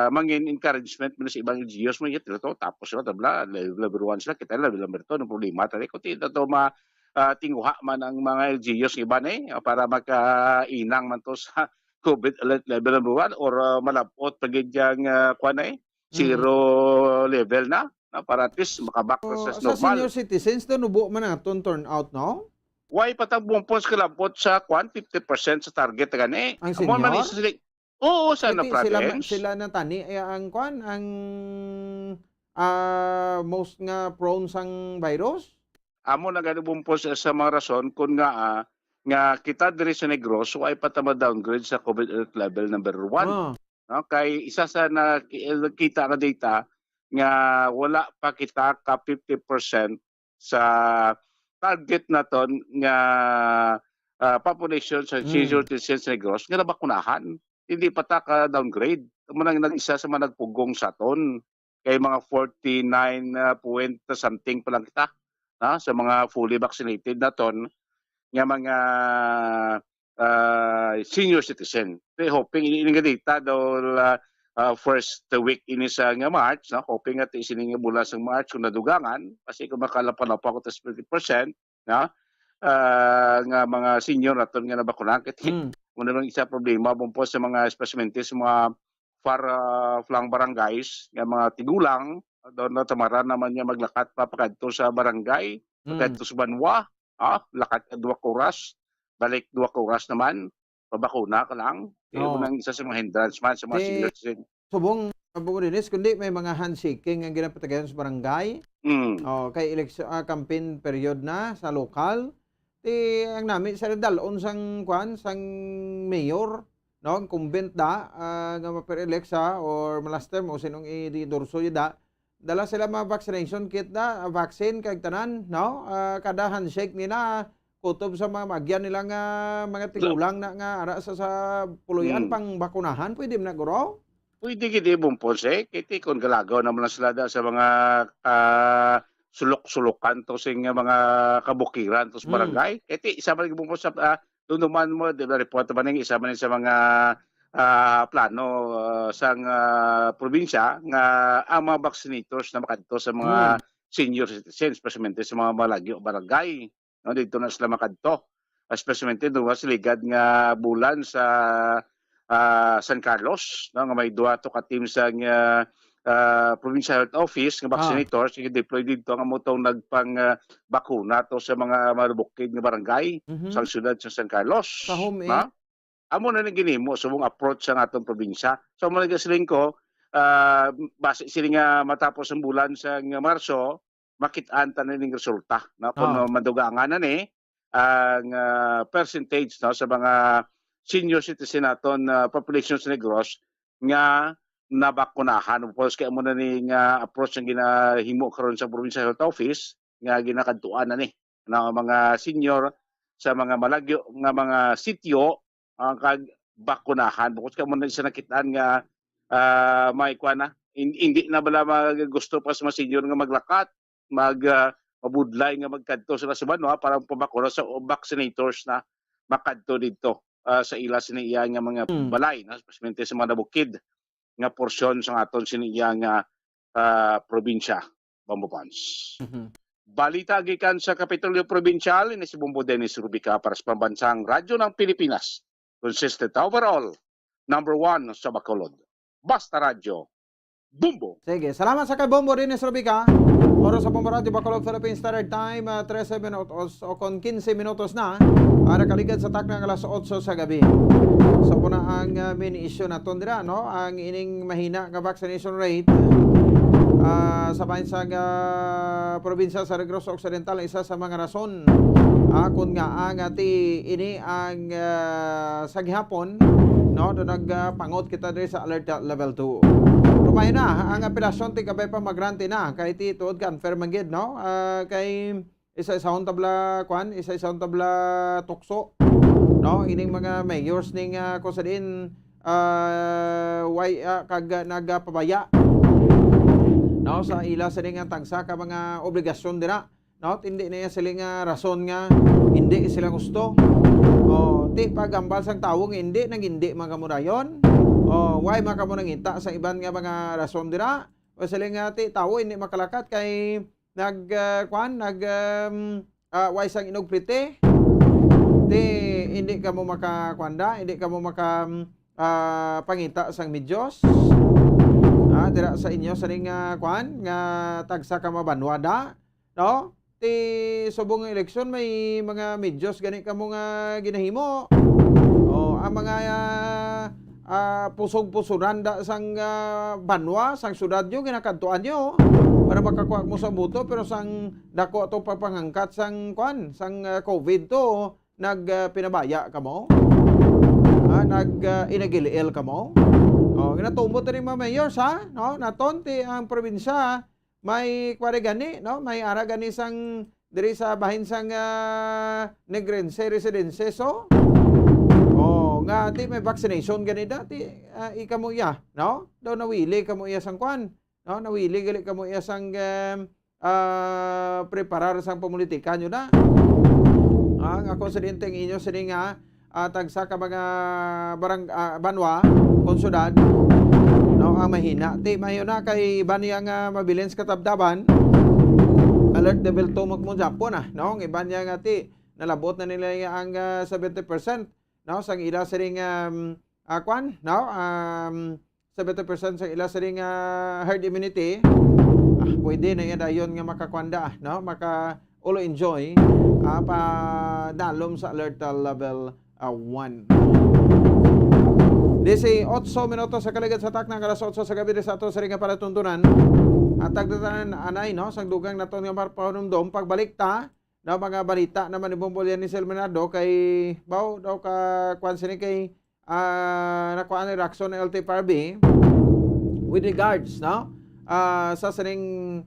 mangin encouragement mo sa ibang LGUs mo yun, tapos sila tabla, level 1 sila, kita level number 2, ng problema, tali ko ito tinguha man ang mga LGUs iba na para makainang man to sa COVID alert level number 1 or malapot pagidyang kuha na zero level na, para at least makabak sa normal. Sa senior citizens, nubo man naton turnout, no? Why patang pons kalabot sa 50% sa target gani? Ang senior? Oo, sana province. Sila na tani ang kwan ang most nga prone sang virus. Amo na gani bumpos sa mga rason kun nga kita diri sa Negros ay patama downgrade sa COVID alert level number 1. No, kay isa sa nakita nga data nga wala pa kita ka 50% sa target naton nga population sa senior citizens sa Negros nga nabakunahan. Hindi pa ta ka downgrade. Manang nag-isa sa mga nagpugong sa ton. Kay mga 49 point something pa lang kita, sa mga fully vaccinated na ton nga mga senior citizen. Pero hoping ini nga data daw first week ini sa nga March, hoping at isining nga mula sa March kung nadugangan kasi kung makalapanaw pa ko tas 50%, nga mga senior na ton nga nabakunan Una lang isa problema po sa mga especialmente sa mga far-flung barangays, nga mga tigulang, doon na tamaran naman niya maglakat papakadto sa barangay, pakadto sa banwa, lakat 2 oras, balik 2 oras naman, pabakuna ka lang. Unang isa sa mga hindrance man sa mga senior citizen. Subong Dinis, kundi may mga handshaking ang ginapatagayan sa barangay. Kay election campaign period na sa lokal. Ti ang nami sa dalon sang mayor, no, incumbent da nga maper-elect sa or last term o sinong idorso da. Dala sila mga vaccination kit da, vaccine kag tanan, no? Kada handshake nila kutob sa mga magyan nila nga mga tigulang na nga ara sa puluyan pang bakunahan, pwede na guro? Pwede gidi bumpose, kiti kung galagaw naman na sila da sa mga sulok-sulukan to sing mga kabukiran to sa barangay. Kiti isa man bumpose sa dunuman mo, di ba report ba ning isa man sa mga plano sang probinsya nga ang mga vaccinators na makadto sa mga senior citizens, especially sa mga malagyo barangay. No, dito na sila makadto. Especially doon sa ligad nga bulan sa San Carlos, no, nga may duwa to ka team sa provincial health office nga vaccinators nga deploy dito nga motong nagpang bakuna to sa mga malubukid nga barangay sa siyudad sa San Carlos. Sa home amo na ning ginimo sa mong approach sa atong probinsya. So mo nagasiling ko base sila nga matapos ang bulan sa Marso makit-an ta ning resulta, no, kung madugangan na ni ang percentage, no, sa mga senior citizen naton population sa Negros nga nabakunahan. Upos kaya muna ni nga approach ang ginahimo karon sa provincial health office nga ginakadtuan na ni ng mga senior sa mga malagyo nga mga sitio ang kag bakunahan. Bukod kaya muna isa nakitaan nga may kuana hindi na bala gusto pa sa mga senior nga maglakat mabudlay nga magkadto sila sa banwa para pabakuna sa vaccinators na makadto dito sa ila siniya nga mga balay, no? Especially sa mga nabukid nga porsyon sa aton siniya nga probinsya, Bombopans. Balita gikan sa Kapitolyo Provincial ni si Bombo Dennis Rubica para sa Pambansang Radyo ng Pilipinas. Consistent overall, number 1 sa Bacolod. Basta Radyo, Bumbo. Sige, salamat sa kay Bombo Dennis Rubica. Oras sa Bombo Radio Bacolod Philippine Standard Time, 13 minutos o kon 15 minutos na. Nakaligad sa taknang alas 8 sa gabi. So po na ang main issue na tondira, no? Ang ining mahina nga vaccination rate sa bansang probinsya sa Negros Occidental, isa sa mga rason kung nga ang ini ang sa gihapon, no, do nagpangot kita diri sa alert level 2. Rumay na ang apelasyon ti kabay pa magrante na kay ti tuod confirm gid, no, kay isa-isahon tabla isa-isahon tabla tukso, no, ining mga mayors ning kusadin kag nagapabaya, no, sa ila sa nga tagsa ka mga obligasyon dira, no, hindi na sila nga rason nga hindi sila gusto. Ti pagambal sang tawo hindi nang hindi magamudayon. Why makamunangita sa iban nga mga rason dira? O sila nga ti tawo hindi makalakat kay why sang inugprite. Ti hindi ka mo makakwanda, hindi ka mo maka pangita sang medyos. Dira sa inyo sa ring nga tagsa ka mabanwada, no? Ti subong eleksyon may mga medyos gani ka mo nga ginahimo. Ang mga pusog-pusuran da sang banwa sang syudad nyo ginakadtuan nyo para makakuha mo sa buto, pero sang dako to papangangkat sang sang COVID to pinabaya ka mo, inagiliil ka mo. Ginatumbot rin mga mayors, no, naton ti ang probinsya may kware gani, no, may ara gani sang diri sa bahin sang Negrense Residences, so nga ti may vaccination gani dati ika mo iya, no, daw nawili ka mo iya sang no, nawili gali ka mo iya sang preparar sang politika nyo na. Ang ako sa dinteng inyo sini nga tagsa ka mga banwa konsyudad, no, ang mahina ti mayo na kay baniya nga mabilins katabdaban alert level 2 mo Japon, no, ang iban niya nga ti nalabot na nila ang 70%, no, sang ila sa ring no, 70% sa ila sa ring herd immunity. Pwede na yan dayon nga makakwanda, no, maka ulo enjoy pa dalom sa alert level 1. 18 minutos sa kaligid sa taknang alas 8 sa gabi sa ato sa ring palatuntunan. At tagdatanan anay no sang dugang naton nga parpanumdom pagbalik ta na mga balita naman ibumbulyan ni Selmenado kay baw daw ka kwan sini kay nakuha ni reaksyon ng LTFRB with regards no sa sining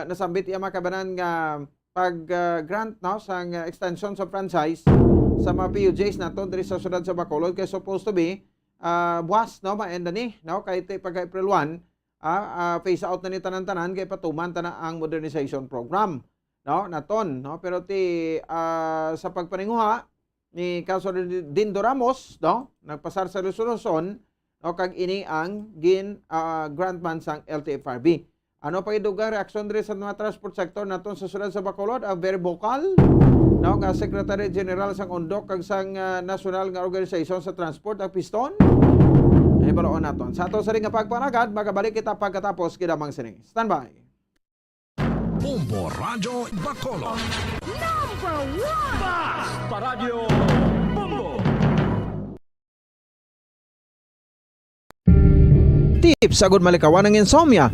nasambit iya makabanan nga pag grant no sang extension sa franchise sa mga PUJs naton diri sa syudad sa Bacolod kay supposed to be buwas no maenda ni no kay pag April 1 phase out na ni tanan-tanan kay patuman ta na ang modernization program no naton no pero sa pagpaninguha ni Councilor Dindo Ramos no nagpasar sa resolusyon no kag ini ang grant man sang LTFRB. Ano pa idugang reaksyon diri sa mga transport sector naton sa syudad sa Bacolod? Very vocal no nga Secretary General sang UNDOC kag sang national nga organisasyon sa transport ang Piston. Ay baloon naton. Sa ato sa ring nga pagpanagad magabalik kita pagkatapos kidamang sini. Standby. Bombo Radio Bacolod. Number 1 Basta Radio Bombo. Tips sagud malikawan ng insomnia.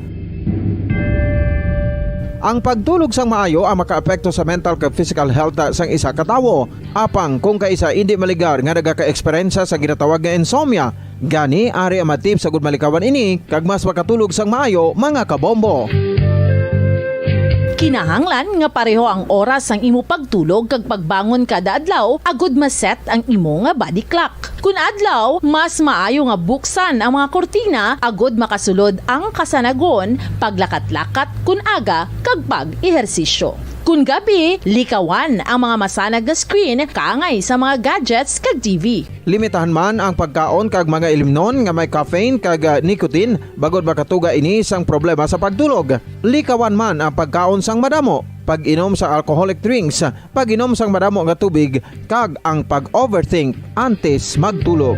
Ang pagtulog sang maayo ang makaapekto sa mental kag physical health sang isa ka tawo. Apang kung kaisa hindi maligar nga nagaka-eksperyensya sa ginatawag nga insomnia, gani ari ang matip sagud malikawan ini kag mas makatulog sang maayo mga kabombo. Kinahanglan nga pareho ang oras ang imo pagtulog kag pagbangon kada adlaw agud maset ang imo nga body clock. Kun adlaw, mas maayo nga buksan ang mga kortina agud makasulod ang kasanagon, paglakat-lakat kun aga kag pag-ehersisyo. Kun gabi, likawan ang mga masanag nga screen kaangay sa mga gadgets kag TV. Limitahan man ang pagkaon kag mga ilimnon nga may caffeine kag nicotine bagod makatuga ini sang problema sa pagtulog. Likawan man ang pagkaon sang madamo, pag-inom sa alcoholic drinks, pag-inom sang madamo nga tubig kag ang pag-overthink antes magtulog.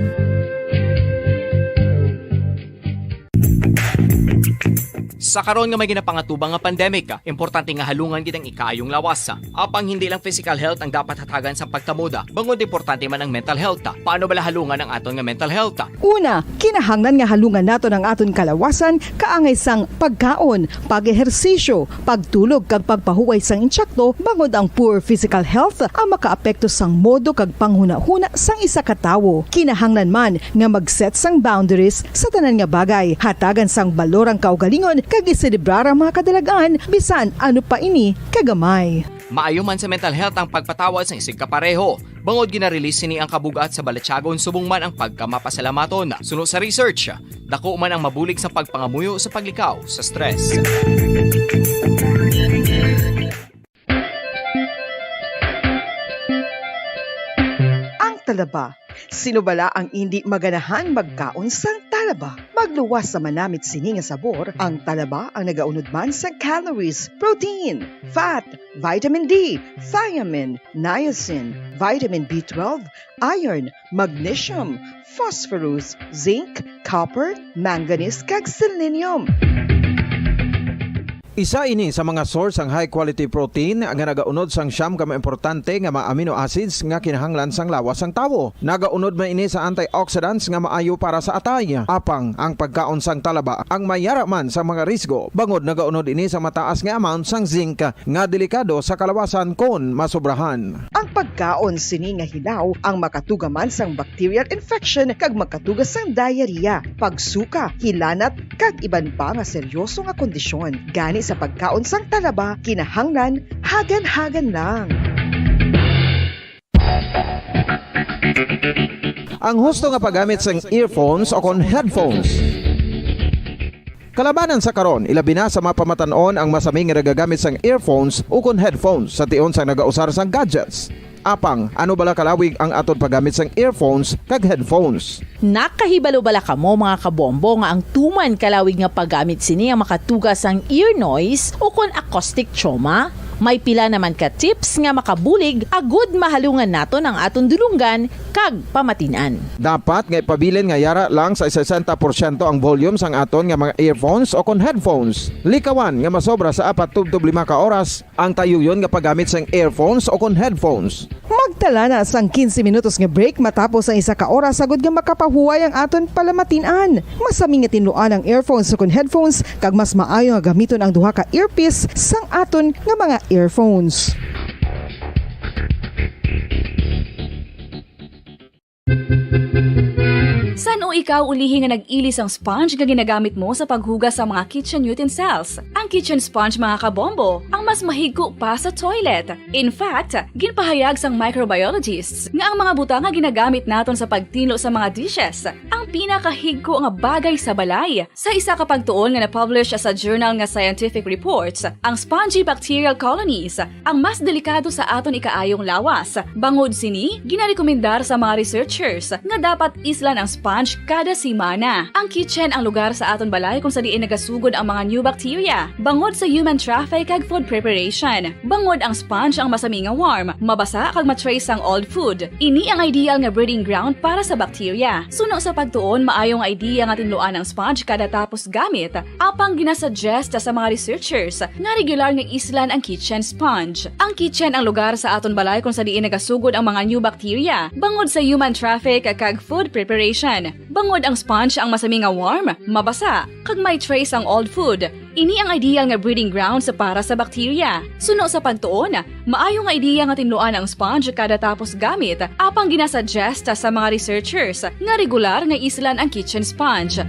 Sa karon nga may ginapangatubang nga pandemic, importante nga halungan kitang ikayong lawas. Apang hindi lang physical health ang dapat hatagan sa pagtamuda, bangod importante man ang mental health. Paano bala halungan ang aton nga mental health? Una, kinahanglan nga halungan nato ang aton kalawasan kaangay sang pagkaon, pag-ehersisyo, pagtulog kag pagpahuway sang insyakto bangod ang poor physical health ang makaapekto sang modo kag panghuna-huna sang isa ka tawo. Kinahanglan man nga mag-set sang boundaries sa tanan nga bagay, hatagan sang balorang kaugalingon kag iselebrar ang mga kadalagaan bisan ano pa ini kagamay. Maayo man sa mental health ang pagpatawad sa isig kapareho. Bangod ginarelease sini ang kabugat sa Balatyagon subong man ang pagkamapasalamaton. Sunod sa research, dako man ang mabulig sa pagpangamuyo sa paglikaw sa stress. Ang talaba. Sino bala ang hindi maganahan magkaon sang talaba? Magluwas sa manamit sini nga sabor, ang talaba ang nagaunod man sa calories, protein, fat, vitamin D, thiamine, niacin, vitamin B12, iron, magnesium, phosphorus, zinc, copper, manganese kag selenium. Isa ini sa mga source ang high quality protein nga nagaunod sang siyam ka importante nga mga amino acids nga kinahanglan sang lawas sang tawo. Nagaunod man ini sa antioxidants nga maayo para sa atay. Apang ang pagkaon sang talaba ang mayara man sa mga risgo. Bangod nagaunod ini sa mataas nga amount sang zinc nga delikado sa kalawasan kon masobrahan. Ang pagkaon sini nga hilaw ang makatuga man sang bacterial infection kag makatuga sang diarrhea, pagsuka, hilanat kag iban pa nga seryoso nga kondisyon. Gani sa pagkaon sang talaba, kinahanglan hagan-hagan lang. Ang husto nga paggamit sang earphones o kon headphones. Kalabanan sa karon, ilabi na sa mga pamatanon ang masaming nga nagagamit sang earphones o kon headphones sa tion sang nagausar sang gadgets. Apang, ano bala kalawig ang aton paggamit sang earphones kag headphones? Nakahibalo bala kamo mga kabombo nga ang tuman kalawig nga paggamit sini ang makatugas ang ear noise o kon acoustic trauma? May pila naman ka tips nga makabulig agud mahalungan naton ang aton dulunggan kag pamatinan. Dapat nga ipabilin nga yara lang sa 60% ang volume sang aton nga mga earphones o kon headphones. Likawan nga masobra sa 4 to 5 ka oras ang tayuyon nga paggamit sang earphones o kon headphones. Magtala na sang 15 minutos nga break matapos ang isa ka oras sagod nga makapahuway ang aton palamatinan. Masami nga tinluan ang earphones sukon headphones kag mas maayo nga gamiton ang duha ka earpiece sang aton nga mga earphones. San o ikaw ulihi nga nag-ilis ang sponge nga ginagamit mo sa paghugas sa mga kitchen utensils? Ang kitchen sponge mga kabombo, ang mas mahigko pa sa toilet. In fact, ginpahayag sang microbiologists nga ang mga butang nga ginagamit naton sa pagtinlo sa mga dishes ang pinakahigko nga bagay sa balay. Sa isa ka pagtuon nga na-publish sa journal nga Scientific Reports, ang spongy bacterial colonies ang mas delikado sa aton ikaayong lawas. Bangod sini, ginarekomendar sa mga researchers nga dapat islan ang sponge kada simana. Ang kitchen ang lugar sa aton balay kung sa diin nagasugod ang mga new bacteria. Bangod sa human traffic kag food preparation. Bangod ang sponge ang masami nga warm, mabasa kag matrace ang old food. Ini ang ideal nga breeding ground para sa bacteria. Suno sa pagtuon, maayong idea nga tinluan ang sponge kada tapos gamit. Apang ginasuggest sa mga researchers nga regular nga islan ang kitchen sponge. Ang kitchen ang lugar sa aton balay kung sa diin nagasugod ang mga new bacteria. Bangod sa human traffic kag food preparation. Bangod ang sponge ang masami nga warm, mabasa, kag may trace ang old food. Ini ang ideal nga breeding ground sa para sa bacteria. Suno sa pagtuon, maayo nga idea nga tinluan ang sponge kada tapos gamit, apang ginasuggest sa mga researchers nga regular nga islan ang kitchen sponge.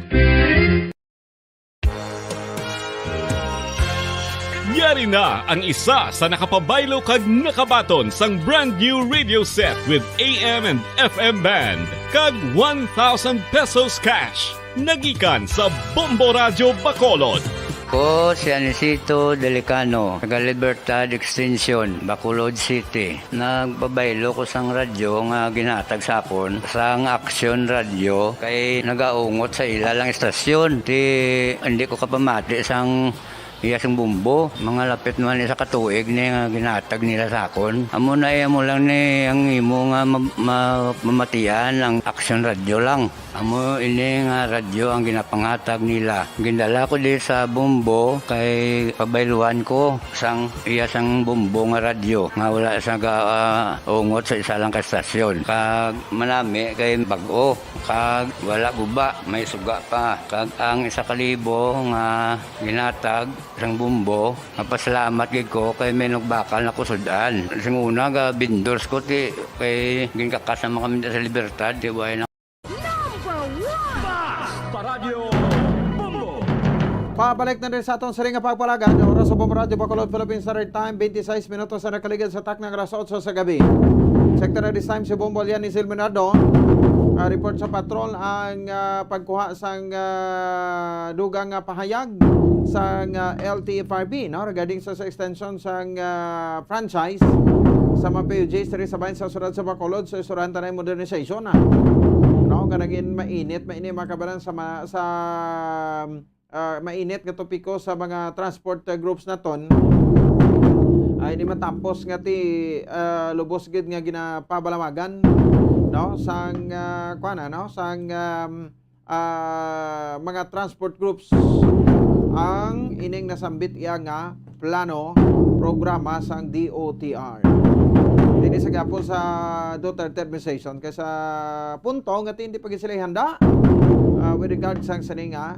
Yari na ang isa sa nakapabaylo kag nakabaton sang brand new radio set with AM and FM band kag 1,000 pesos cash. Nagikan sa Bombo Radio Bacolod. Ko si Anisito Delicano, taga Libertad Extension, Bacolod City. Nagpabaylo ko sang radyo nga ginatag sapon sang Action Radio kay nagaungot sa ilalang estasyon. Hindi ko kapamati sang iyasang bumbo, mga lapit naman sa katuig ni nga ginatag nila sa akon. Amo na mo lang ni ang imo nga mamatian ang Action Radio lang. Amo ini nga radyo ang ginapangatag nila. Gindala ko di sa bumbo kay pabayluan ko sang iyasang bumbo nga radyo nga wala sa ungot sa isa lang ka estasyon. Kag manami kay bag-o, kag wala guba, may suga pa. Kag ang 1,000 nga ginatag sang bumbo, napasalamat gid ko kay may nagbakal na kusudan. Sing una ga bindors ko ti kay ginkakasama kami sa Libertad, di ba na. Pabalik na rin sa atong saring nga pagpalagan. Oras sa Bombo Radio Bacolod, Philippines Standard Time, 26 minutos sa nakaligid sa tak ng alas 8 sa gabi. Sector this time si Bombo Lian ni Silmenardo. Report sa patrol ang pagkuha sang dugang pahayag sang LTFRB no regarding sa extension sang franchise sa mga PUJs sa bayan sa surat sa Bacolod sa suranta na modernization no kanagin mainit makabaran sa mainit nga topiko sa mga transport groups naton ay di matapos nga ti lubos gid nga ginapabalamagan no sang sang mga transport groups ang ining nasambit iya nga plano programa sang DOTR. Dili sa gapon sa Duterte administration kay sa punto nga hindi pa sila handa with regard sang saninga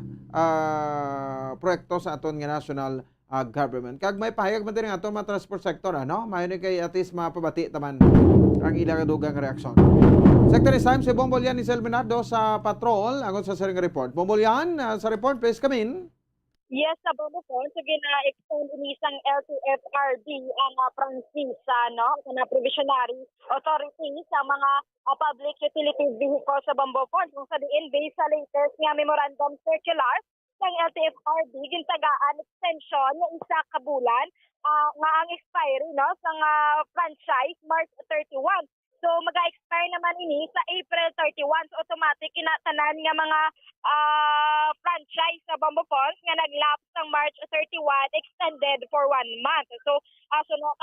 proyekto sa aton nga national government. Kag may pahayag man din nga aton mga transport sector may kay at least mapabati taman ang ilang dugang reaksyon. Sector is time si Bombolian ni Selmenardo sa patrol agon sa saring report. Bombolian, sa report please come in. Yes, sa Bombo po, so gina-extend inisang LTFRB ang Francisa, na provisionary authority sa mga public utility vehicles sa Bombo po. Kung sa diin, based sa latest nga memorandum circular ng LTFRB, gintagaan extension ng isa ka bulan nga ang expiry sa franchise March 31. So mag-expire naman ini sa April 31. So automatic inatanan nga mga franchise sa Bombo Falls nga naglapse ng March 31 extended for 1 month. So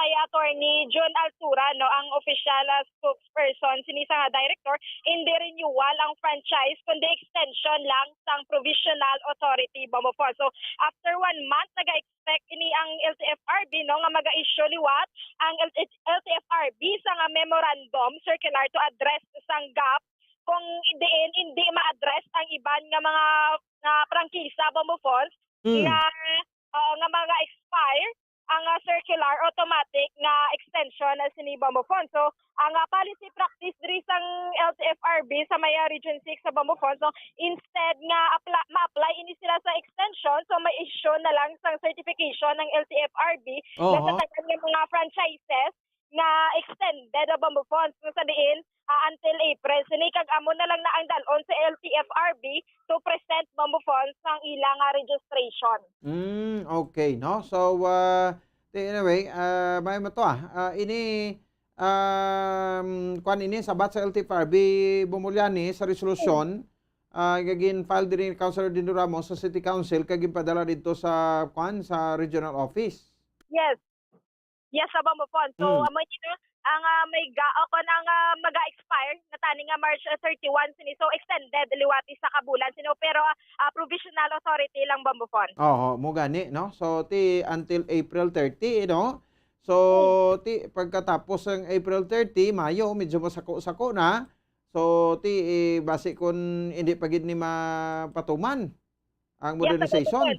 kay Attorney John Altura ang official spokesperson sinisa nga director, hindi renewal ang franchise kundi extension lang sang provisional authority Bombo Falls. So after 1 month expect ini ang LTFRB no nga maga-issue liwat ang LTFRB sa nga memorandum circular to address sang gap kung hindi ma-address ang iban nga mga prangkisa Bombofonds nga mga expire ang circular automatic na extension na sini Bombofonds. So ang policy practice diri sang LTFRB sa Maya Region 6 sa Bombofonds, so instead nga ma-apply ini sila sa extension, so may issue na lang sang certification ng LTFRB na sa tagan ng mga franchises na extended ang Bombofonds kung sa diin until April. Sinikag amo na lang na ang dalon sa LTFRB to present Bombofonds sang ilang registration. Okay, no? So, anyway, may mo to ini, kwan ini, sabat sa LTFRB Bumulyani sa resolusyon, gagin file din Councilor Dindo Ramos sa City Council, kagin padala dito sa, sa regional office. Yes, sa Bombofonds. So, amo dito, ang may ako nang maga-expire na tani nga March 31 sini. So extended liwati sa kabulan sino pero provisional authority lang Bombofonds. Mo gani no. So until April 30 no. So pagkatapos ng April 30, Mayo medyo masako-sako na. So base kun hindi pa gid ni mapatuman ang modernization.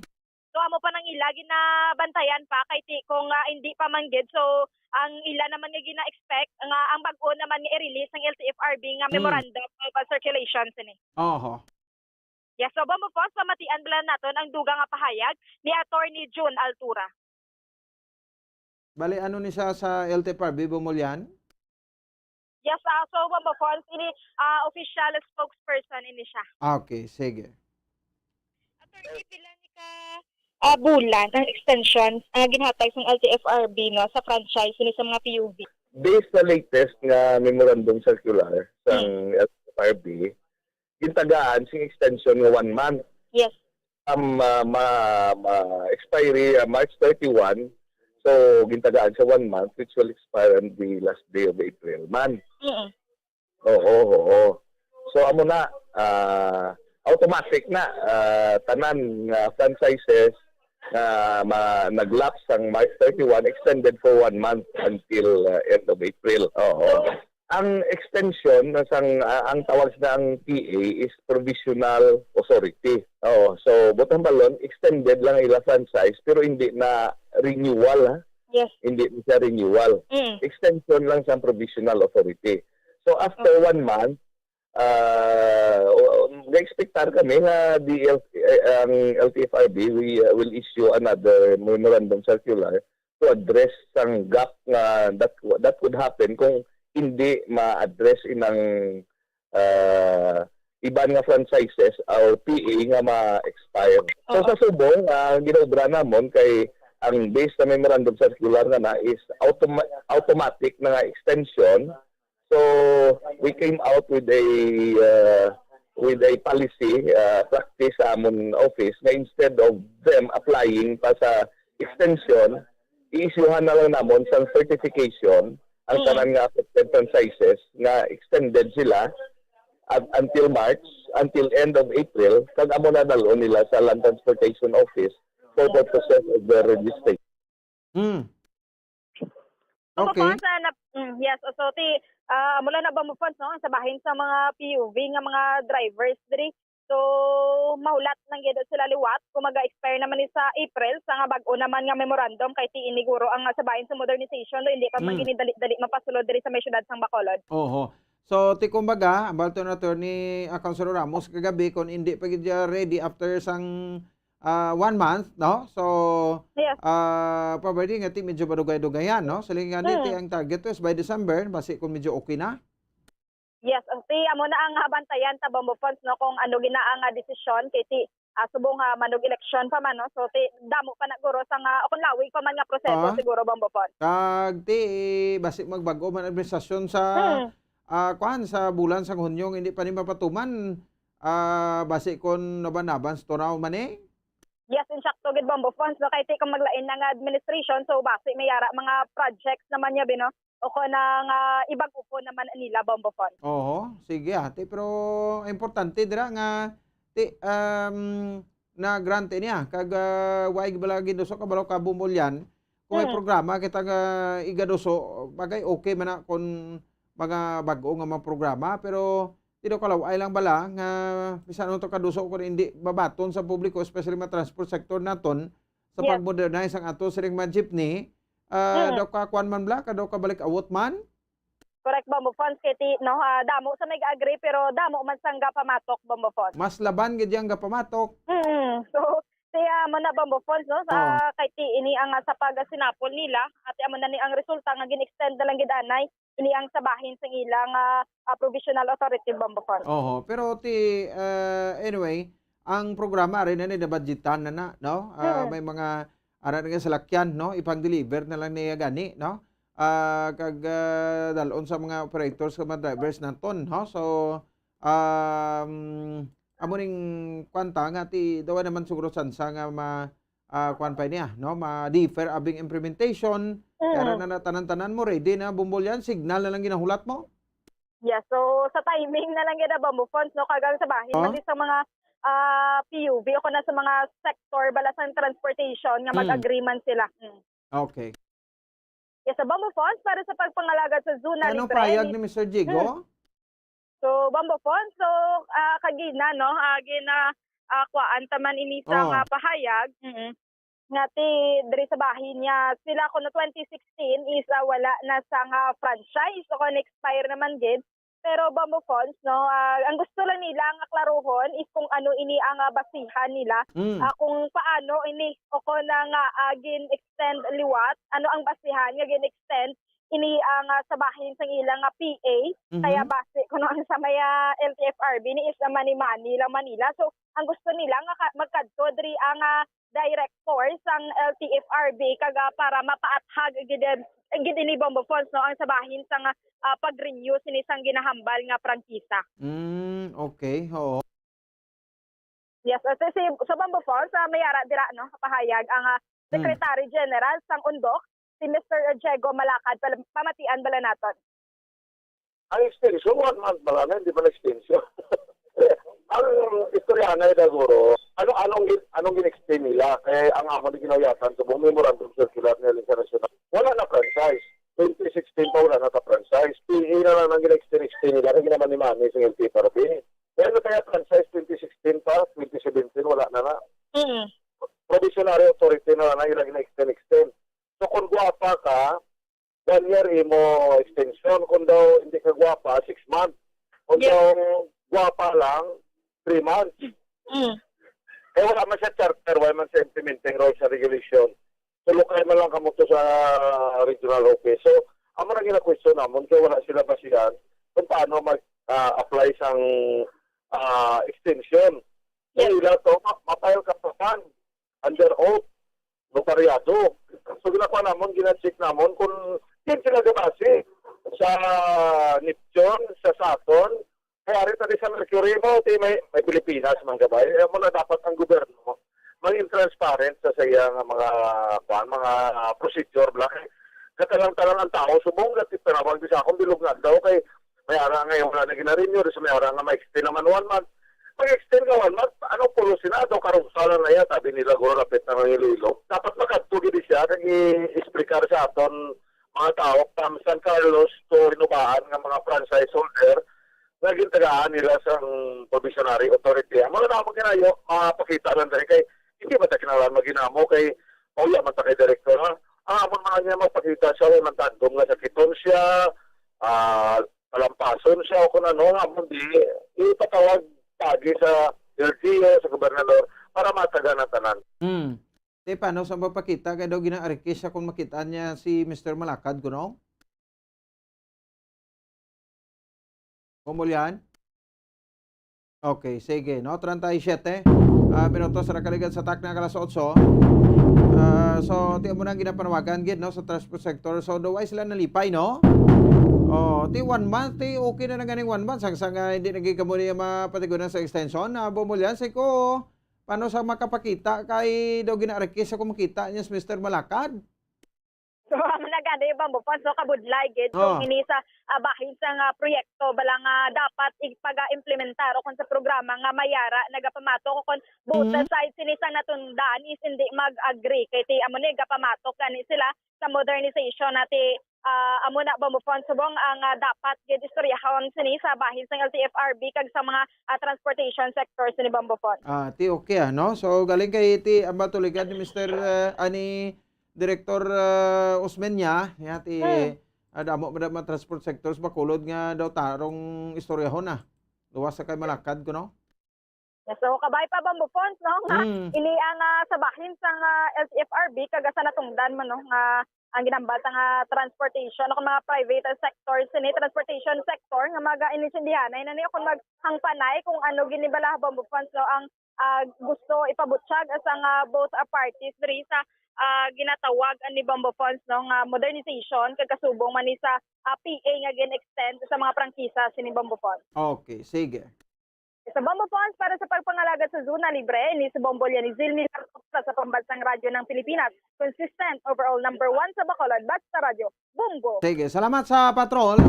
So amo pa nang ilagi na bantayan pa kay kung hindi pa man gid. So ang ila naman nga gina-expect nga ang bag-o naman nga i-release ng LTFRB nga memorandum of circulation sini. Yes, so Bombofonds pamatian bala naton ang dugang nga pahayag ni Attorney June Altura. Bali ano ni sa LTFRB Bumulyan? Yes, so Bombofonds ini official spokesperson ini siya. Okay, sige. Attorney pila ni ka bulan ang extension ginhatag sa LTFRB no sa franchise ni sa mga PUB. Based sa latest nga memorandum circular sa LTFRB, gintagaan sing extension nga 1 month. Yes. Expiry March 31. So gintagaan sa 1 month which will expire on the last day of April month. Oo. So amo na automatic na tanan nga franchises naglapse ang March 31 extended for 1 month until end of April. Ang extension ang tawag ng PA is provisional authority. So butang balon extended lang ila franchise pero hindi na renewal ha. Yes. Hindi na siya renewal. Extension lang sa provisional authority. So after 1 month na-expectar kami na ang LTFRB will issue another memorandum circular to address ang gap nga that would happen kung hindi ma-address inang iban nga franchises or PA nga ma-expire. So sa subong, ginobra namon kay ang base na memorandum circular nga na is automatic na nga extension. So we came out with a policy practice sa amon office na instead of them applying pa sa extension, i-issuehan na lang namon sa certification ang tanan nga affected franchises nga extended sila until March, until end of April, kag amo na dalon nila sa Land Transportation Office for purposes of the registration. Okay. Yes, so mula na Bombofonds no sa bahin sa mga PUV nga mga drivers diri. So mahulat lang gyud sila liwat kung maga-expire naman ni sa April sa nga bag-o naman nga memorandum kay iniguro ang sa bahin sa modernization do hindi pa man dali mapasulod diri sa may syudad sang Bacolod. So kumbaga ang balto na ni Councilor Ramos kagabi kung hindi pa gid ready after sang 1 month, no? So, pwede nga medyo badugay-dugayan, no? So, linganiti ang target is by December, basi kung medyo okay na. Yes, amo na ang bantayan ta Bombofonds no kung ano ginaang desisyon kay subong manog election pa man no. So damo pa na guro sa kung lawig pa man nga proseso siguro Bombofonds. Kag basi magbago man administrasyon sa sa bulan sa Hunyo hindi pa ni mapatuman basi kon naban-naban storaw man eh. Yes, insakto gid Bombofonds no kay kung maglain ng administration so base may yara mga projects naman niya bino o ko nang ibang upo naman nila na grant niya kag way balagi doso ka balaw ka bumulyan kung may programa kita nga igadoso bagay okay man na kung mga bag-o nga mga programa pero dito kalaw ay lang bala nga bisan to kaduso kung hindi babaton sa publiko especially mga transport sector naton sa pagmodernize ang ato siring mga jeepney daw ka kuan man bla daw ka balik awot man. Correct, Bambo Fonz, kiti, no? Damo sa nag-agree, pero damo man sang gapamatok, Bambo Fonz. Mas laban gid yang gapamatok. So, siya mo na, Bambo Fonz, no? Sa kiti, ini ang sa pag-sinapol nila, at amo na ni ang resulta nga gin-extend na lang gid anay, ini ang sabahin sa ilang provisional authority, Bambo Fonz. Pero anyway, ang programa rin na budgetan na no? May mga aran nga salakyan, no? Ipang-deliver na lang niya gani, no? Kag dalon sa mga operators sa mga drivers naton ha so amo ning kwanta nga ti dawa naman siguro sansa nga kwan pa niya no ma differ abing implementation kaya na tanan-tanan mo ready na bumbulyan signal na lang ginahulat mo. Yeah, so sa timing na lang gid Bambo Fonz no kagang sa bahin man sa mga PUV o na sa mga sector balasang transportation nga mag-agreement sila. Okay. Yes, sa Bambo Fonz para sa pagpangalagad sa zona Anong payag ni Mr. Jigo? So Bambo Fonz, so kagina no, kuan taman ini sa pahayag. Nga ti diri sa bahin niya sila kuno 2016 is wala na sa franchise so kon expire naman gid. Pero Bambo Fonz, no, ang gusto lang nila nga klaruhon is kung ano ini ang basihan nila, kung paano ini o kung nga gin-extend liwat, ano ang basihan nga gin-extend ini ang sabahin sang ilang PA, kaya base kung ano sa maya LTFRB ni is Mani-Mani lang Manila. So, ang gusto nila nga magkadto diri ang director sang LTFRB kaga para mapaathag gid ini Bambo Fonz no ang sabahin sang pag-renew sinisang ginahambal nga prangkisa. Okay, oo. Yes, sa Bambo Fonz mayara dira no pahayag ang Secretary General sang Undok si Mr. Diego Malacad pamatian bala naton. Ang extension 1 month bala na hindi ba extension? Ang istorya na siguro anong gin-extend nila kaya ang amo ni ginawatan sa buong memorandum circular ng international wala na franchise 2016 pa wala na franchise PA na lang ang gin-extend nila kaya ginaman ni Mani sa LTFRB pero kaya franchise 2016 pa 2017 wala na provisionary authority na lang ilang gin-extend so kung guwapa ka 1 year imo extension kung daw hindi ka guwapa 6 months kung daw guwapa lang 3 months. Eh wala man siya charter, wala man siya implementing rules and regulation. So lokal man lang kamo to sa regional office. So amo na gina-question namon kaya wala sila basihan kung paano mag-apply sang extension. So ila to, mapile ka pa under oath, notaryado. So ginapa namon, gina-check namon kung din sila gabasi sa Niption, sa Saturn, kaya rin tadi sa Mercury mo, may Pilipinas mga gabay. Mo na dapat ang gobyerno maging transparent sa sayang mga procedure bla. Katalang-talang ang tao subong at tinawag bisa akong bilog na daw kay may ara ngayon wala na ginarinyo so may ara nga ma-extend naman 1 month. Pag-extend ka 1 month, anong policy na daw karungsalan na yan, sabi nila guro rapit na ng ililo. Dapat makatugid siya kag i-explicar sa aton mga tao from San Carlos to Inubahan nga mga franchise holder naging tagaan nila sa provisionary authority. Ang mga naman kinayo, makapakita lang dahil kay hindi ba tayo kinalaan maginamo kay Pauya man kay director ha. Ang amon mga niya magpakita siya, may mantandom nga sakiton siya, palampason siya o kung ano, amon di ipatawag pagi sa LGU, sa gobernador para matagan ang tanan. Paano sa mapakita kaya daw gina-arikis siya kung makita niya si Mr. Malacad kuno? Kumulyan? Okay, sige, no? 37 minutos sa nakaligan sa tak na kalas 8. So, tiyan mo na ginapanawagan, gid, no? Sa transport sector. So, daw ay sila nalipay, no? Ti 1 month, okay na ganing 1 month. Sangsang hindi nagigamo niya mapatigunan sa extension. Bumulyan, say ko, paano sa makapakita kay daw gina-arikis sa kung makita niya si Mr. Malacad? So, naganda yung Bamboo Funds, so kabudlay, gid. So, Oh. ini sa bahin sa nga proyekto, balang dapat ipag-implementar o kung sa programa nga mayara, nagapamatok o kung both sides sinisang natundaan is hindi mag-agree. Kaya ti amo ni, gapamatok gani sila sa modernization nati amo na Bamboo Funds subong ang dapat gid istoryahon sini sa bahin sa LTFRB kag sa mga transportation sectors ni Bamboo Funds. Ti okay no? So galing kay ti ang batuligan ni Mr. Ani Director Osmeña, ya ti damo mga transport sectors bakulod nga daw tarong istoryahon na. Luwas sa kay malakad ko no. So kabay pa Bamboo Funds no nga ini ang sa bahin sa LTFRB kag sa natungdan man no nga ang ginambal nga transportation o mga private sectors ni transportation sector nga maga-inisindihan na ni kung maghangpanay kung ano ginibala Bamboo Funds no ang gusto ipabutsyag sa both parties diri sa ginatawag ni Bamboo Funds no nga modernization kag kasubong man ni sa PA nga gin-extend sa mga prangkisa ni Bamboo Funds. Okay, sige. Sa Bamboo Funds para sa pagpangalagad sa zona libre ni si Bombolya ni Zilmi sa pambansang radyo ng Pilipinas. Consistent overall number 1 sa Bacolod, Basta Radio, Bumbo. Sige, salamat sa patrol.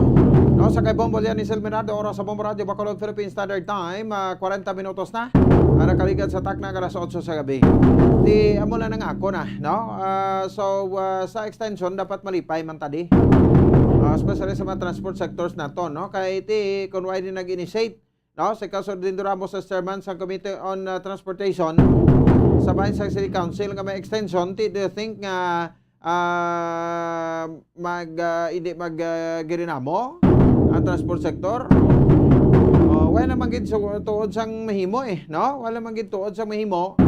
No, sa kay Bombol yan ni Silminado, oras sa Bombo Radio, Bacolod, Philippine Standard Time, 40 minutos na. Para kaligad sa takna alas 8 sa gabi. Di amo lang nga ako na, no? Sa extension dapat malipay man tadi. Especially sa mga transport sectors na to, no? Kay iti kunway din nag-initiate, no? Si Councilor Dindo Ramos as chairman sa Committee on Transportation sa bahin sa City Council nga may extension, do you think nga hindi girinamo ang transport sector? Wala naman gid tuod sang mahimo no? Wala naman gid tuod sang mahimo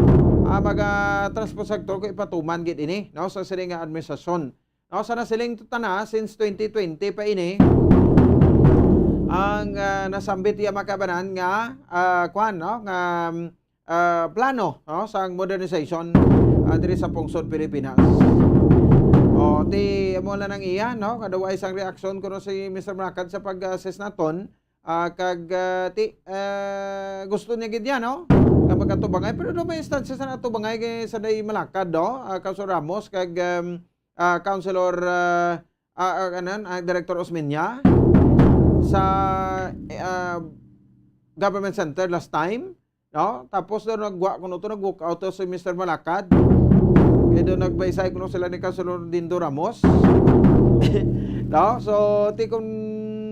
transport sector ko ipatuman gid ini, no? Sa siling nga administrasyon. No, sana siling tutana since 2020 pa ini ang nasambit iya makabanan nga no? Nga plano no? Sang modernization diri sa pungsod Pilipinas. Ti mo na nang iya no? Kadaway sang reaksyon ko no si Mr. Malakad sa pag-assess naton kag gusto niya gid yan no? Kapag atubangay pero do may instances na atubangay kay sa day Malakad no? Councilor Ramos kag Councilor Director Osmeña sa government center last time, no? Tapos doon nag-walk out si Mr. Malakad. Kaya doon nagbaysay kuno sila ni Councilor Dindo Ramos. No? So, ti kung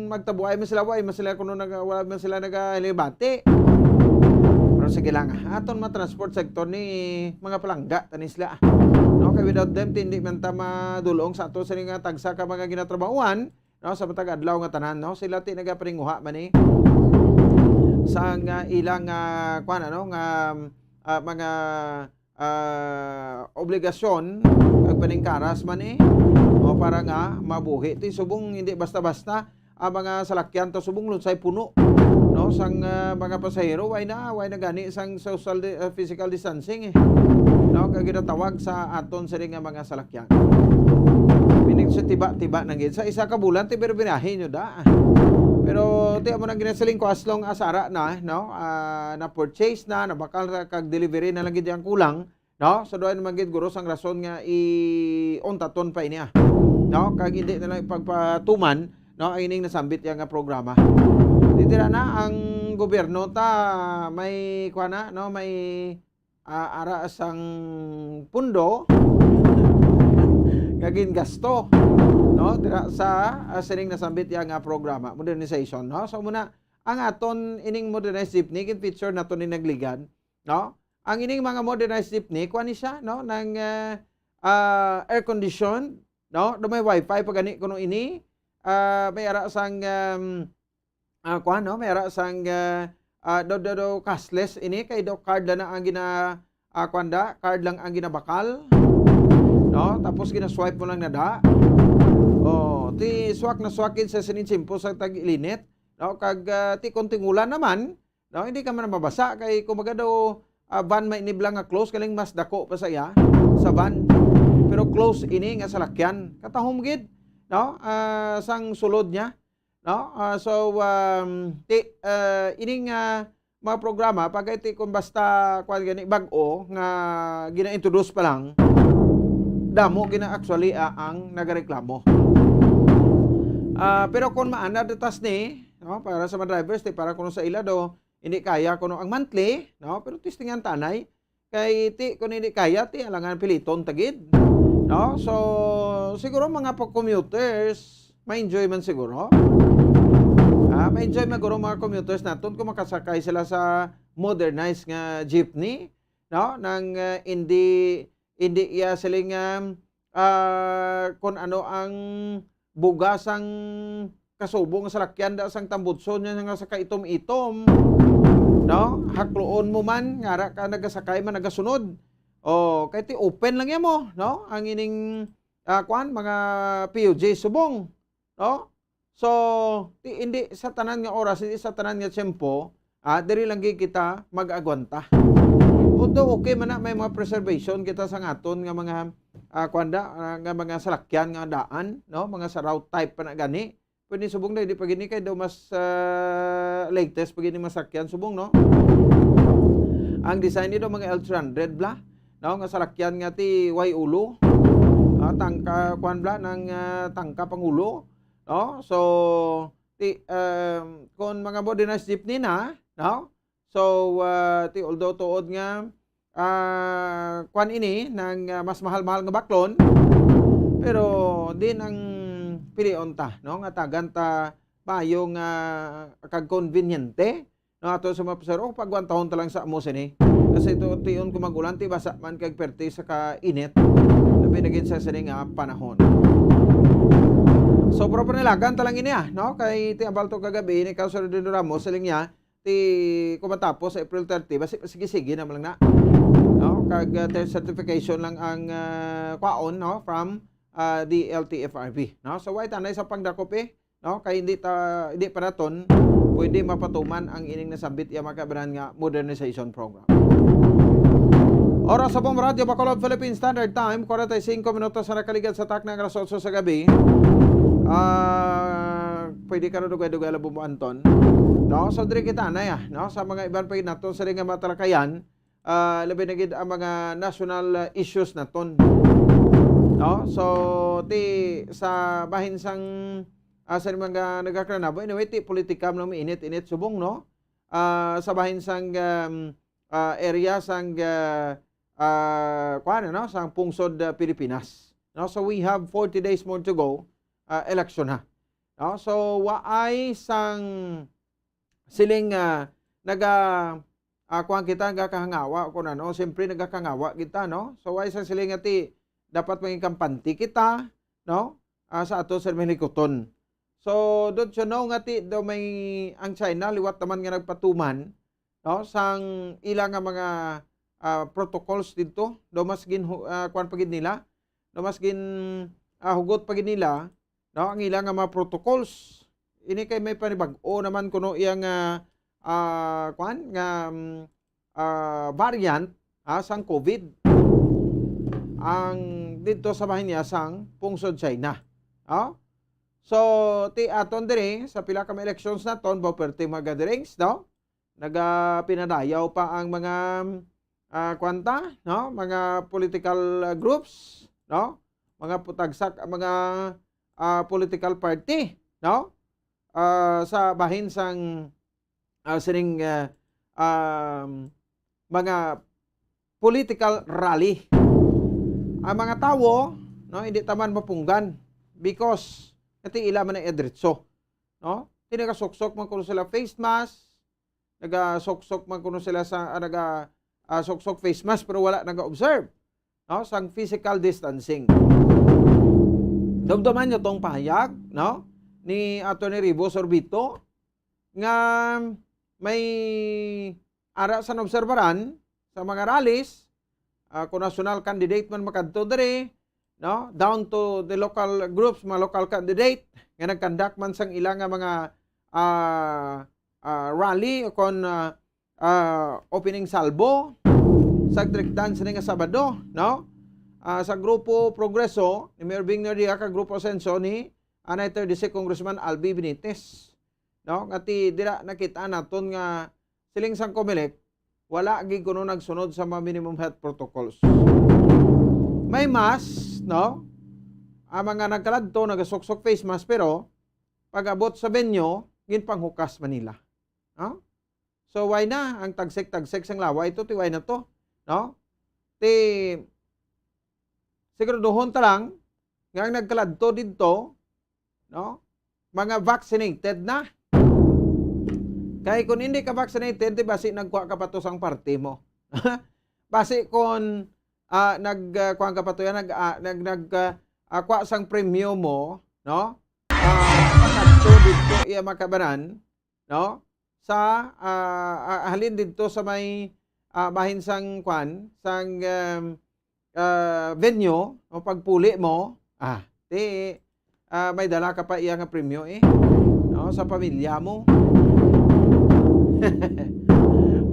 magtabuay man sila, kuno wala man sila nagalibati. Pero sige lang, aton ma-transport sector ni mga palangga tanis sila. No, kay without them hindi man ta madulong sa ato sa nga tagsa ka mga ginatrabahuan, no, sa matag adlaw nga tanan, no, sila ti nagaparinguha man ni sa ilang mga obligasyon kag paningkaras man o para nga mabuhi ti subong hindi basta-basta ang mga salakyan to subong lunsay puno, no, sang mga pasahero way na gani sang social physical distancing no, kag ginatawag sa aton sa nga mga salakyan. Pinig sa tiba nang gid sa isa ka bulan ti binahin nyo da. Pero ti amo nang ginasaling ko as long as ara na no, na purchase na bakal kag delivery na lang gid ang kulang, no. So doon man gid guro sang rason nga ontaton pa ini no, kag hindi na lang ipagpatuman no ang ining nasambit yang programa. Ditira na ang gobyerno ta may kuana no, may ara sang pundo gagin gasto no dira sa sining nasambit yang programa modernization, no. So muna ang aton ining modernized jeepney kin feature naton ni nagligad, no. Ang ining mga modernized jeepney kuan ni siya no nang air conditioned, no, do may wifi pag gani kuno ini may ara sang kuan no, may ara sang do cashless ini kay do card lang ang card lang ang ginabakal, no, tapos gina-swipe mo lang na da. Ti swak na swakin sa sininsimpo sa tag-ilinit, no, kag ti konting ulan naman, no, hindi ka man mabasa kay kumaga daw van may iniblang nga close kaling mas dako pa sa iya sa van. Pero close ini nga salakyan. Katahom gid, no, sang sulod niya, no. Ining mga programa pag iti kung basta kuan gani bag-o nga gina-introduce pa lang damo gina actually ang nagareklamo. Pero kung maana detas ni, no, para sa mga drivers, para kuno sa ila do, hindi kaya kuno ang monthly, no, pero testingan tanay, kay ti kung hindi kaya, ti alangan piliton tagid. No? So, siguro mga commuters, ma-enjoy man siguro. Ma-enjoy maguro mga commuters naton kung makasakay sila sa modernized nga jeepney, no, nang hindi iya siling kung ano ang bugasang kasubong sa lakyan da sang tambutson nya nga sa kaitom-itom, no, hakloon mo man ngara ka nagasakay man nagasunod, o kay ti open lang yan mo, no, ang ining mga PUJ subong, no. So ti hindi sa tanan nga oras, hindi sa tanan nga tiyempo, diri lang kita mag-agwanta. Although okay man na may mga preservation kita sa ngaton nga mga nga mga salakyan nga daan, no, mga sa route type pa na gani. Pwede subong na, hindi pa gini kay daw mas latest pa gini masakyan subong, no. Ang design nito mga L300 bla, no, nga salakyan nga ti way ulo, tangka bla ng tangka pangulo, no. So ti kung mga modernized jeepney na, no. So ti although tuod nga ini ng mas mahal-mahal nga baklon, pero din ang pilion ta, no, nga tagan ta payo nga kag conveniente, no, ato sa mga pasero pag 1 taon ta lang sa amo sini. Kasi ito tiyon ko magulan ti basa man kag perti sa kainit, labi na gid sa sini nga panahon. So proper nilagan ta lang ini no, kay ti abalto kagabi ni Councilor Dino Ramos siling niya ti kumatapos sa April 30 basi sige na lang na, no, kag certification lang ang kwaon, no, from the LTFRB, no. So why tanay sa pangdakop no, kay hindi pa naton pwede mapatuman ang ining nasabit ya makabaran nga modernization program. Oras sa pong radyo Bacolod Philippine Standard Time 45 minutos na nakaligan sa takna ng alas 8 sa gabi. Pwede ka na dugay-dugay lang bumuanton, no. So diri kita na no, sa mga iban pa naton sa nga matalakayan, labi na gid ang mga national issues naton, no. So ti sa bahin sang sa mga nagakranabo anyway ti politika mo init-init subong, no. Sa bahin sang area sang no, sang pungsod Pilipinas, no. So we have 40 days more to go, election na, no. So waay sang siling kita nagakahangawa ko na, no, siyempre nagakahangawa kita, no. So waay sang siling ati dapat maging kampante kita, no, sa ato sa Melikoton. So doon siya no nga ti daw may ang China liwat naman nga nagpatuman, no, sang ilang nga mga protocols dito do mas gin kuan pagid nila, do mas gin hugot pagid nila, no, ang ilang nga mga protocols ini kay may panibag-o naman kuno iyang kuan nga variant sang COVID ang dito sa bahin niya sang pungsod China, no. So ti aton diri sa pila ka elections naton perti magadirings, no, pinadayaw pa ang mga kwanta, no, mga political groups, no, mga putagsak mga political party, no, sa bahin sang sining mga political rally. Ang mga tawo, no, hindi taman mapunggan because iti ila man ang edretso, no. Tinagasuksok man kuno sila face mask, nagasuksok man kuno sila sa suksok face mask pero wala naga-observe, no, sang physical distancing. Dumduman nyo tong pahayag, no, ni Atty. Ribo Sorbito nga may ara sa obserbaran sa mga rallies, kung national candidate man makadto diri, no, down to the local groups, mga local candidate nga nagkandak man sang ilang nga mga rally o kon opening salvo sa trikdan sa nga Sabado, no, sa Grupo Progreso ni Mayor Bing Nardia kag Grupo Asenso ni Anay 36 Congressman Albi Benitez, no, nga ti dira nakita naton nga siling sang COMELEC wala gid kuno nagsunod sa mga minimum health protocols. may mask, no? Ang mga nagkaladto, nagasuksok face mask, pero pag abot sa venue, ginpanghukas Manila. No? So, why na? Ang tagsik-tagsik sang laway ito, why na to? No? Siguraduhon ta lang, nga ang nagkaladto dito, no? Mga vaccinated na. Kaya kung hindi ka vaccinated, di basi nagkuha ka pa to sang party mo. Basi kung nagkuha ka pa to yan, kuha sang premyo mo, no? Pagkatso dito iya makabanan, no? Sa halin dito sa may bahin sang kwan, sang venue, o pagpuli mo, may dala ka pa iya nga premyo no? Sa pamilya mo.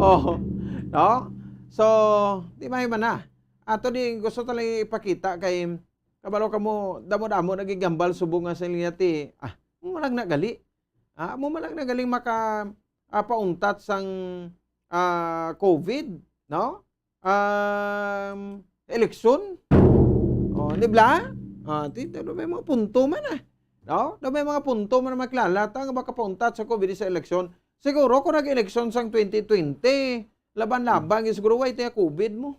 Oh, no? So, di man na. Ato di gusto talang ipakita kay kabalo ka mo, damo-damo nagigambal subong nga sa linya ti. Mo malang nagali. Mo malang nagaling pauntat sang COVID, no? Eleksyon. Oh, di ba? Tito, may mga punto man no? May mga punto man maklalata nga baka pauntat sa COVID sa eleksyon. Siguro kung nag-eleksyon sang 2020, laban-laban, siguro wait yung COVID mo.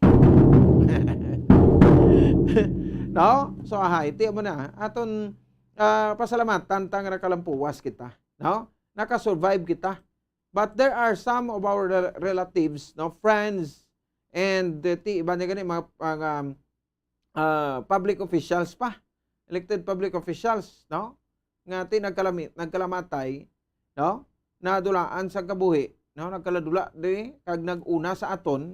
No? So, iti mo na. Aton pasalamatan tang nakalampuwas kita. No? Nakasurvive kita. But there are some of our relatives, no, friends, and iba niya ganun, mga public officials pa. Elected public officials, no? Nga nagkalamatay, no? Nadulaan sa kabuhi, no? Nagkaladula di kag naguna sa aton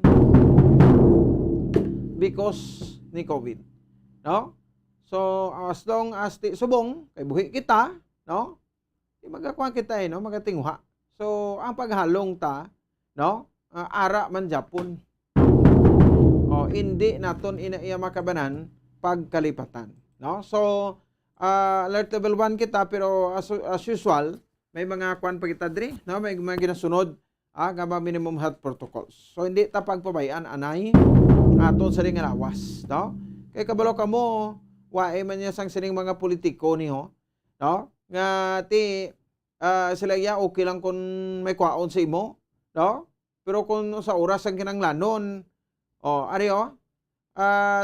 because ni COVID, no? So as long as subong kay buhi kita, no? Di magakuha kita no? Magatinguha. So ang paghalong ta, no? Ara man Japon. Hindi naton iya makabanan pagkalipatan, no? So alert level 1 kita, pero as usual may mga kwan pa kita diri, no? May mga ginasunod nga minimum health protocols. So hindi ta pagpabayaan anay aton sa nga lawas, no? Kay kabalo ka mo, wae man niya sang sining mga politiko niho, no? Nga sila okay lang kung may kwaon sa imo, no? Pero kung sa oras ang kinanglanon,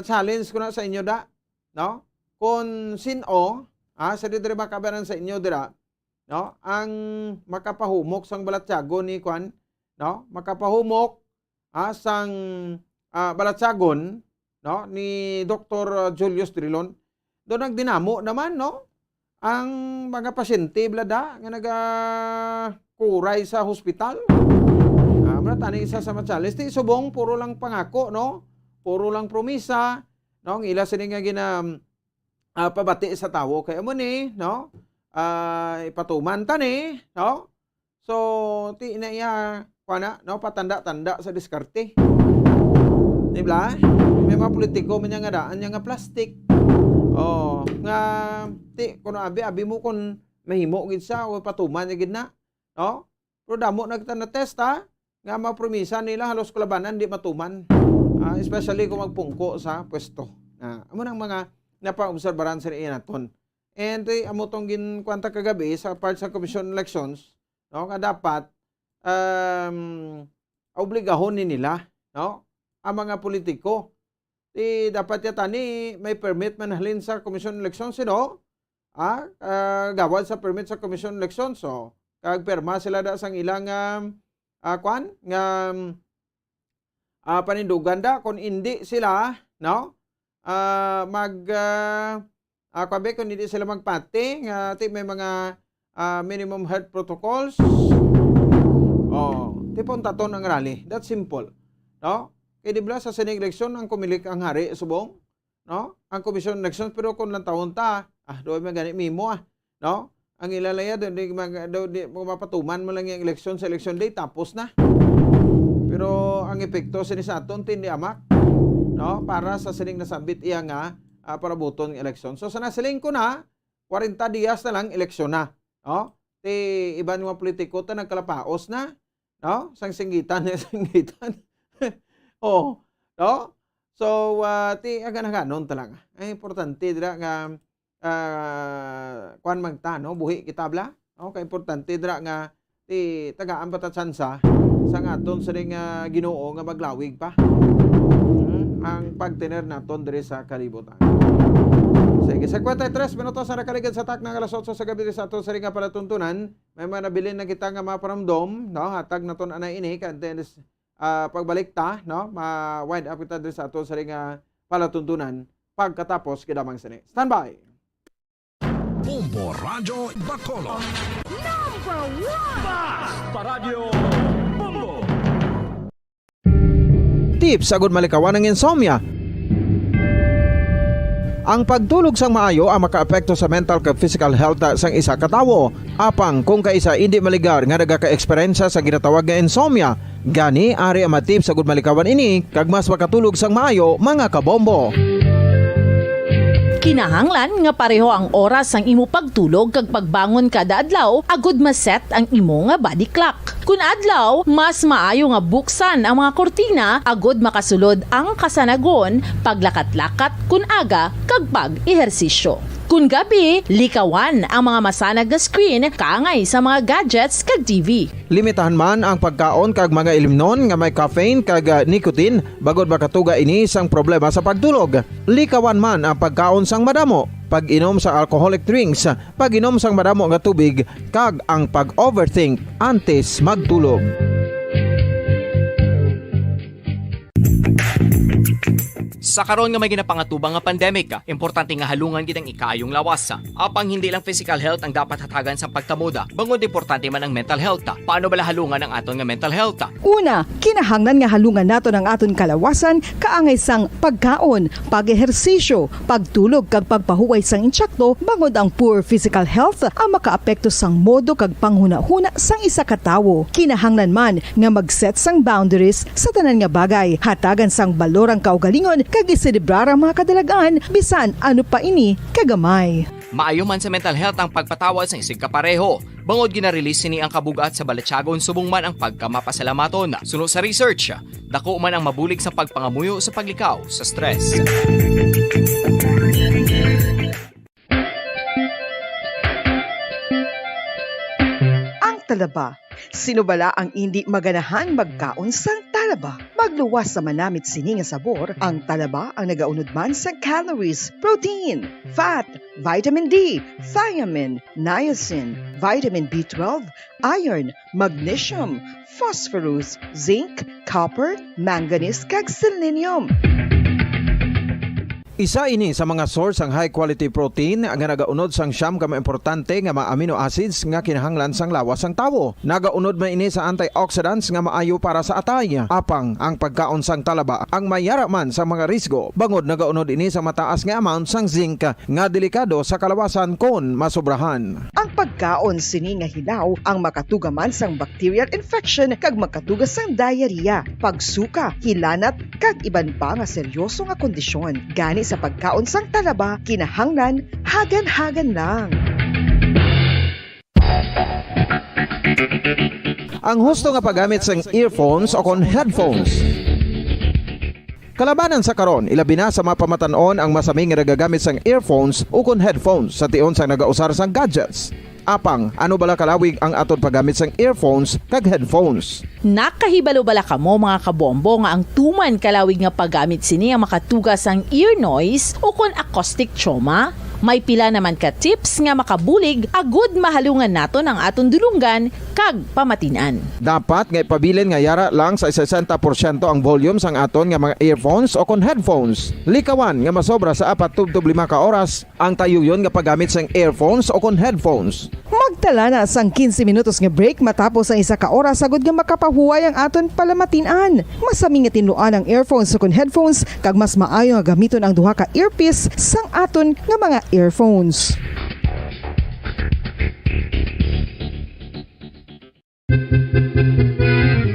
challenge ko na sa inyo no? Kung sino, sa dito makabanan sa inyo dira, no? Ang makapahumok sang balatsagon ni Kwan, no? Makapahumok sang balatsagon, no? Ni Dr. Julius Trilon. Doon nagdinamo naman, no? Ang mga pasyente blada nga nagakuray sa hospital. Tani isa sa matsalis. Subong puro lang pangako, no? Puro lang promisa, no? Ang ila sini nga pabati sa tawo kay amo ni, no? Ipatuman ta ni, no? So ti na iya kuana, no? Patanda-tanda sa diskarte. Di ba? May mga politiko man nga daan nga plastic. Nga kuno abi mo kun mahimo gid sa o patuman gid na, no? Pero damo nagtana test nga mapromisa nila halos kulabanan di matuman. Especially kung magpungko sa pwesto. Amo nang mga napaobserbaran sa naton. And amo tong ginkwanta kagabi sa part sa Commission Elections, no, nga dapat obligahon ni nila, no, ang mga politiko. Dapat yata ni may permit man halin sa Commission Elections, no? Gawad sa permit sa Commission Elections, so kag perma sila sang ilang panindugan kung hindi sila, no? Kung hindi sila magpati, may mga minimum health protocols. Tipon taton ang rally. That's simple, no? Kaya di ba sa sining eleksyon ang kumilik ang hari subong, no? Ang Commission Elections, pero kung lang taon ta, doon may ganit mimo, no? Ang ilalaya doon di mapatuman mo lang yung eleksyon sa election day, tapos na. Pero ang epekto sa aton tindi amak, no? Para sa sining nasambit iya nga para buton ng eleksyon. So sa nasiling ko na 40 dias na lang eleksyon na, no? Iban mga politiko ta nagkalapaos na, no? Sang singgitan. No? So, ti agan-aganon talaga. Ay importante dira nga kuan magtano buhi kitabla. Okay, importante dira nga ti tagaan batat sansa sa ngaton sa ring Ginoo nga maglawig pa. Ang pagtener naton diri sa kalibutan. Sige, sa 43 minutos sa nakaligan sa tak ng alas 8 sa gabi sa aton sa ring palatuntunan, may mga nabilin na kita nga maparamdom, no? Hatag naton anay ini kanten pagbalik ta, no? Ma-wide up kita diri sa aton sa ring palatuntunan pagkatapos kidamang sini. Standby. Bombo Radio Bacolod. Number 1 Paradyo Bombo. Tips agud malikawan ng insomnia. Ang pagtulog sang maayo ang makaapekto sa mental kag physical health sang isa ka tawo. Apang kung kaisa hindi maligar nga nagaka-eksperyensya sa ginatawag nga insomnia, gani ari ang tips agud malikawan ini kag mas makatulog sang maayo mga kabombo. Kinahanglan nga pareho ang oras ang imo pagtulog kag pagbangon kada adlaw agud maset ang imo nga body clock. Kun adlaw, mas maayo nga buksan ang mga kortina agud makasulod ang kasanagon, paglakat-lakat kun aga kag pag-ehersisyo. Kun gabi, likawan ang mga masanag nga screen kaangay sa mga gadgets kag TV. Limitahan man ang pagkaon kag mga ilimnon nga may caffeine kag nicotine bagod makatuga ini sang problema sa pagtulog. Likawan man ang pagkaon sang madamo, pag-inom sa alcoholic drinks, pag-inom sang madamo nga tubig kag ang pag-overthink antes magtulog. Sa karon nga may ginapangatubang nga pandemic, importante nga halungan gitang ikayong lawas. Apang hindi lang physical health ang dapat hatagan sa pagtamuda, bangod importante man ang mental health. Paano bala halungan ang aton nga mental health? Una, kinahanglan nga halungan nato ang aton kalawasan kaangay sang pagkaon, pag-ehersisyo, pagtulog kag pagpahuway sang insyakto bangod ang poor physical health ang makaapekto sang modo kag panghuna-huna sang isa ka tawo. Kinahanglan man nga mag-set sang boundaries sa tanan nga bagay, hatagan sang balorang kaugalingon kag iselebrar ang mga kadalagaan bisan ano pa ini kagamay. Maayo man sa mental health ang pagpatawad sa isig kapareho. Bangod ginarelease ni ang kabugat sa Balatyagon subong man ang pagkamapasalamaton. Suno sa research, dako man ang mabulig sa pagpangamuyo sa paglikaw sa stress. Ang talaba. Sino bala ang hindi maganahan magkaon sang talaba? Magluwas sa manamit sini nga sabor, ang talaba ang nagaunod man sa calories, protein, fat, vitamin D, thiamine, niacin, vitamin B12, iron, magnesium, phosphorus, zinc, copper, manganese kag selenium. Isa ini sa mga source ang high quality protein nga nagaunod sang siyam ka importante nga mga amino acids nga kinahanglan sang lawas sang tawo. Nagaunod man ini sa antioxidants nga maayo para sa atay. Apang ang pagkaon sang talaba ang mayara man sa mga risgo. Bangod nagaunod ini sa mataas nga amount sang zinc nga delikado sa kalawasan kon masobrahan. Ang pagkaon sini nga hilaw ang makatuga man sang bacterial infection kag makatuga sang diarrhea, pagsuka, hilanat kag iban pa nga seryoso nga kondisyon. Gani sa pagkaon sang talaba, kinahanglan hagan-hagan lang. Ang husto nga paggamit sang earphones o kon headphones. Kalabanan sa karon, ilabi na sa mapamatanon ang masaming nga nagagamit sang earphones o kon headphones sa tion sang nagausar sang gadgets. Apang, ano bala kalawig ang aton paggamit sang earphones kag headphones? Nakahibalo bala kamo mga kabombo nga ang tuman kalawig nga paggamit sini ang makatugas ang ear noise o kon acoustic trauma? May pila naman ka tips nga makabulig agud mahalungan naton ang aton dulunggan kag pamatinan. Dapat nga ipabilin nga yara lang sa 60% ang volume sang aton nga mga earphones o kon headphones. Likawan nga masobra sa 4-5 ka oras ang tayuyon nga paggamit sang earphones o kon headphones. Magtala na sang 15 minutos nga break matapos ang 1 ka oras agud nga makapahuway ang aton palamatinan. Masami nga tinluan ang earphones o kon headphones kag mas maayo nga gamiton ang duha ka earpiece sang aton nga mga earphones.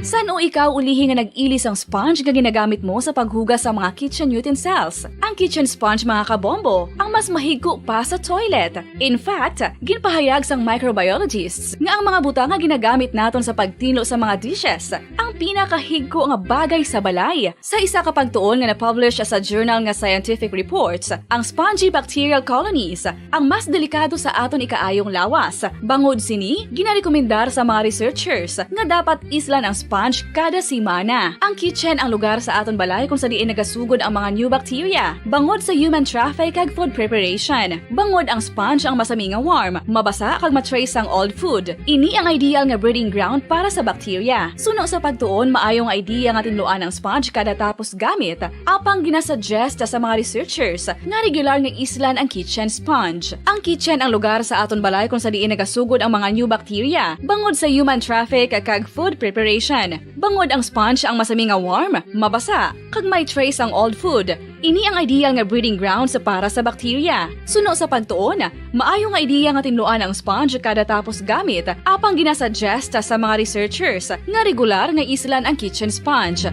San o ikaw ulihi nga nag-ilis ang sponge nga ginagamit mo sa paghugas sa mga kitchen utensils? Ang kitchen sponge mga kabombo, ang mas mahigko pa sa toilet. In fact, ginpahayag sang microbiologists nga ang mga butang nga ginagamit naton sa pagtinlo sa mga dishes ang ang pinakahigko nga bagay sa balay. Sa isa ka pagtuon nga na-publish sa journal nga Scientific Reports, ang spongy bacterial colonies ang mas delikado sa aton ikaayong lawas. Bangod sini, ginarekomendar sa mga researchers nga dapat islan ang sponge kada simana. Ang kitchen ang lugar sa aton balay kung sa diin nagasugod ang mga new bacteria. Bangod sa human traffic kag food preparation. Bangod ang sponge ang masami nga warm, mabasa kag matrace ang old food. Ini ang ideal nga breeding ground para sa bacteria. Suno sa pagtuon, maayong idea nga tinluan ang sponge kada tapos gamit. Apang ginasuggest sa mga researchers nga regular nga islan ang kitchen sponge. Ang kitchen ang lugar sa aton balay kung sa diin nagasugod ang mga new bacteria. Bangod sa human traffic kag food preparation. Bangod ang sponge ang masami nga warm, mabasa kag may trace ang old food. Ini ang ideal nga breeding grounds para sa bacteria. Suno sa pagtuon, maayo nga idea nga tinluan ang sponge kada tapos gamit, apang ginasuggest sa mga researchers nga regular nga islan ang kitchen sponge.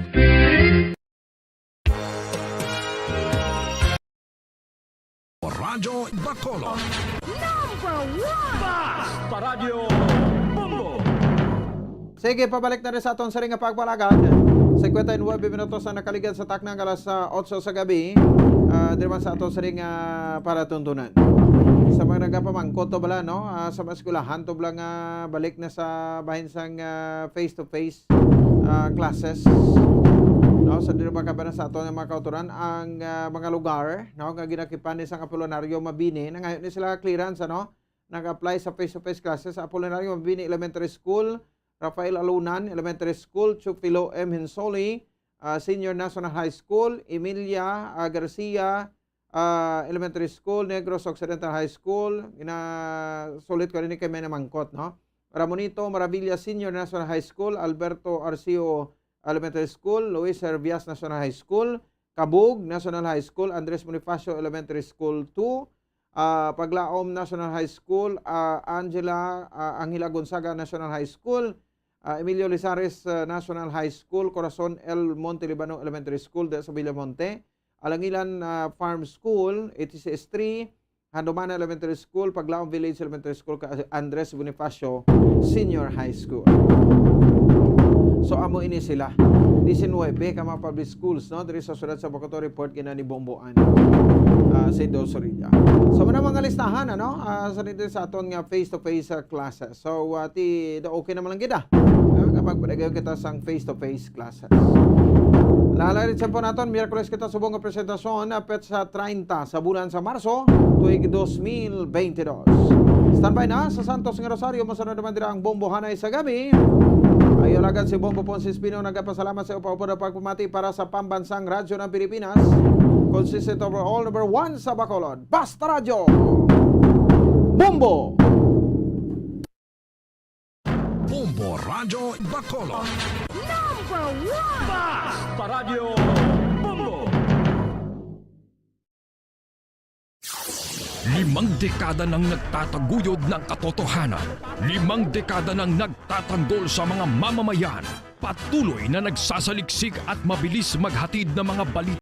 Radyo Bacolod. Number 1! Basta Radio Bombo! Sige, pabalik na rin sa aton sa ring nga pagpalagad. 59 minutos na nakaligan sa taknang alas 8 sa gabi. Dirman sa aton sa ring para tuntunan. Sa mga nagapamangkot to bala, no? Sa mga eskulahan to bala nga balik na sa bahin sang face-to-face classes. No, sa dito makabanan sa aton ng mga kauturan ang mga lugar, no, nga ginakipan ni sang Apollonario Mabini na ngayon ni sila clearance, no? Nag-apply sa face-to-face classes sa Apollonario Mabini Elementary School, Rafael Alunan Elementary School, Chupilo M. Hinsoli Senior National High School, Emilia Garcia Elementary School, Negros Occidental High School. Sulit ko rin kay Mena Mangkot, no? Ramonito Maravilla Senior National High School, Alberto Arcio Elementary School, Luis Herbias National High School, Kabug National High School, Andres Bonifacio Elementary School 2, Paglaom National High School, Angela Gonzaga National High School, Emilio Lizares National High School, Corazon El Monte Libano Elementary School de sa Villamonte, Alangilan Farm School, ATCS 3, Handomana Elementary School, Paglaom Village Elementary School, Andres Bonifacio Senior High School. So amo ini sila 19 ka mga public schools, no, diri sa sulat sa Bacoto Report kinani Bomboan sa Dosorilla. So muna mga listahan, ano, sa dito sa aton nga face-to-face classes. So okay naman lang kita kapag padayon kita sang face-to-face classes. Lalarit sa po naton, Miyerkules kita subong nga presentasyon pet sa 30 sa bulan sa Marso tuig 2022. Standby na sa Santos nga Rosario, masunod naman dira ang bombohanay sa gabi. Ayo lagad si Bombo Ponce Espino, nagpasalamat sa upa-upo na pagpumati para sa pambansang radyo ng Pilipinas. Consistent overall number 1 sa Bacolod. Basta Radio Bombo! Bombo Radyo Bacolod. Number 1! Basta Radio Bombo! 5 dekada nang nagtataguyod ng katotohanan. 5 dekada nang nagtatanggol sa mga mamamayan. Patuloy na nagsasaliksik at mabilis maghatid ng mga balita